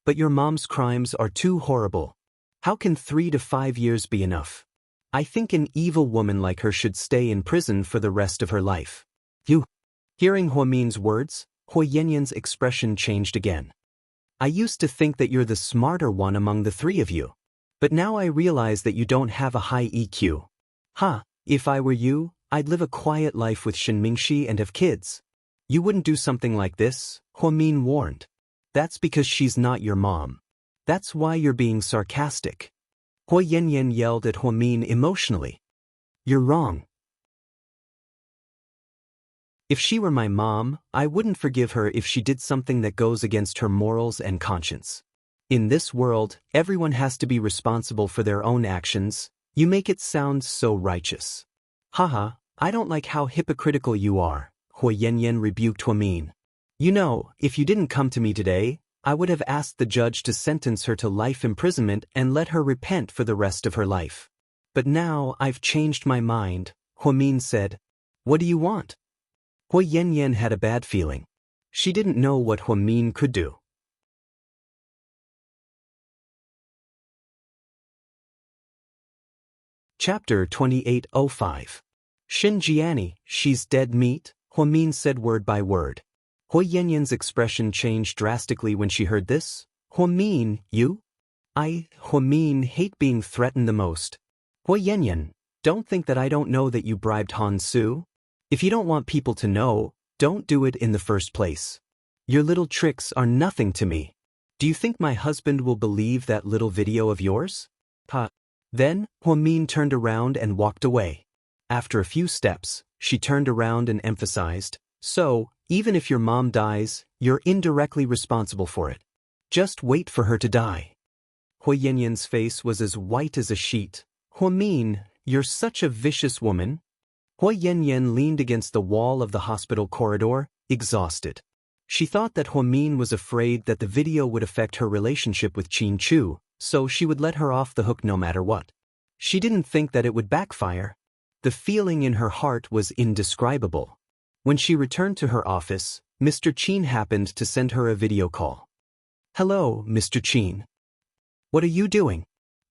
But your mom's crimes are too horrible. How can 3 to 5 years be enough? I think an evil woman like her should stay in prison for the rest of her life. You. Hearing Min's words, Hui Yanyan's expression changed again. I used to think that you're the smarter one among the 3 of you. But now I realize that you don't have a high EQ. If I were you, I'd live a quiet life with Shenmingshi and have kids. You wouldn't do something like this, Huamin warned. That's because she's not your mom. That's why you're being sarcastic. Hua Yanyan yelled at Huamin emotionally. You're wrong. If she were my mom, I wouldn't forgive her if she did something that goes against her morals and conscience. In this world, everyone has to be responsible for their own actions. You make it sound so righteous. Haha, I don't like how hypocritical you are, Hua Yanyan rebuked Huamin. You know, if you didn't come to me today, I would have asked the judge to sentence her to life imprisonment and let her repent for the rest of her life. But now I've changed my mind, Huamin said. What do you want? Hua Yanyan had a bad feeling. She didn't know what Huamin could do. Chapter 2805. Xianxia, she's dead meat, Huamin said word by word. Hua Yanyan's expression changed drastically when she heard this. Huamin, you? Huamin hate being threatened the most. Hua Yanyan, don't think that I don't know that you bribed Han Su. If you don't want people to know, don't do it in the first place. Your little tricks are nothing to me. Do you think my husband will believe that little video of yours? Then, Huamin turned around and walked away. After a few steps, she turned around and emphasized, so, even if your mom dies, you're indirectly responsible for it. Just wait for her to die. Hua Yanyan's face was as white as a sheet. Huamin, you're such a vicious woman. Hua Yanyan leaned against the wall of the hospital corridor, exhausted. She thought that Huamin was afraid that the video would affect her relationship with Qin Chu, so she would let her off the hook no matter what. She didn't think that it would backfire. The feeling in her heart was indescribable. When she returned to her office, Mr. Qin happened to send her a video call. Hello, Mr. Qin. What are you doing?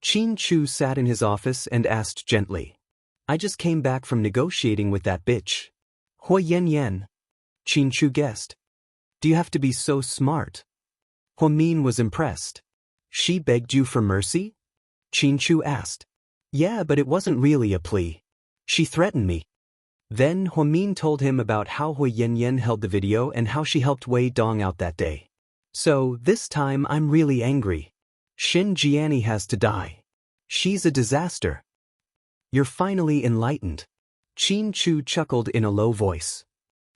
Qin Chu sat in his office and asked gently. I just came back from negotiating with that bitch. Hua Yanyan. Qin Chu guessed. Do you have to be so smart? Huamin was impressed. She begged you for mercy? Qin Chu asked. Yeah, but it wasn't really a plea. She threatened me. Then Huamin told him about how Hua Yanyan held the video and how she helped Wei Dong out that day. So, this time I'm really angry. Xianxia has to die. She's a disaster. You're finally enlightened. Qin Chu chuckled in a low voice.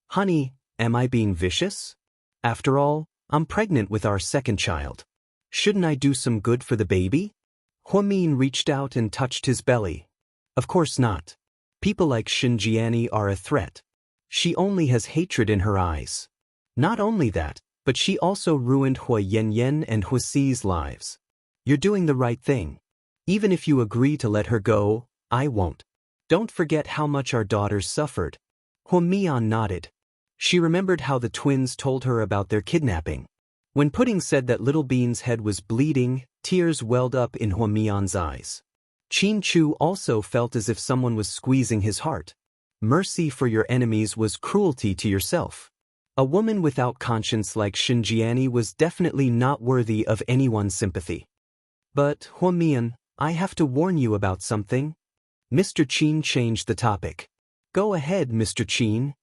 Honey, am I being vicious? After all, I'm pregnant with our second child. Shouldn't I do some good for the baby? Huamin reached out and touched his belly. Of course not. People like Xianxia are a threat. She only has hatred in her eyes. Not only that, but she also ruined Hua Yanyan and Huasi's lives. You're doing the right thing. Even if you agree to let her go, I won't. Don't forget how much our daughters suffered. Huamian nodded. She remembered how the twins told her about their kidnapping. When Pudding said that Little Bean's head was bleeding, tears welled up in Huamian's eyes. Qin Chu also felt as if someone was squeezing his heart. Mercy for your enemies was cruelty to yourself. A woman without conscience like Xianxia was definitely not worthy of anyone's sympathy. But, Huamian, I have to warn you about something. Mr. Qin changed the topic. Go ahead, Mr. Qin.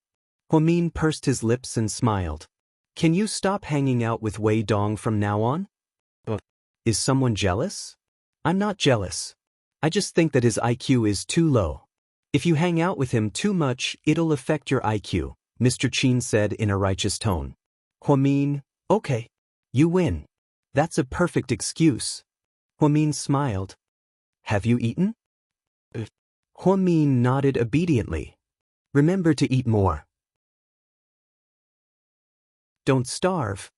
Huamin pursed his lips and smiled. Can you stop hanging out with Wei Dong from now on? Is someone jealous? I'm not jealous. I just think that his IQ is too low. If you hang out with him too much, it'll affect your IQ, Mr. Qin said in a righteous tone. Huamin, okay. You win. That's a perfect excuse. Huamin smiled. Have you eaten? Huamin nodded obediently. Remember to eat more. Don't starve.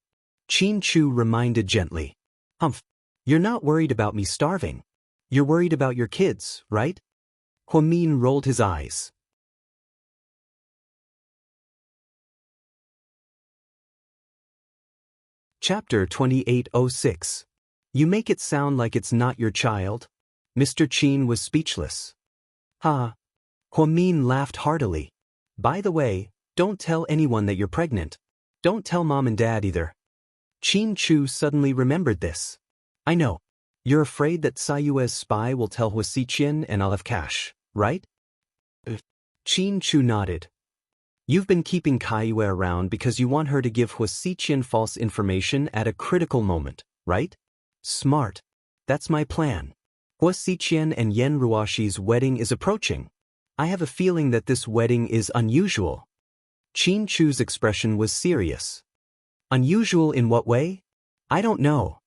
Qin Chu reminded gently. Humph. You're not worried about me starving. You're worried about your kids, right? Huamin rolled his eyes. Chapter 2806. You make it sound like it's not your child. Mr. Qin was speechless. Ha. Huamin laughed heartily. By the way, don't tell anyone that you're pregnant. Don't tell mom and dad either. Qin Chu suddenly remembered this. I know. You're afraid that Sayue's spy will tell Huasiqian and I'll have cash, right? Qin Chu nodded. You've been keeping Kaiyue around because you want her to give Huasiqian false information at a critical moment, right? Smart. That's my plan. Huasiqian and Yen Ruashi's wedding is approaching. I have a feeling that this wedding is unusual. Qin Chu's expression was serious. Unusual in what way? I don't know.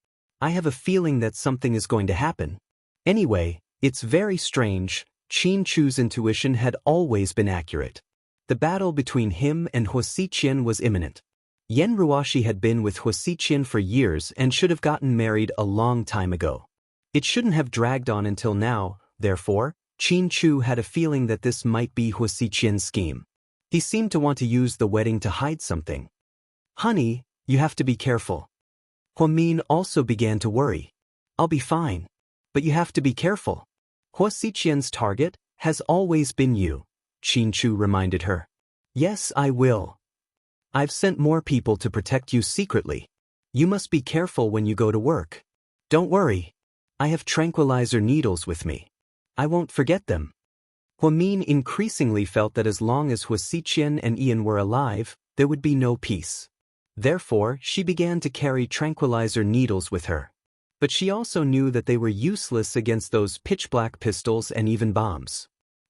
I have a feeling that something is going to happen. Anyway, it's very strange. Qin Chu's intuition had always been accurate. The battle between him and Huasiqian was imminent. Yen Ruashi had been with Huasiqian for years and should have gotten married a long time ago. It shouldn't have dragged on until now, therefore, Qin Chu had a feeling that this might be Huasiqian's scheme. He seemed to want to use the wedding to hide something. Honey, you have to be careful. Huamin also began to worry. I'll be fine. But you have to be careful. Huasiqian's target has always been you, Qin Chu reminded her. Yes, I will. I've sent more people to protect you secretly. You must be careful when you go to work. Don't worry. I have tranquilizer needles with me. I won't forget them. Huamin increasingly felt that as long as Huasiqian and Ian were alive, there would be no peace. Therefore, she began to carry tranquilizer needles with her. But she also knew that they were useless against those pitch-black pistols and even bombs.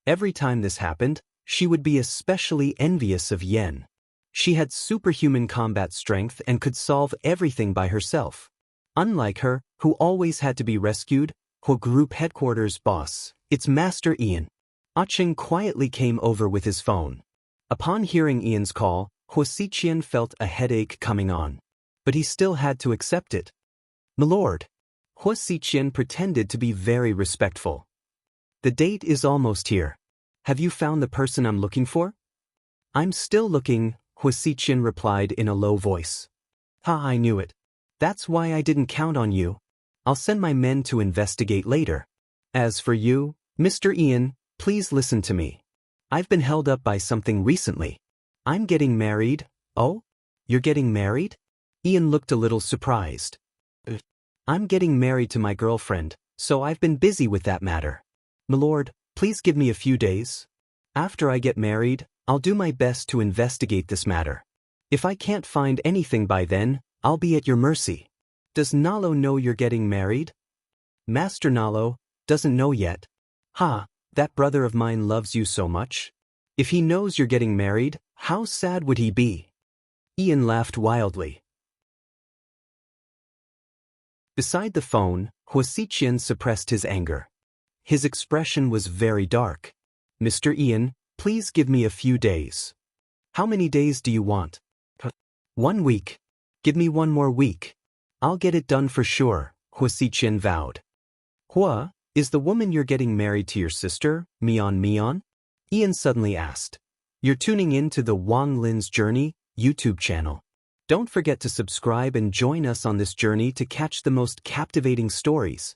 Every time this happened, she would be especially envious of Yen. She had superhuman combat strength and could solve everything by herself. Unlike her, who always had to be rescued, her group headquarters boss, its Master Ian. Acheng quietly came over with his phone. Upon hearing Ian's call, Huasiqian felt a headache coming on. But he still had to accept it. Milord. Huasiqian pretended to be very respectful. The date is almost here. Have you found the person I'm looking for? I'm still looking, Huasiqian replied in a low voice. Ha, I knew it. That's why I didn't count on you. I'll send my men to investigate later. As for you, Mr. Ian, please listen to me. I've been held up by something recently. I'm getting married. Oh? You're getting married? Ian looked a little surprised. I'm getting married to my girlfriend, so I've been busy with that matter. Milord, please give me a few days. After I get married, I'll do my best to investigate this matter. If I can't find anything by then, I'll be at your mercy. Does Nalo know you're getting married? Master Nalo doesn't know yet. Ha, that brother of mine loves you so much. If he knows you're getting married, how sad would he be? Ian laughed wildly. Beside the phone, Huasiqian suppressed his anger. His expression was very dark. Mr. Ian, please give me a few days. How many days do you want? 1 week. Give me 1 more week. I'll get it done for sure, Huasiqian vowed. Hua, is the woman you're getting married to your sister, Mian? Ian suddenly asked. You're tuning in to the Wang Lin's Journey YouTube channel. Don't forget to subscribe and join us on this journey to catch the most captivating stories.